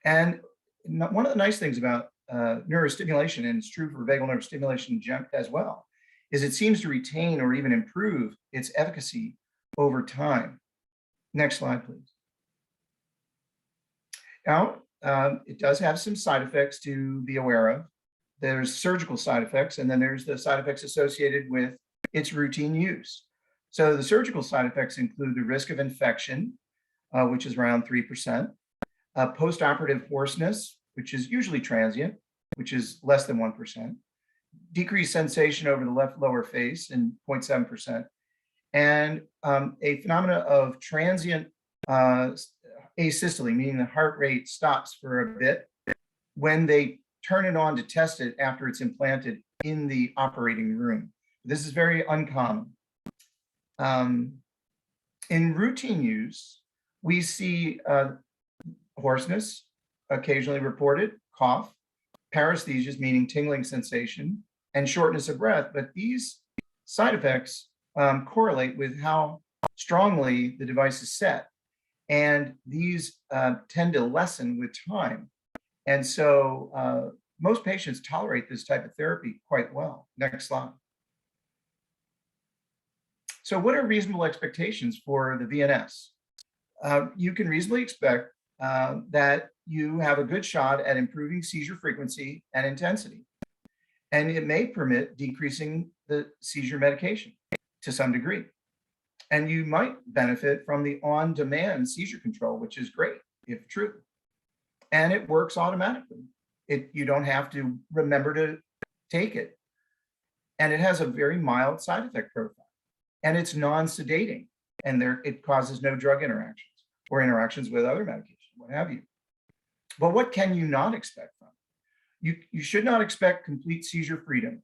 And one of the nice things about neurostimulation, and it's true for vagal nerve stimulation as well, is it seems to retain or even improve its efficacy over time. Next slide, please. Now, it does have some side effects to be aware of. There's surgical side effects, and then there's the side effects associated with its routine use. So the surgical side effects include the risk of infection, which is around 3%, postoperative hoarseness, which is usually transient, which is less than 1%, decreased sensation over the left lower face in 0.7%, and a phenomena of transient asystole, meaning the heart rate stops for a bit when they turn it on to test it after it's implanted in the operating room. This is very uncommon. In routine use, we see hoarseness, occasionally reported, cough, paresthesias, meaning tingling sensation, and shortness of breath. But these side effects correlate with how strongly the device is set. And these tend to lessen with time. And so most patients tolerate this type of therapy quite well. Next slide. So what are reasonable expectations for the VNS? You can reasonably expect that you have a good shot at improving seizure frequency and intensity. And it may permit decreasing the seizure medication to some degree. And you might benefit from the on-demand seizure control, which is great, if true. And it works automatically. You don't have to remember to take it. And it has a very mild side effect profile. And it's non-sedating. And it causes no drug interactions or interactions with other medication, what have you. But what can you not expect from it? You should not expect complete seizure freedom.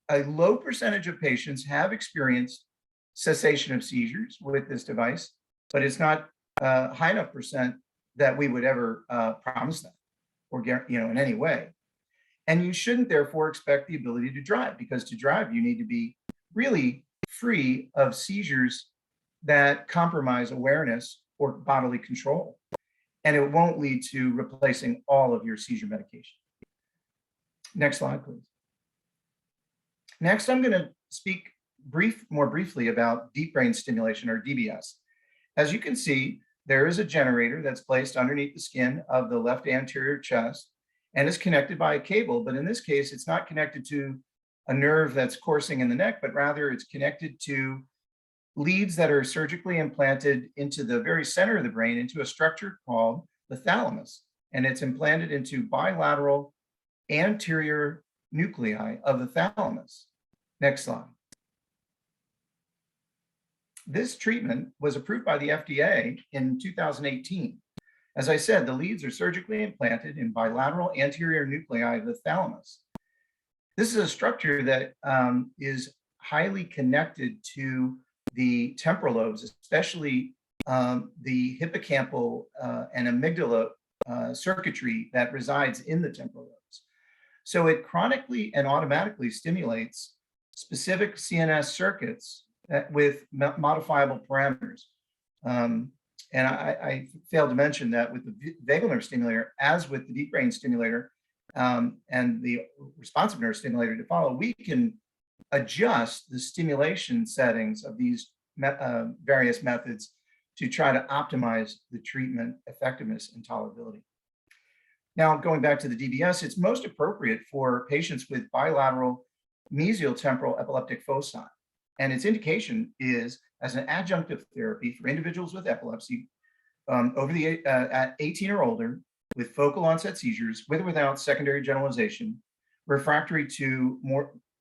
A low percentage of patients have experienced cessation of seizures with this device, but it's not a high enough percent that we would ever promise that or in any way. And you shouldn't therefore expect the ability to drive, because to drive you need to be really free of seizures that compromise awareness or bodily control. And it won't lead to replacing all of your seizure medication. Next slide, please. Next, I'm going to speak more briefly about deep brain stimulation, or DBS. As you can see, there is a generator that's placed underneath the skin of the left anterior chest and is connected by a cable, but in this case, it's not connected to a nerve that's coursing in the neck, but rather it's connected to leads that are surgically implanted into the very center of the brain, into a structure called the thalamus, and it's implanted into bilateral anterior nuclei of the thalamus. Next slide. This treatment was approved by the FDA in 2018. As I said, the leads are surgically implanted in bilateral anterior nuclei of the thalamus. This is a structure that is highly connected to the temporal lobes, especially the hippocampal and amygdala circuitry that resides in the temporal lobes. So it chronically and automatically stimulates specific CNS circuits with modifiable parameters. And I failed to mention that with the vagal nerve stimulator, as with the deep brain stimulator and the responsive nerve stimulator to follow, we can adjust the stimulation settings of these various methods to try to optimize the treatment effectiveness and tolerability. Now, going back to the DBS, it's most appropriate for patients with bilateral mesial temporal epileptic foci. And its indication is as an adjunctive therapy for individuals with epilepsy at 18 or older with focal onset seizures with or without secondary generalization, refractory to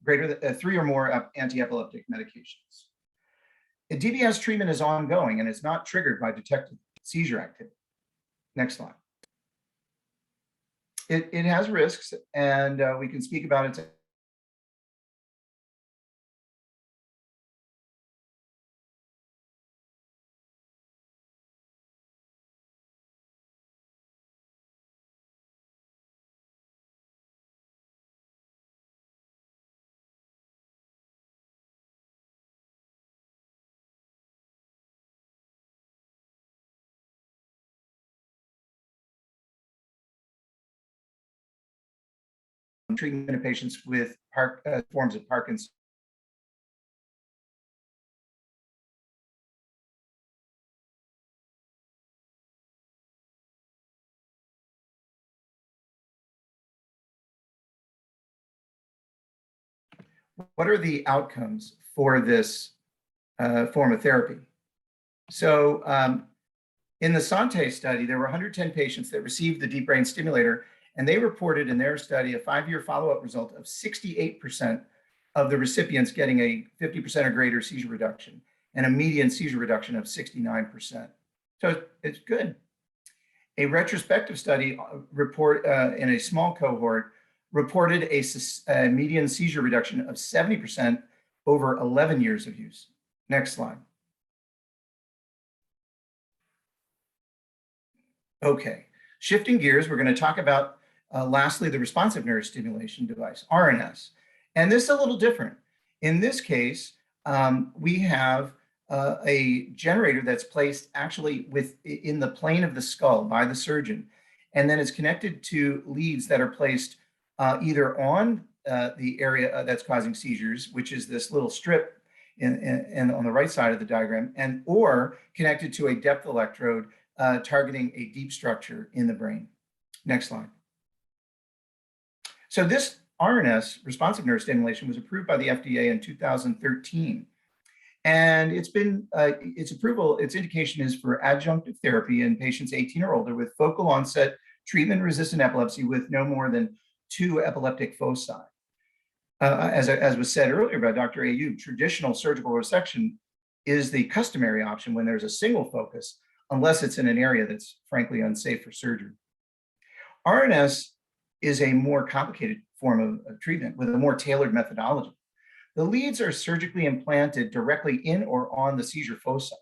greater than 3 or more anti-epileptic medications. The DBS treatment is ongoing and is not triggered by detected seizure activity. Next slide. It has risks, and we can speak about it. Treatment of patients with forms of Parkinson's. What are the outcomes for this form of therapy? So in the Sante study, there were 110 patients that received the deep brain stimulator, and they reported in their study a 5-year follow-up result of 68% of the recipients getting a 50% or greater seizure reduction and a median seizure reduction of 69%. So it's good. A retrospective study in a small cohort reported a median seizure reduction of 70% over 11 years of use. Next slide. Okay, shifting gears, we're going to talk about lastly, the responsive nerve stimulation device, RNS. And this is a little different. In this case, we have a generator that's placed actually in the plane of the skull by the surgeon. And then it's connected to leads that are placed either on the area that's causing seizures, which is this little strip on the right side of the diagram, or connected to a depth electrode targeting a deep structure in the brain. Next slide. So this RNS, responsive nerve stimulation, was approved by the FDA in 2013. And its indication is for adjunctive therapy in patients 18 or older with focal onset treatment-resistant epilepsy with no more than 2 epileptic foci. As was said earlier by Dr. Ayub, traditional surgical resection is the customary option when there's a single focus, unless it's in an area that's frankly unsafe for surgery. RNS is a more complicated form of treatment with a more tailored methodology. The leads are surgically implanted directly in or on the seizure foci.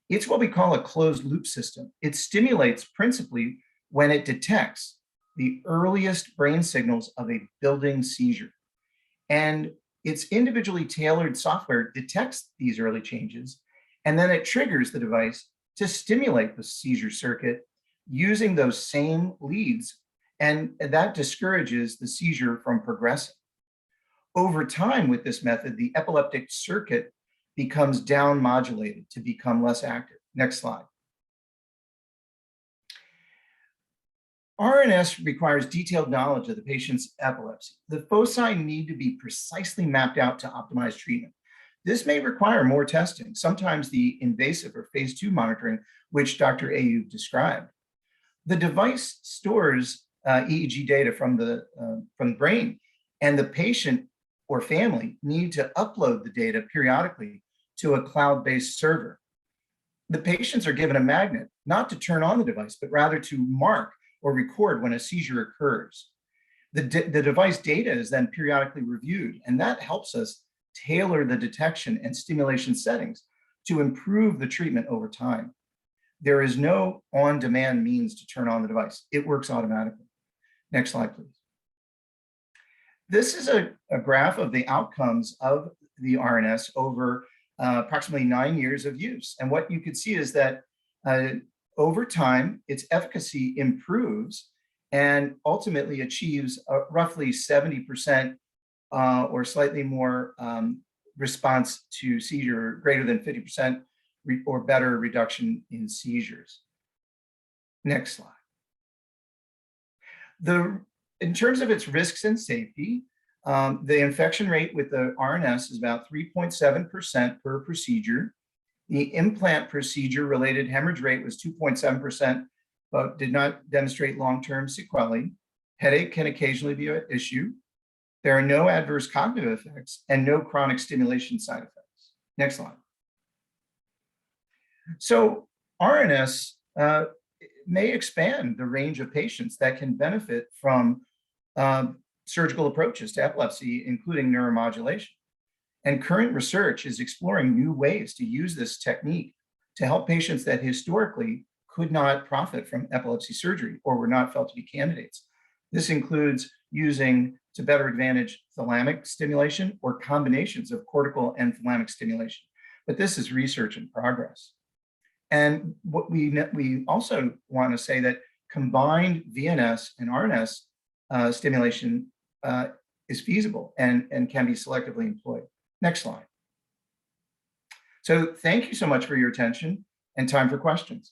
It's what we call a closed loop system. It stimulates principally when it detects the earliest brain signals of a building seizure. And its individually tailored software detects these early changes, and then it triggers the device to stimulate the seizure circuit using those same leads, and that discourages the seizure from progressing. Over time with this method, the epileptic circuit becomes down modulated to become less active. Next slide. RNS requires detailed knowledge of the patient's epilepsy. The foci need to be precisely mapped out to optimize treatment. This may require more testing, sometimes the invasive or phase 2 monitoring, which Dr. Ayub described. The device stores EEG data from the brain, and the patient or family need to upload the data periodically to a cloud-based server. The patients are given a magnet, not to turn on the device, but rather to mark or record when a seizure occurs. The device data is then periodically reviewed, and that helps us tailor the detection and stimulation settings to improve the treatment over time. There is no on-demand means to turn on the device. It works automatically. Next slide, please. This is a graph of the outcomes of the RNS over approximately 9 years of use. And what you can see is that over time, its efficacy improves and ultimately achieves roughly 70% or slightly more response to seizure, greater than 50% or better reduction in seizures. Next slide. In terms of its risks and safety, the infection rate with the RNS is about 3.7% per procedure. The implant procedure related hemorrhage rate was 2.7%, but did not demonstrate long-term sequelae. Headache can occasionally be an issue. There are no adverse cognitive effects and no chronic stimulation side effects. Next slide. So RNS may expand the range of patients that can benefit from surgical approaches to epilepsy, including neuromodulation. And current research is exploring new ways to use this technique to help patients that historically could not profit from epilepsy surgery or were not felt to be candidates. This includes using to better advantage thalamic stimulation or combinations of cortical and thalamic stimulation. But this is research in progress. And what we also want to say that combined VNS and RNS stimulation is feasible and can be selectively employed. Next slide. So thank you so much for your attention and time for questions.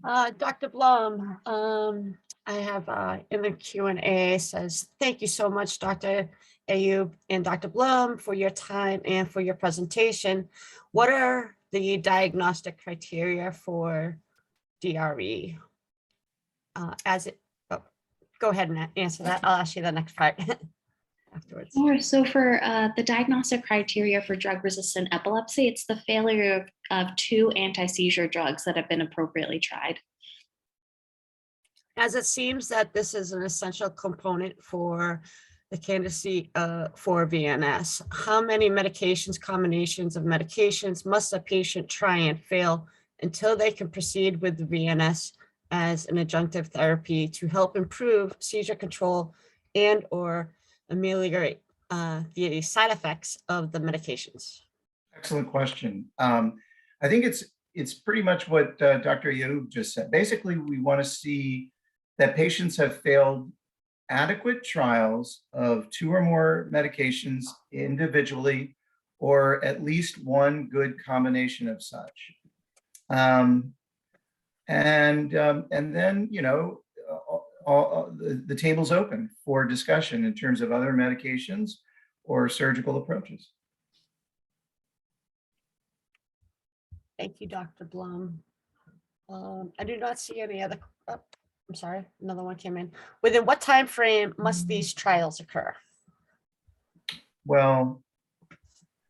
Dr. Blum, I have in the Q&A says, thank you so much, Dr. Ayub and Dr. Blum, for your time and for your presentation. What are the diagnostic criteria for DRE? Go ahead and answer that. I'll ask you the next part afterwards. Sure. So for the diagnostic criteria for drug-resistant epilepsy, it's the failure of 2 anti-seizure drugs that have been appropriately tried. As it seems that this is an essential component for the candidacy for VNS, how many medications, combinations of medications must a patient try and fail until they can proceed with the VNS as an adjunctive therapy to help improve seizure control and or ameliorate the side effects of the medications? Excellent question. I think it's pretty much what Dr. Ayub just said. Basically, we want to see that patients have failed adequate trials of 2 or more medications individually, or at least one good combination of such. And then, you know, the table's open for discussion in terms of other medications or surgical approaches. Thank you, Dr. Blum. I do not see any other, I'm sorry, another one came in. Within what time frame must these trials occur? Well,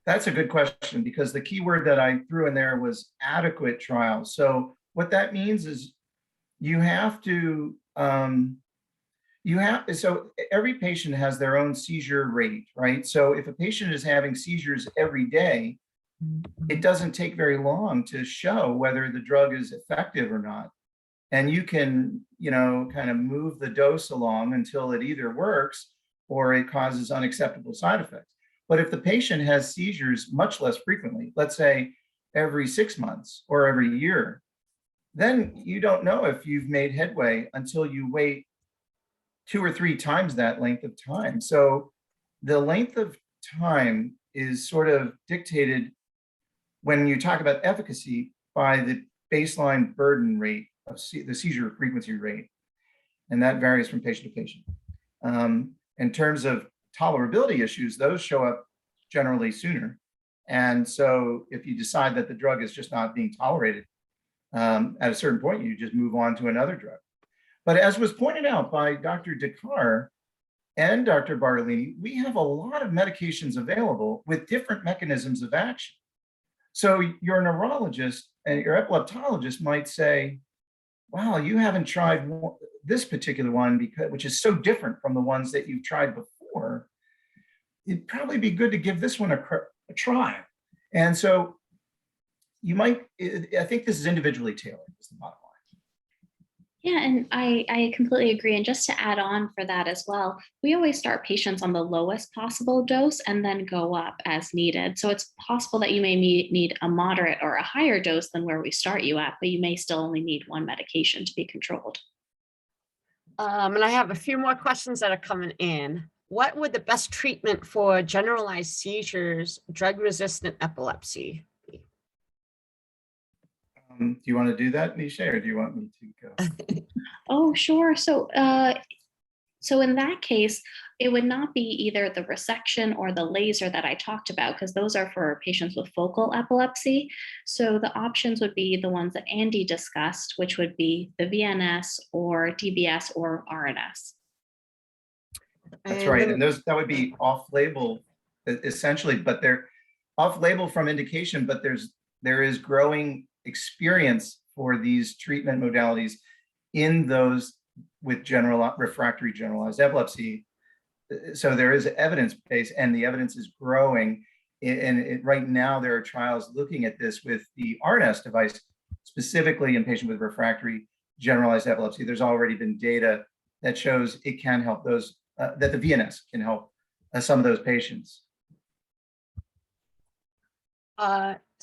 that's a good question, because the key word that I threw in there was adequate trials. So what that means is you have to, so every patient has their own seizure rate, right? So if a patient is having seizures every day, it doesn't take very long to show whether the drug is effective or not. And you can, you know, kind of move the dose along until it either works or it causes unacceptable side effects. But if the patient has seizures much less frequently, let's say every 6 months or every year, then you don't know if you've made headway until you wait 2 or 3 times that length of time. So the length of time is sort of dictated when you talk about efficacy by the baseline burden rate of the seizure frequency rate. And that varies from patient to patient. In terms of tolerability issues, those show up generally sooner. And so if you decide that the drug is just not being tolerated, at a certain point, you just move on to another drug. But as was pointed out by Dr. Dhakar and Dr. Bartolini, we have a lot of medications available with different mechanisms of action. So your neurologist and your epileptologist might say, wow, you haven't tried this particular one which is so different from the ones that you've tried before. It'd probably be good to give this one a try. And so you might, I think this is individually tailored, is the bottom line. Yeah, and I completely agree. And just to add on for that as well, we always start patients on the lowest possible dose and then go up as needed. So it's possible that you may need a moderate or a higher dose than where we start you at, but you may still only need one medication to be controlled. And I have a few more questions that are coming in. What would the best treatment for generalized seizures, drug-resistant epilepsy be? Do you want to do that, Neishay, or do you want me to go? Oh, sure. So in that case, it would not be either the resection or the laser that I talked about, because those are for patients with focal epilepsy. So the options would be the ones that Andy discussed, which would be the VNS or DBS or RNS. That's right. And that would be off-label essentially, but they're off-label from indication, but there is growing experience for these treatment modalities in those with refractory generalized epilepsy. So there is evidence base, and the evidence is growing. And right now there are trials looking at this with the RNS device, specifically in patients with refractory generalized epilepsy. There's already been data that shows it can help those, that the VNS can help some of those patients.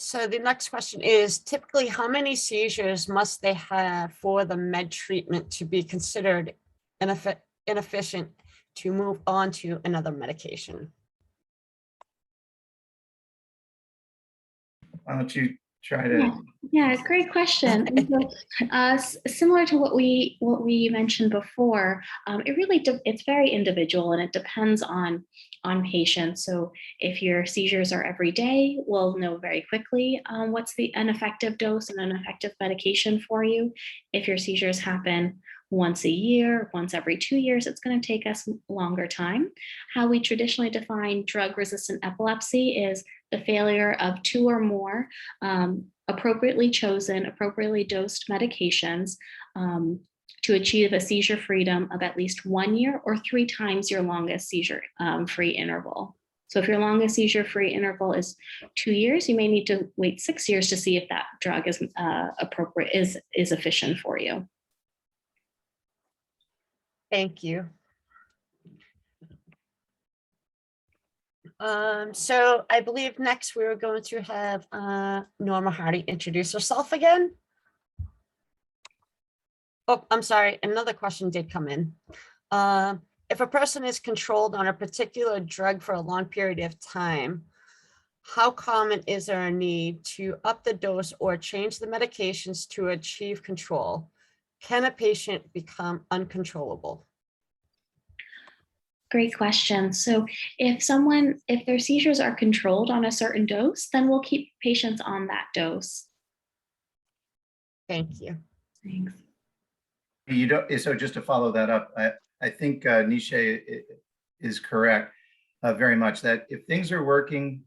So the next question is, typically how many seizures must they have for the med treatment to be considered inefficient to move on to another medication? Why don't you try to? Yeah, great question. And so, similar to what we mentioned before, it really it's very individual, and it depends on patients. So if your seizures are every day, we'll know very quickly what's an effective dose and an effective medication for you. If your seizures happen once a year, once every 2 years, it's going to take us longer time. How we traditionally define drug-resistant epilepsy is the failure of 2 or more appropriately chosen, appropriately dosed medications to achieve a seizure freedom of at least 1 year or 3 times your longest seizure free interval. So if your longest seizure free interval is 2 years, you may need to wait 6 years to see if that drug is appropriate, is efficient for you. Thank you. So I believe next we were going to have Norma Hardy introduce herself again. Oh, I'm sorry, another question did come in. If a person is controlled on a particular drug for a long period of time, how common is there a need to up the dose or change the medications to achieve control? Can a patient become uncontrollable? Great question. So if their seizures are controlled on a certain dose, then we'll keep patients on that dose. Thank you. Thanks. You don't. So just to follow that up, I think Neishay is correct very much that if things are working,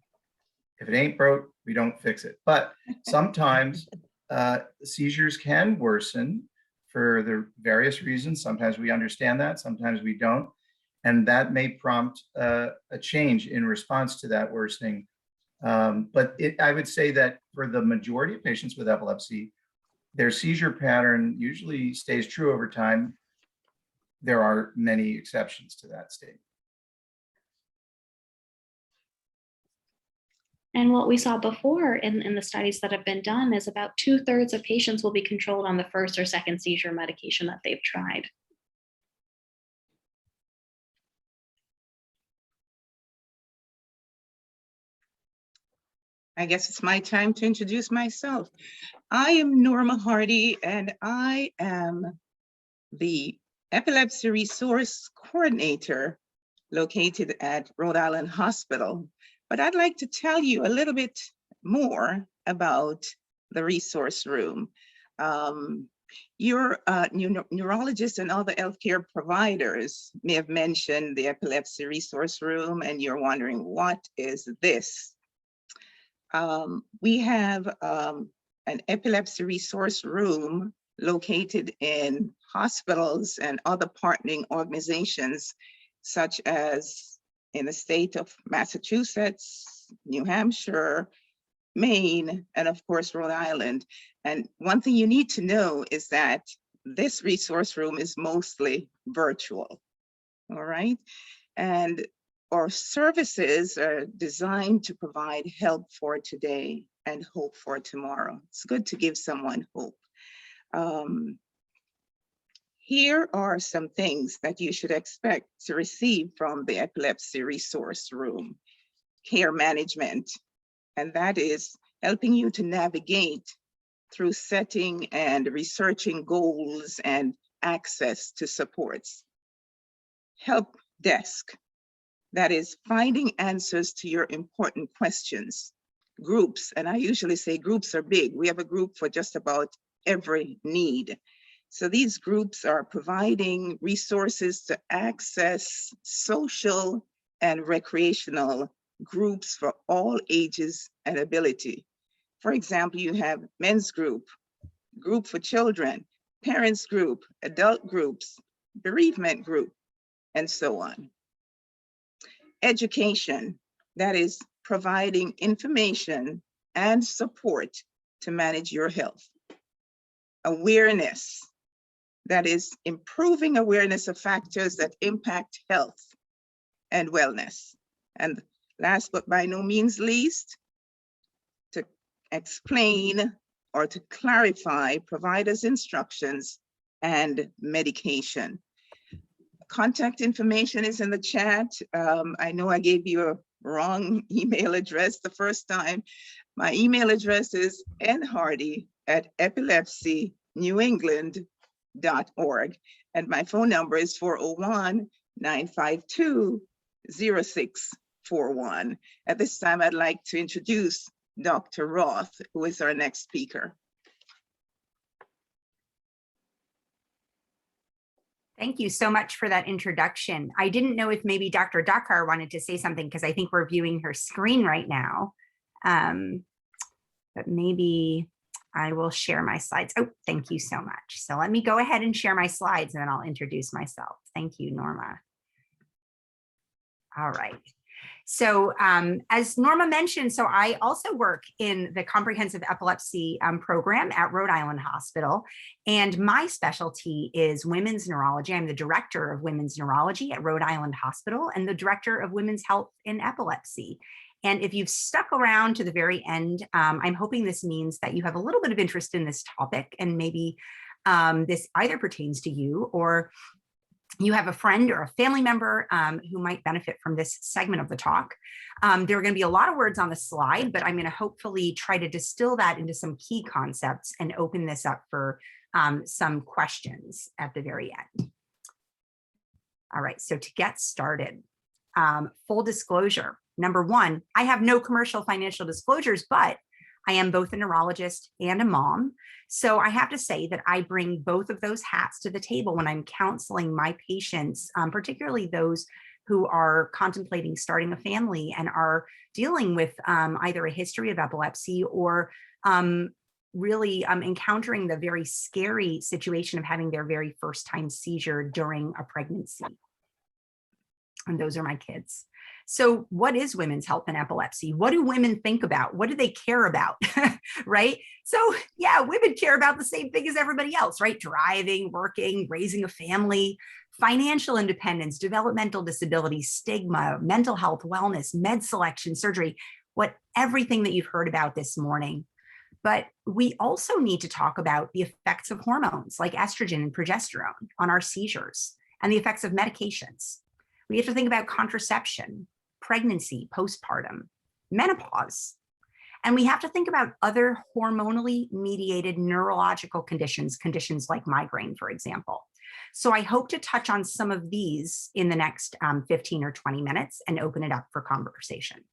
if it ain't broke, we don't fix it. But sometimes seizures can worsen for the various reasons. Sometimes we understand that, sometimes we don't. And that may prompt a change in response to that worsening. But I would say that for the majority of patients with epilepsy, their seizure pattern usually stays true over time. There are many exceptions to that statement. And what we saw before in the studies that have been done is about 2/3 of patients will be controlled on the first or second seizure medication that they've tried. I guess it's my time to introduce myself. I am Norma Hardy, and I am the Epilepsy Resource Coordinator located at Rhode Island Hospital. But I'd like to tell you a little bit more about the resource room. Your neurologists and other healthcare providers may have mentioned the Epilepsy Resource Room, and you're wondering, what is this? We have an epilepsy resource room located in hospitals and other partnering organizations, such as in the state of Massachusetts, New Hampshire, Maine, and of course, Rhode Island. And one thing you need to know is that this resource room is mostly virtual, all right? And our services are designed to provide help for today and hope for tomorrow. It's good to give someone hope. Here are some things that you should expect to receive from the epilepsy resource room. Care management, and that is helping you to navigate through setting and researching goals and access to supports. Help desk, that is finding answers to your important questions. Groups, and I usually say groups are big. We have a group for just about every need. So these groups are providing resources to access social and recreational groups for all ages and ability. For example, you have men's group, group for children, parents group, adult groups, bereavement group, and so on. Education, that is providing information and support to manage your health. Awareness, that is improving awareness of factors that impact health and wellness. And last but by no means least, to explain or to clarify providers' instructions and medication. Contact information is in the chat. I know I gave you a wrong email address the first time. My email address is nhardy@epilepsynewengland.org. And my phone number is 401-952-0641. At this time, I'd like to introduce Dr. Roth, who is our next speaker. Thank you so much for that introduction. I didn't know if maybe Dr. Dhakar wanted to say something because I think we're viewing her screen right now. But maybe I will share my slides. Oh, thank you so much. So let me go ahead and share my slides and then I'll introduce myself. Thank you, Norma. All right. So as Norma mentioned, so I also work in the comprehensive epilepsy program at Rhode Island Hospital, and my specialty is women's neurology. I'm the director of women's neurology at Rhode Island Hospital and the director of women's health in epilepsy. And if you've stuck around to the very end, I'm hoping this means that you have a little bit of interest in this topic, and maybe this either pertains to you or you have a friend or a family member who might benefit from this segment of the talk. There are going to be a lot of words on the slide, but I'm going to hopefully try to distill that into some key concepts and open this up for some questions at the very end. All right, so to get started, full disclosure. Number one, I have no commercial financial disclosures, but I am both a neurologist and a mom. So I have to say that I bring both of those hats to the table when I'm counseling my patients, particularly those who are contemplating starting a family and are dealing with either a history of epilepsy or really encountering the very scary situation of having their very first time seizure during a pregnancy. And those are my kids. So what is women's health and epilepsy? What do women think about? What do they care about, right? So yeah, women care about the same thing as everybody else, right? Driving, working, raising a family, financial independence, developmental disability, stigma, mental health, wellness, med selection, surgery, everything that you've heard about this morning. But we also need to talk about the effects of hormones like estrogen and progesterone on our seizures and the effects of medications. We have to think about contraception, pregnancy, postpartum, menopause. And we have to think about other hormonally mediated neurological conditions like migraine, for example. So I hope to touch on some of these in the next 15 or 20 minutes and open it up for conversation.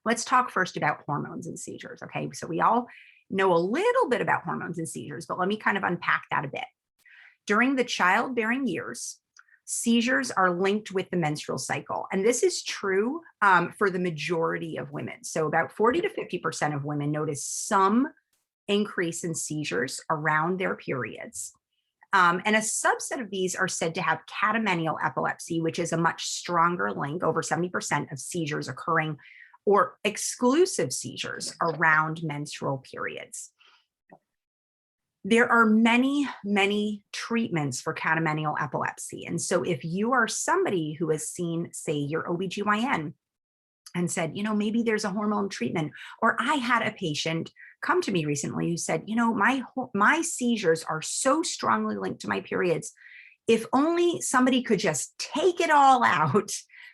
Let's talk first about hormones and seizures, okay? So we all know a little bit about hormones and seizures, but let me kind of unpack that a bit. During the childbearing years, seizures are linked with the menstrual cycle. And this is true for the majority of women. So about 40 to 50% of women notice some increase in seizures around their periods. And a subset of these are said to have catamenial epilepsy, which is a much stronger link, over 70% of seizures occurring, or exclusive seizures around menstrual periods. There are many, many treatments for catamenial epilepsy. And so if you are somebody who has seen, say, your OBGYN and said, you know, maybe there's a hormone treatment, or I had a patient come to me recently who said, you know, my seizures are so strongly linked to my periods. If only somebody could just take it all out,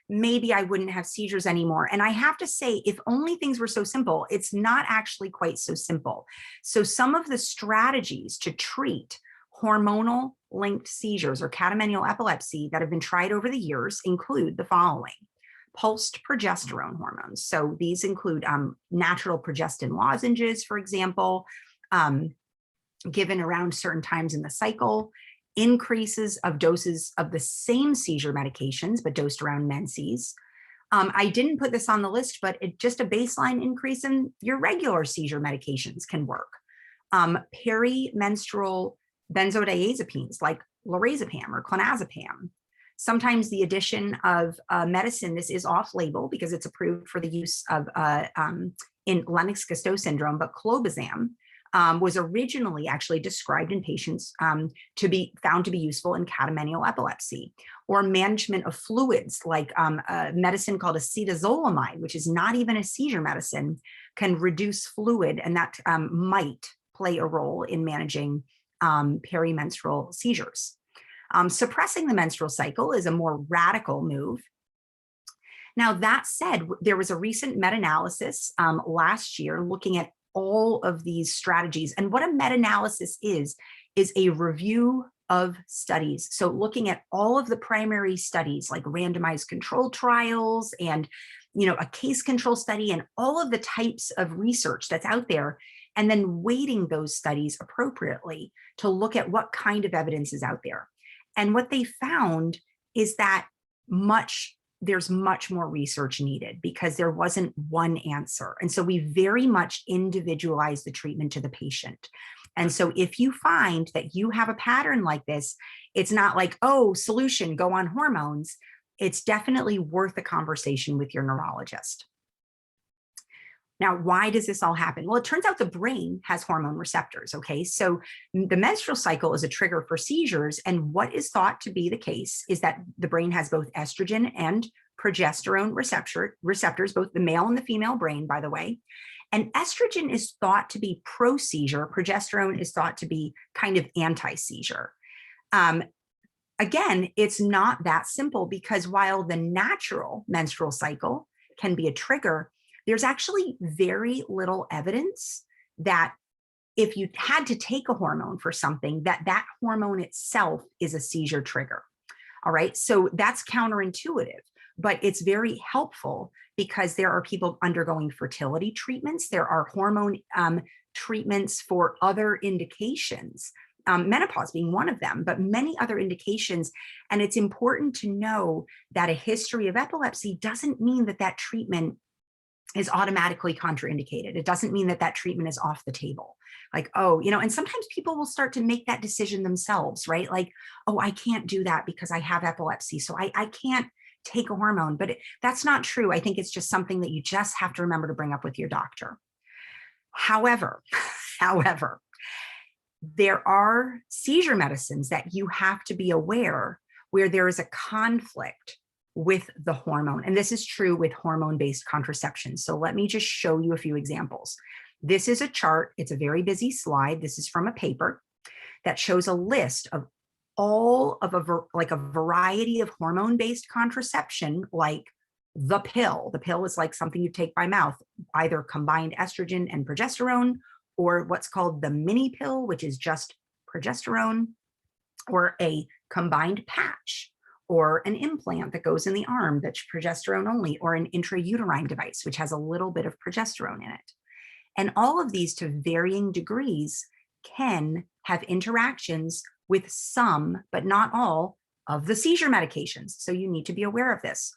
maybe I wouldn't have seizures anymore. And I have to say, if only things were so simple, it's not actually quite so simple. So some of the strategies to treat hormonal linked seizures or catamenial epilepsy that have been tried over the years include the following: pulsed progesterone hormones. So these include natural progestin lozenges, for example, given around certain times in the cycle, increases of doses of the same seizure medications, but dosed around menses. I didn't put this on the list, but just a baseline increase in your regular seizure medications can work. Perimenstrual benzodiazepines like lorazepam or clonazepam. Sometimes the addition of medicine, this is off-label because it's approved for the use of in Lennox-Gastaut syndrome, but clobazam was originally actually described in patients to be found to be useful in catamenial epilepsy, or management of fluids like a medicine called acetazolamide, which is not even a seizure medicine, can reduce fluid, and that might play a role in managing perimenstrual seizures. Suppressing the menstrual cycle is a more radical move. Now, that said, there was a recent meta-analysis last year looking at all of these strategies. And what a meta-analysis is a review of studies. So looking at all of the primary studies like randomized controlled trials and, you know, a case control study and all of the types of research that's out there, and then weighting those studies appropriately to look at what kind of evidence is out there. And what they found is that there's much more research needed because there wasn't one answer. And so we very much individualize the treatment to the patient. And so if you find that you have a pattern like this, it's not like, oh, solution, go on hormones. It's definitely worth a conversation with your neurologist. Now, why does this all happen? Well, it turns out the brain has hormone receptors, okay? So the menstrual cycle is a trigger for seizures, and what is thought to be the case is that the brain has both estrogen and progesterone receptors, both the male and the female brain, by the way. And estrogen is thought to be pro-seizure, progesterone is thought to be kind of anti-seizure. Again, it's not that simple because while the natural menstrual cycle can be a trigger, there's actually very little evidence that if you had to take a hormone for something, that hormone itself is a seizure trigger. All right, so that's counterintuitive, but it's very helpful because there are people undergoing fertility treatments. There are hormone treatments for other indications, menopause being one of them, but many other indications. And it's important to know that a history of epilepsy doesn't mean that that treatment is automatically contraindicated. It doesn't mean that that treatment is off the table. Like, oh, you know, and sometimes people will start to make that decision themselves, right? Like, oh, I can't do that because I have epilepsy, so I can't take a hormone, but that's not true. I think it's just something that you just have to remember to bring up with your doctor. However, there are seizure medicines that you have to be aware where there is a conflict with the hormone. And this is true with hormone-based contraception. So let me just show you a few examples. This is a chart. It's a very busy slide. This is from a paper that shows a list of all of a variety of hormone-based contraception, like the pill. The pill is like something you take by mouth, either combined estrogen and progesterone, or what's called the mini pill, which is just progesterone, or a combined patch, or an implant that goes in the arm that's progesterone only, or an intrauterine device, which has a little bit of progesterone in it. And all of these, to varying degrees, can have interactions with some, but not all, of the seizure medications. So you need to be aware of this.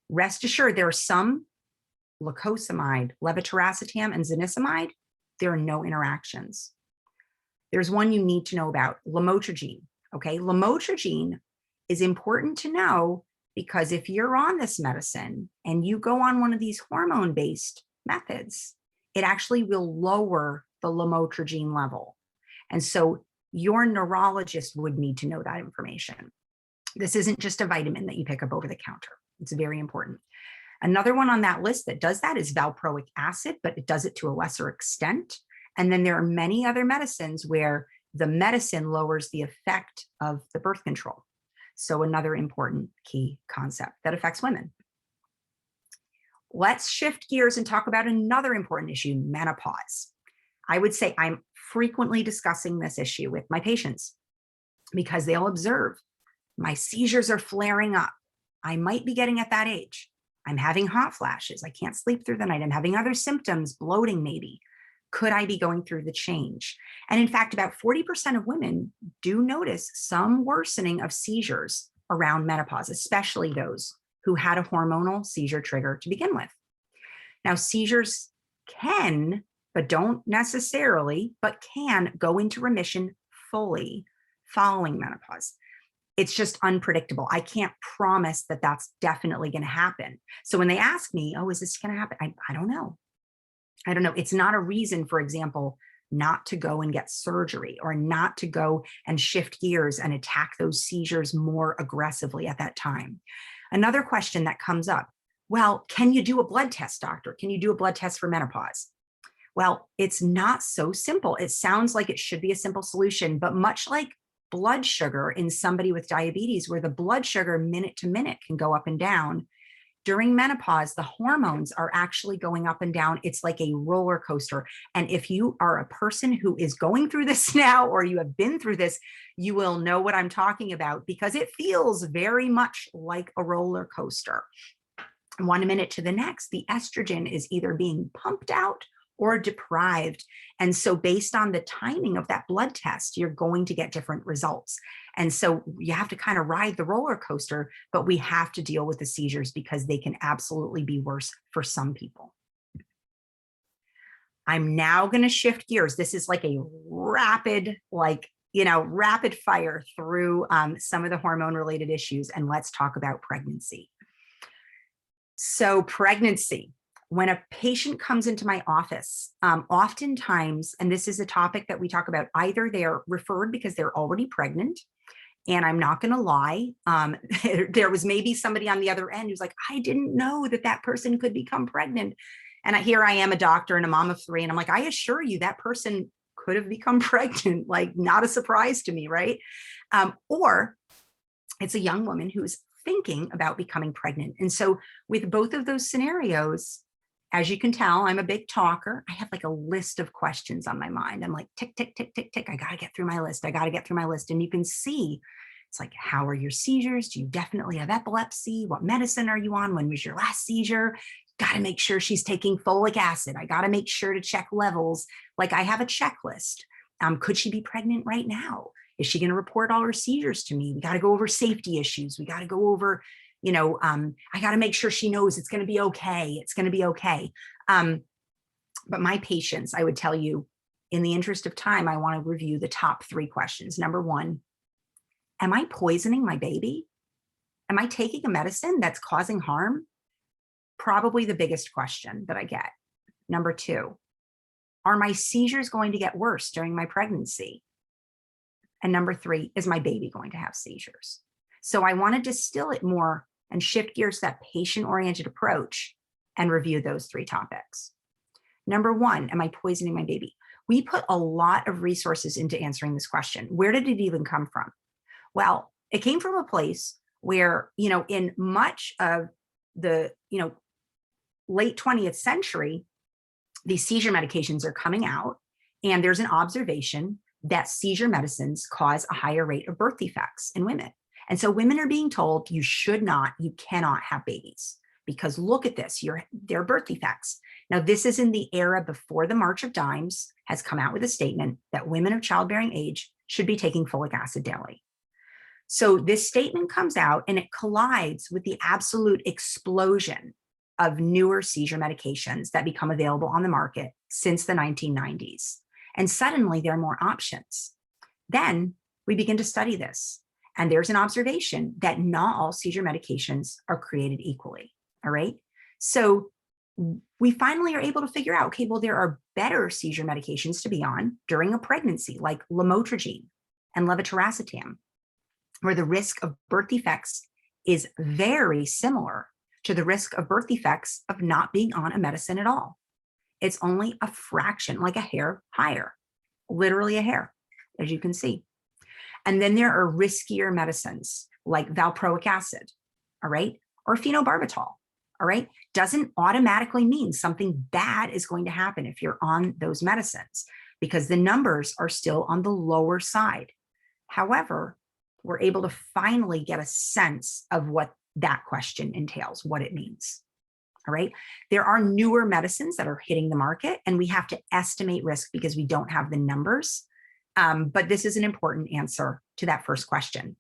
Rest assured, there are some lacosamide, levetiracetam, and zonisamide. There are no interactions. There's one you need to know about, lamotrigine. Okay, lamotrigine is important to know because if you're on this medicine and you go on one of these hormone-based methods, it actually will lower the lamotrigine level. And so your neurologist would need to know that information. This isn't just a vitamin that you pick up over the counter. It's very important. Another one on that list that does that is valproic acid, but it does it to a lesser extent. And then there are many other medicines where the medicine lowers the effect of the birth control. So another important key concept that affects women. Let's shift gears and talk about another important issue, menopause. I would say I'm frequently discussing this issue with my patients because they'll observe my seizures are flaring up. I might be getting at that age. I'm having hot flashes. I can't sleep through the night. I'm having other symptoms, bloating maybe. Could I be going through the change? And in fact, about 40% of women do notice some worsening of seizures around menopause, especially those who had a hormonal seizure trigger to begin with. Now, seizures can, but don't necessarily, but can go into remission fully following menopause. It's just unpredictable. I can't promise that that's definitely going to happen. So when they ask me, oh, is this going to happen? I don't know. I don't know. It's not a reason, for example, not to go and get surgery or not to go and shift gears and attack those seizures more aggressively at that time. Another question that comes up, well, can you do a blood test, doctor? Can you do a blood test for menopause? Well, it's not so simple. It sounds like it should be a simple solution, but much like blood sugar in somebody with diabetes, where the blood sugar minute to minute can go up and down, during menopause, the hormones are actually going up and down. It's like a roller coaster. And if you are a person who is going through this now, or you have been through this, you will know what I'm talking about because it feels very much like a roller coaster. 1 minute to the next, the estrogen is either being pumped out or deprived. And so based on the timing of that blood test, you're going to get different results. And so you have to kind of ride the roller coaster, but we have to deal with the seizures because they can absolutely be worse for some people. I'm now going to shift gears. This is like a rapid, rapid fire through some of the hormone related issues. And let's talk about pregnancy. So pregnancy. When a patient comes into my office, oftentimes, and this is a topic that we talk about, either they're referred because they're already pregnant, and I'm not going to lie, there was maybe somebody on the other end who's like, I didn't know that that person could become pregnant. And here I am, a doctor and a mom of 3, and I'm like, I assure you that person could have become pregnant, like not a surprise to me, right? Or it's a young woman who's thinking about becoming pregnant. And so with both of those scenarios, as you can tell, I'm a big talker. I have like a list of questions on my mind. I'm like, tick, tick, tick, tick, tick. I got to get through my list. I got to get through my list. And you can see, it's like, how are your seizures? Do you definitely have epilepsy? What medicine are you on? When was your last seizure? Got to make sure she's taking folic acid. I got to make sure to check levels. Like I have a checklist. Could she be pregnant right now? Is she going to report all her seizures to me? We got to go over safety issues. We got to go over I got to make sure she knows it's going to be okay. It's going to be okay. But my patients, I would tell you, in the interest of time, I want to review the top 3 questions. Number 1, am I poisoning my baby? Am I taking a medicine that's causing harm? Probably the biggest question that I get. Number 2, are my seizures going to get worse during my pregnancy? And number 3, is my baby going to have seizures? So I want to distill it more and shift gears to that patient-oriented approach and review those 3 topics. Number 1, am I poisoning my baby? We put a lot of resources into answering this question. Where did it even come from? Well, it came from a place where, in much of the, late 20th century, these seizure medications are coming out, and there's an observation that seizure medicines cause a higher rate of birth defects in women. And so women are being told you cannot have babies because look at this, they're birth defects. Now, this is in the era before the March of Dimes has come out with a statement that women of childbearing age should be taking folic acid daily. So this statement comes out and it collides with the absolute explosion of newer seizure medications that become available on the market since the 1990s. And suddenly there are more options. Then we begin to study this. And there's an observation that not all seizure medications are created equally. All right. So we finally are able to figure out, okay, well, there are better seizure medications to be on during a pregnancy, like lamotrigine and levetiracetam, where the risk of birth defects is very similar to the risk of birth defects of not being on a medicine at all. It's only a fraction, like a hair higher, literally a hair, as you can see. And then there are riskier medicines like valproic acid, all right, or phenobarbital, all right, doesn't automatically mean something bad is going to happen if you're on those medicines, because the numbers are still on the lower side. However, we're able to finally get a sense of what that question entails, what it means. All right. There are newer medicines that are hitting the market, and we have to estimate risk because we don't have the numbers. But this is an important answer to that first question.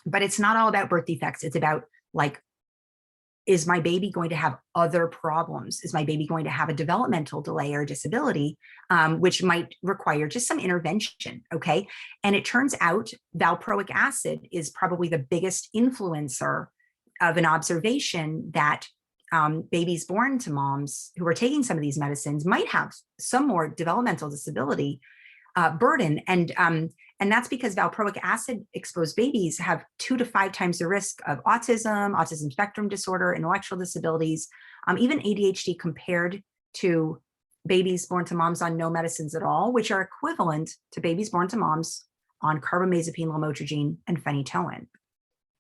But it's not all about birth defects. It's about, like, is my baby going to have other problems? Is my baby going to have a developmental delay or disability, which might require just some intervention, okay? And it turns out valproic acid is probably the biggest influencer of an observation that babies born to moms who are taking some of these medicines might have some more developmental disability burden. And that's because valproic acid exposed babies have 2 to 5 times the risk of autism, autism spectrum disorder, intellectual disabilities, even ADHD compared to babies born to moms on no medicines at all, which are equivalent to babies born to moms on carbamazepine, lamotrigine, and phenytoin.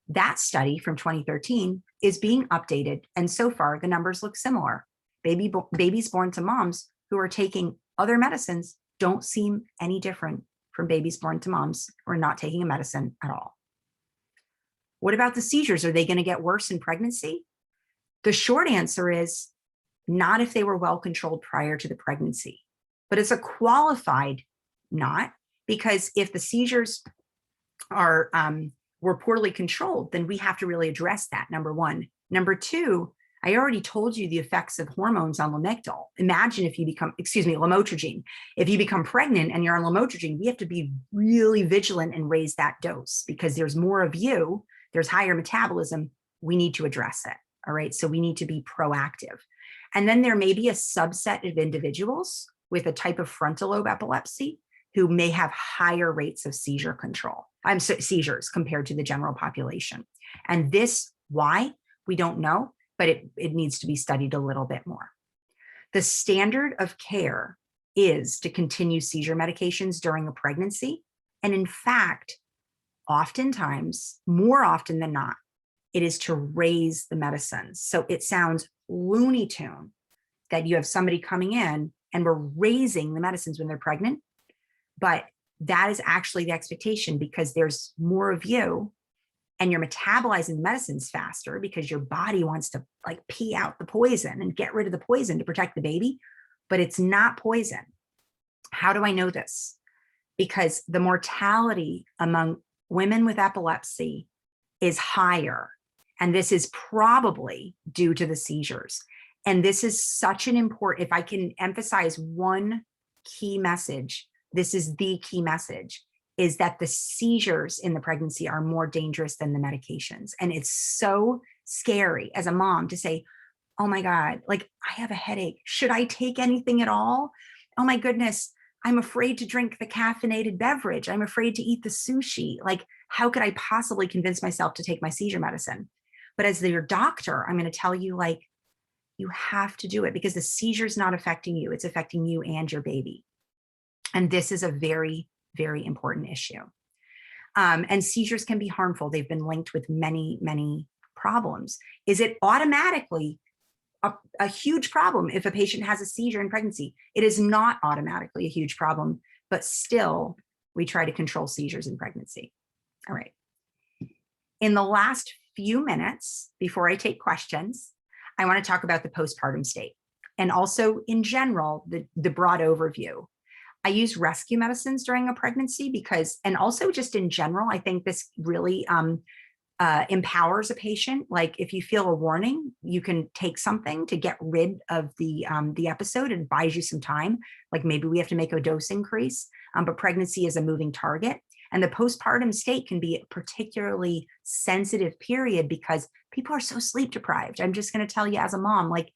That study from 2013 is being updated, and so far the numbers look similar. Babies born to moms who are taking other medicines don't seem any different from babies born to moms who are not taking a medicine at all. What about the seizures? Are they going to get worse in pregnancy? The short answer is not if they were well controlled prior to the pregnancy, but it's a qualified not, because if the seizures are were poorly controlled, then we have to really address that, number one. Number two, I already told you the effects of hormones on lamictal. Imagine if you become, lamotrigine. If you become pregnant and you're on lamotrigine, we have to be really vigilant and raise that dose because there's more of you, there's higher metabolism, we need to address it, all right? So we need to be proactive. And then there may be a subset of individuals with a type of frontal lobe epilepsy who may have higher rates of seizure control. Seizures compared to the general population. And this, why? We don't know, but it needs to be studied a little bit more. The standard of care is to continue seizure medications during a pregnancy. And in fact, oftentimes, more often than not, it is to raise the medicines. So it sounds Looney Tune that you have somebody coming in and we're raising the medicines when they're pregnant, but that is actually the expectation because there's more of you and you're metabolizing the medicines faster because your body wants to like pee out the poison and get rid of the poison to protect the baby, but it's not poison. How do I know this? Because the mortality among women with epilepsy is higher. And this is probably due to the seizures. And this is such an important, if I can emphasize one key message, this is the key message, is that the seizures in the pregnancy are more dangerous than the medications. And it's so scary as a mom to say, oh my God, like I have a headache. Should I take anything at all? Oh my goodness, I'm afraid to drink the caffeinated beverage. I'm afraid to eat the sushi. Like, how could I possibly convince myself to take my seizure medicine? But as your doctor, I'm going to tell you, like, you have to do it because the seizure is not affecting you. It's affecting you and your baby. And this is a very, very important issue. And seizures can be harmful. They've been linked with many, many problems. Is it automatically a huge problem if a patient has a seizure in pregnancy? It is not automatically a huge problem, but still we try to control seizures in pregnancy. All right. In the last few minutes before I take questions, I want to talk about the postpartum state and also in general, the broad overview. I use rescue medicines during a pregnancy because, and also just in general, I think this really empowers a patient. Like if you feel a warning, you can take something to get rid of the episode and buys you some time. Like maybe we have to make a dose increase, but pregnancy is a moving target. And the postpartum state can be a particularly sensitive period because people are so sleep deprived. I'm just going to tell you as a mom, like,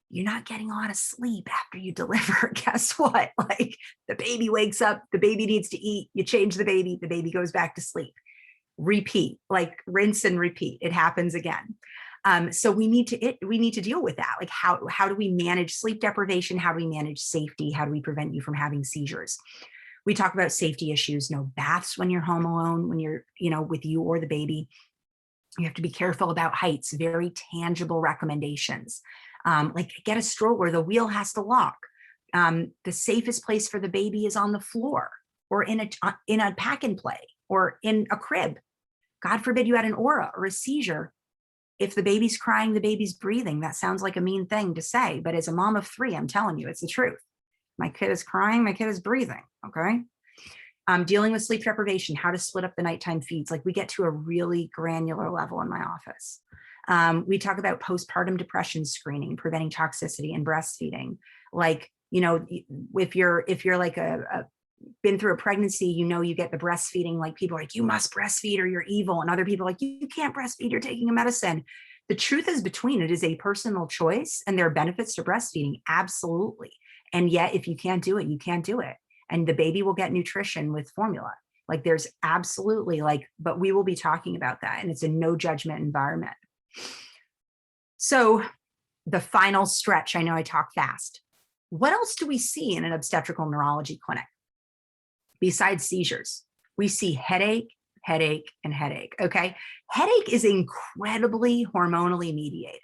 you're not getting a lot of sleep after you deliver. Guess what? Like the baby wakes up, the baby needs to eat, you change the baby goes back to sleep. Repeat, like rinse and repeat. It happens again. So we need to deal with that. Like how do we manage sleep deprivation? How do we manage safety? How do we prevent you from having seizures? We talk about safety issues, no baths when you're home alone, when you're, with you or the baby. You have to be careful about heights, very tangible recommendations. Like get a stroller, the wheel has to lock. The safest place for the baby is on the floor or in a pack and play or in a crib. God forbid you had an aura or a seizure. If the baby's crying, the baby's breathing. That sounds like a mean thing to say, but as a mom of 3, I'm telling you, it's the truth. My kid is crying, my kid is breathing, okay? Dealing with sleep deprivation, how to split up the nighttime feeds. Like we get to a really granular level in my office. We talk about postpartum depression screening, preventing toxicity and breastfeeding. Like, if you're like been through a pregnancy, you get the breastfeeding, like people are like, you must breastfeed or you're evil. And other people are like, you can't breastfeed, you're taking a medicine. The truth is between, it is a personal choice and there are benefits to breastfeeding, absolutely. And yet, if you can't do it, you can't do it. And the baby will get nutrition with formula. Like there's absolutely but we will be talking about that. And it's a no judgment environment. So the final stretch, I know I talk fast. What else do we see in an obstetrical neurology clinic? Besides seizures, we see headache, and headache, okay? Headache is incredibly hormonally mediated.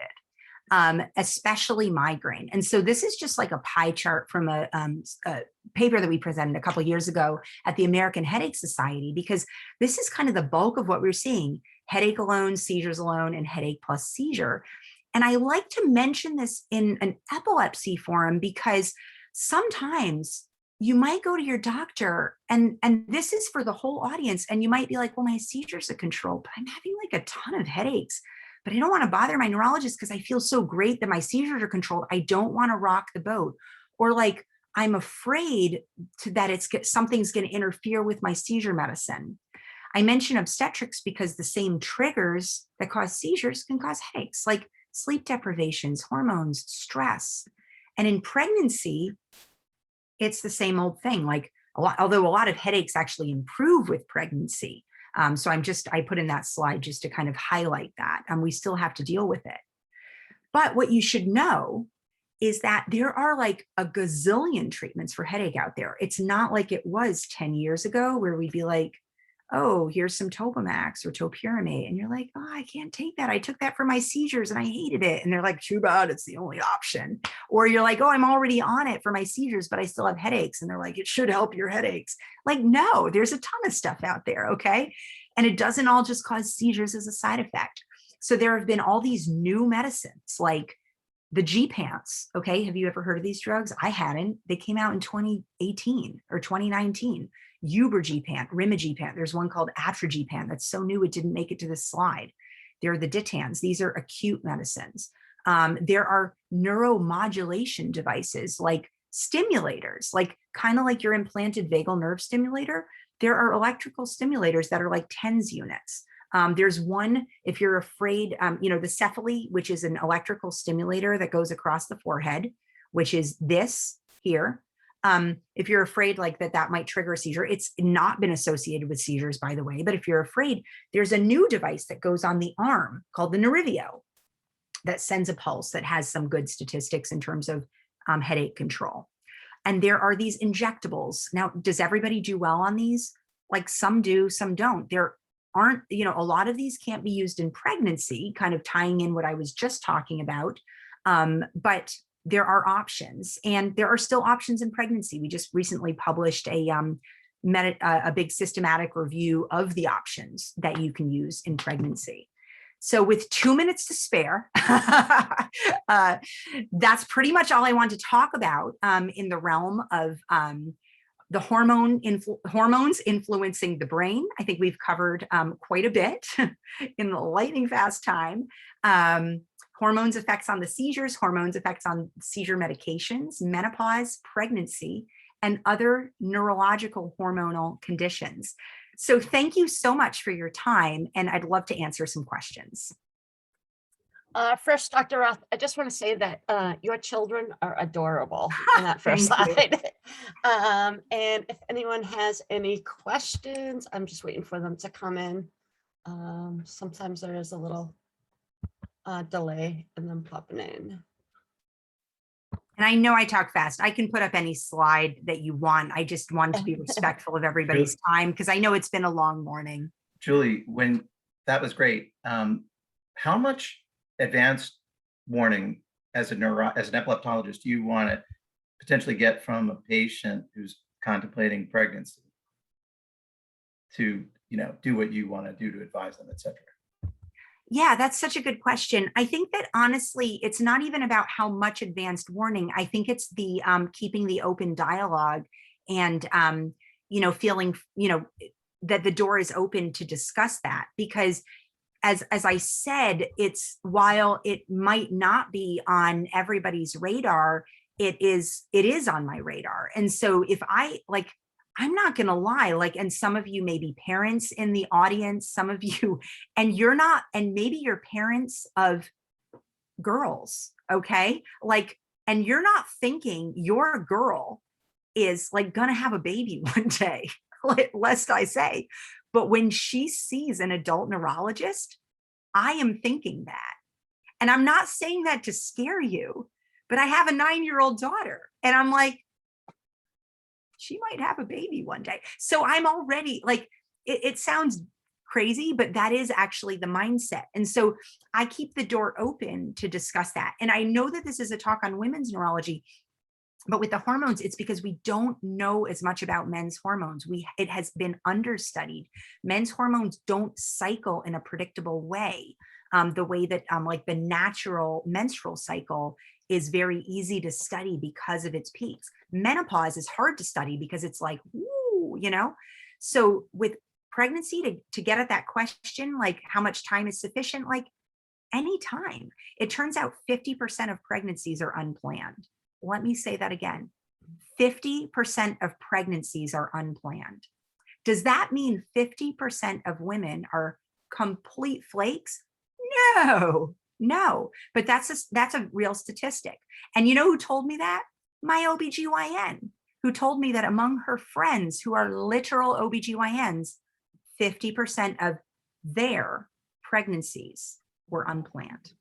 Especially migraine. And so this is just like a pie chart from a paper that we presented a couple of years ago at the American Headache Society, because this is kind of the bulk of what we're seeing: headache alone, seizures alone, and headache plus seizure. And I like to mention this in an epilepsy forum because sometimes you might go to your doctor and this is for the whole audience, and you might be like, well, my seizures are controlled, but I'm having like a ton of headaches. But I don't want to bother my neurologist because I feel so great that my seizures are controlled. I don't want to rock the boat. Or like, I'm afraid that something's going to interfere with my seizure medicine. I mention obstetrics because the same triggers that cause seizures can cause headaches, like sleep deprivations, hormones, stress. And in pregnancy, it's the same old thing. Like although a lot of headaches actually improve with pregnancy. So I put in that slide just to kind of highlight that, and we still have to deal with it. But what you should know is that there are like a gazillion treatments for headache out there. It's not like it was 10 years ago where we'd be like, oh, here's some Topamax or topiramate. And you're like, oh, I can't take that. I took that for my seizures and I hated it. And they're like, too bad, it's the only option. Or you're like, oh, I'm already on it for my seizures, but I still have headaches. And they're like, it should help your headaches. Like, no, there's a ton of stuff out there, okay? And it doesn't all just cause seizures as a side effect. So there have been all these new medicines like the G-Pants, okay? Have you ever heard of these drugs? I hadn't. They came out in 2018 or 2019. Ubergepant, Rimagepant. There's one called Atragepant that's so new it didn't make it to this slide. There are the Ditans. These are acute medicines. There are neuromodulation devices like stimulators, like kind of like your implanted vagal nerve stimulator. There are electrical stimulators that are like TENS units. There's one, if you're afraid, the Cephaly, which is an electrical stimulator that goes across the forehead, which is this here. If you're afraid like that might trigger a seizure, it's not been associated with seizures, by the way, but if you're afraid, there's a new device that goes on the arm called the Nerivio that sends a pulse that has some good statistics in terms of headache control. And there are these injectables. Now, does everybody do well on these? Like some do, some don't. There aren't, a lot of these can't be used in pregnancy, kind of tying in what I was just talking about. But there are options, and there are still options in pregnancy. We just recently published a big systematic review of the options that you can use in pregnancy. So with 2 minutes to spare, that's pretty much all I want to talk about in the realm of the hormones influencing the brain. I think we've covered quite a bit in the lightning fast time. Hormones effects on the seizures, hormones effects on seizure medications, menopause, pregnancy, and other neurological hormonal conditions. So thank you so much for your time, and I'd love to answer some questions. First, Dr. Roth, I just want to say that your children are adorable on that first Thank you. slide. And if anyone has any questions, I'm just waiting for them to come in. Sometimes there is a little delay in them popping in. And I know I talk fast. I can put up any slide that you want. I just want to be respectful of everybody's time because I know it's been a long morning. Julie, that was great. How much advanced warning as an epileptologist do you want to potentially get from a patient who's contemplating pregnancy to, do what you want to do to advise them, et cetera? Yeah, that's such a good question. I think that honestly, it's not even about how much advanced warning. I think it's the keeping the open dialogue and, feeling, that the door is open to discuss that. Because as I said, while it might not be on everybody's radar, it is on my radar. And so if I'm not going to lie, and some of you may be parents in the audience, some of you, and you're not, and maybe you're parents of girls, okay? And you're not thinking your girl is going to have a baby one day, lest I say. But when she sees an adult neurologist, I am thinking that. And I'm not saying that to scare you, but I have a 9-year-old daughter, and I'm like, she might have a baby one day. So I'm already it sounds crazy, but that is actually the mindset. And so I keep the door open to discuss that. And I know that this is a talk on women's neurology, but with the hormones, it's because we don't know as much about men's hormones. It has been understudied. Men's hormones don't cycle in a predictable way, the way that the natural menstrual cycle is very easy to study because of its peaks. Menopause is hard to study because it's woo, So with pregnancy, to get at that question, how much time is sufficient, any time. It turns out 50% of pregnancies are unplanned. Let me say that again. 50% of pregnancies are unplanned. Does that mean 50% of women are complete flakes? No, but that's a real statistic. And you know who told me that? My OBGYN, who told me that among her friends who are literal OBGYNs, 50% of their pregnancies were unplanned.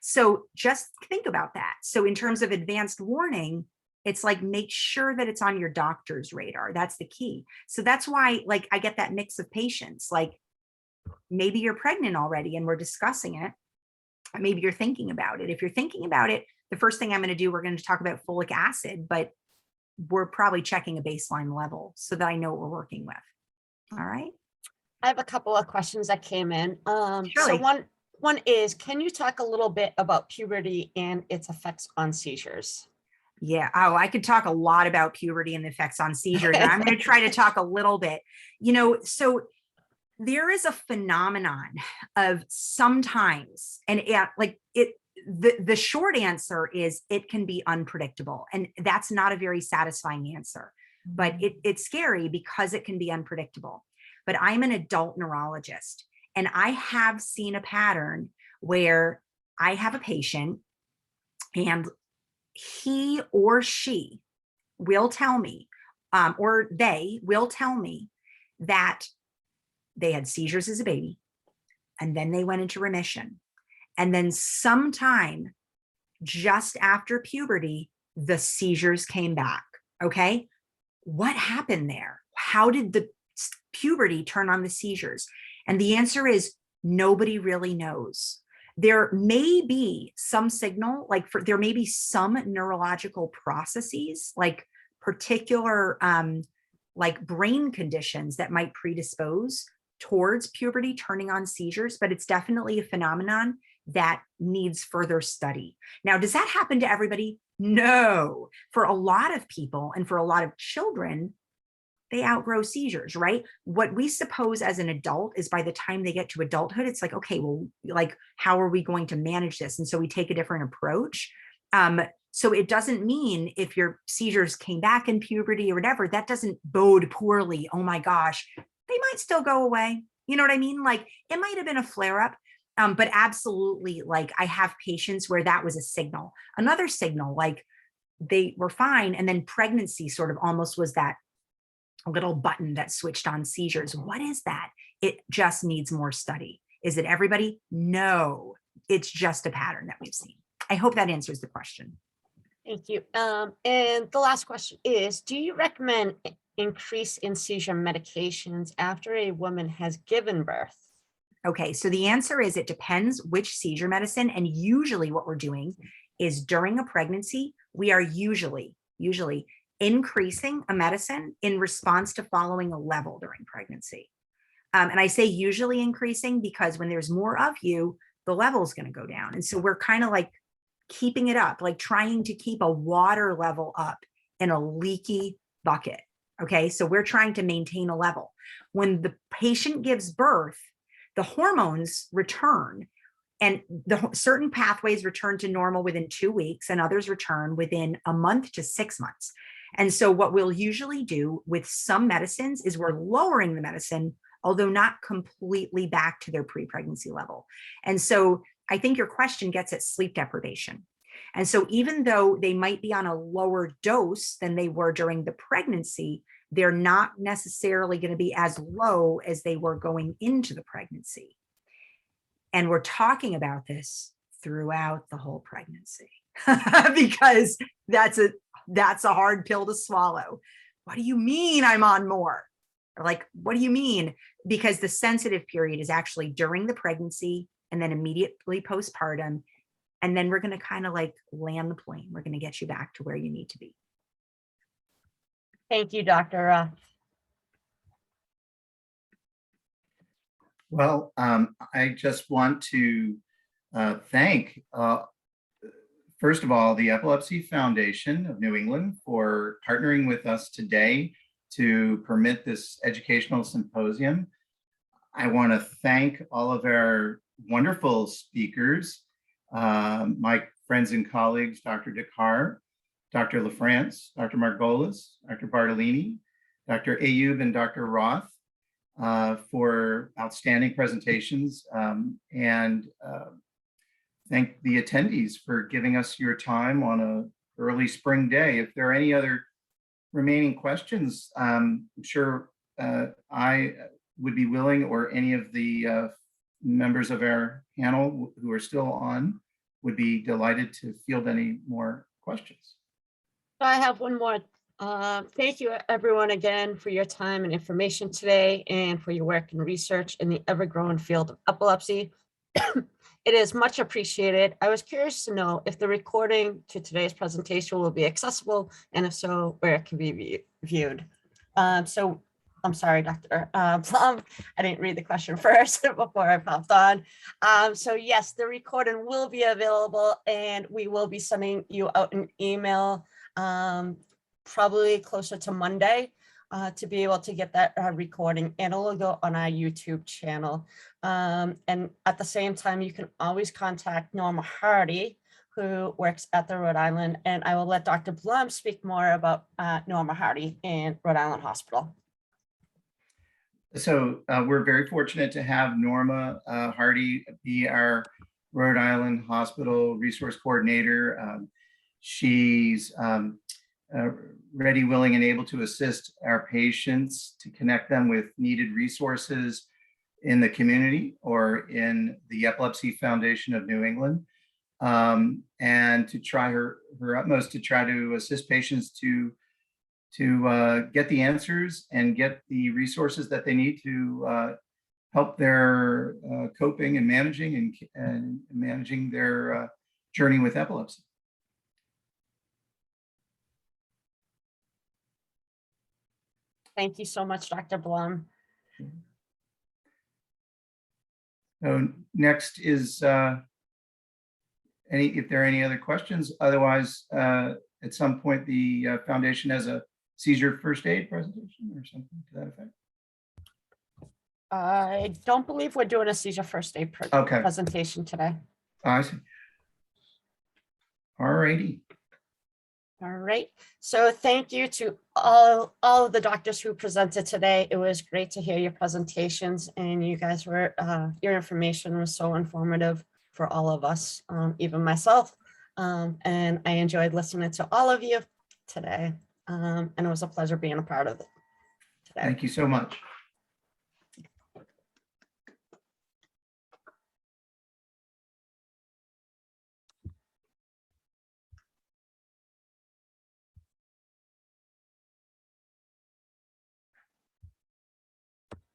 So just think about that. So in terms of advanced warning, it's make sure that it's on your doctor's radar. That's the key. So that's why I get that mix of patients, maybe you're pregnant already and we're discussing it. Maybe you're thinking about it. If you're thinking about it, the first thing I'm going to do, we're going to talk about folic acid, but we're probably checking a baseline level so that I know what we're working with. All right. I have a couple of questions that came in. Surely. So one is, can you talk a little bit about puberty and its effects on seizures? Yeah. Oh, I could talk a lot about puberty and the effects on seizures. And I'm going to try to talk a little bit, so there is a phenomenon of sometimes, and the short answer is it can be unpredictable. And that's not a very satisfying answer, but it's scary because it can be unpredictable. But I'm an adult neurologist, and I have seen a pattern where I have a patient and he or she will tell me, or they will tell me that they had seizures as a baby, and then they went into remission. And then sometime just after puberty, the seizures came back. Okay. What happened there? How did the puberty turn on the seizures? And the answer is nobody really knows. There may be some signal, there may be some neurological processes, particular brain conditions that might predispose towards puberty turning on seizures, but it's definitely a phenomenon that needs further study. Now, does that happen to everybody? No. For a lot of people and for a lot of children, they outgrow seizures, right? What we suppose as an adult is by the time they get to adulthood, it's like, okay, well, like, how are we going to manage this? And so we take a different approach. So it doesn't mean if your seizures came back in puberty or whatever, that doesn't bode poorly. Oh my gosh, they might still go away. You know what I mean? Like, it might have been a flare up, but absolutely, like, I have patients where that was a signal. Another signal, like, they were fine, and then pregnancy sort of almost was that little button that switched on seizures. What is that? It just needs more study. Is it everybody? No, it's just a pattern that we've seen. I hope that answers the question. Thank you. And the last question is, do you recommend increase in seizure medications after a woman has given birth? Okay, so the answer is it depends which seizure medicine, and usually what we're doing is during a pregnancy, we are usually increasing a medicine in response to following a level during pregnancy. And I say usually increasing because when there's more of you, the level is going to go down. And so we're kind of like keeping it up, like trying to keep a water level up in a leaky bucket. Okay, so we're trying to maintain a level. When the patient gives birth, the hormones return, and the certain pathways return to normal within 2 weeks, and others return within a month to 6 months. And so what we'll usually do with some medicines is we're lowering the medicine, although not completely back to their pre-pregnancy level. And so I think your question gets at sleep deprivation. And so even though they might be on a lower dose than they were during the pregnancy, they're not necessarily going to be as low as they were going into the pregnancy. And we're talking about this throughout the whole pregnancy because that's a hard pill to swallow. What do you mean I'm on more? Or like, what do you mean? Because the sensitive period is actually during the pregnancy and then immediately postpartum. And then we're going to kind of like land the plane. We're going to get you back to where you need to be. Thank you, Dr. Roth. Well, I just want to thank, first of all, the Epilepsy Foundation of New England for partnering with us today to permit this educational symposium. I want to thank all of our wonderful speakers, my friends and colleagues, Dr. Dhakar, Dr. LaFrance, Dr. Margolis, Dr. Bartolini, Dr. Ayub, and Dr. Roth for outstanding presentations, and thank the attendees for giving us your time on an early spring day. If there are any other remaining questions, I'm sure I would be willing, or any of the members of our panel who are still on would be delighted to field any more questions. I have one more. Thank you, everyone, again, for your time and information today and for your work and research in the ever-growing field of epilepsy. It is much appreciated. I was curious to know if the recording to today's presentation will be accessible, and if so, where it can be viewed. So I'm sorry, Dr. Blum, I didn't read the question first before I popped on. So yes, the recording will be available, and we will be sending you out an email probably closer to Monday to be able to get that recording, and it will go on our YouTube channel. And at the same time, you can always contact Norma Hardy, who works at the Rhode Island, and I will let Dr. Blum speak more about Norma Hardy in Rhode Island Hospital. So we're very fortunate to have Norma Hardy be our Rhode Island Hospital Resource Coordinator. She's ready, willing, and able to assist our patients to connect them with needed resources in the community or in the Epilepsy Foundation of New England, and to try her utmost to try to assist patients to get the answers and get the resources that they need to help their coping and managing their journey with epilepsy. Thank you so much, Dr. Blum. So next is if there are any other questions. Otherwise, at some point, the foundation has a seizure first aid presentation or something to that effect? I don't believe we're doing a seizure first aid Okay. presentation today. I see. All righty. All right. So thank you to all of the doctors who presented today. It was great to hear your presentations, and you guys were, your information was so informative for all of us, even myself. And I enjoyed listening to all of you today. And it was a pleasure being a part of it today. Thank you so much.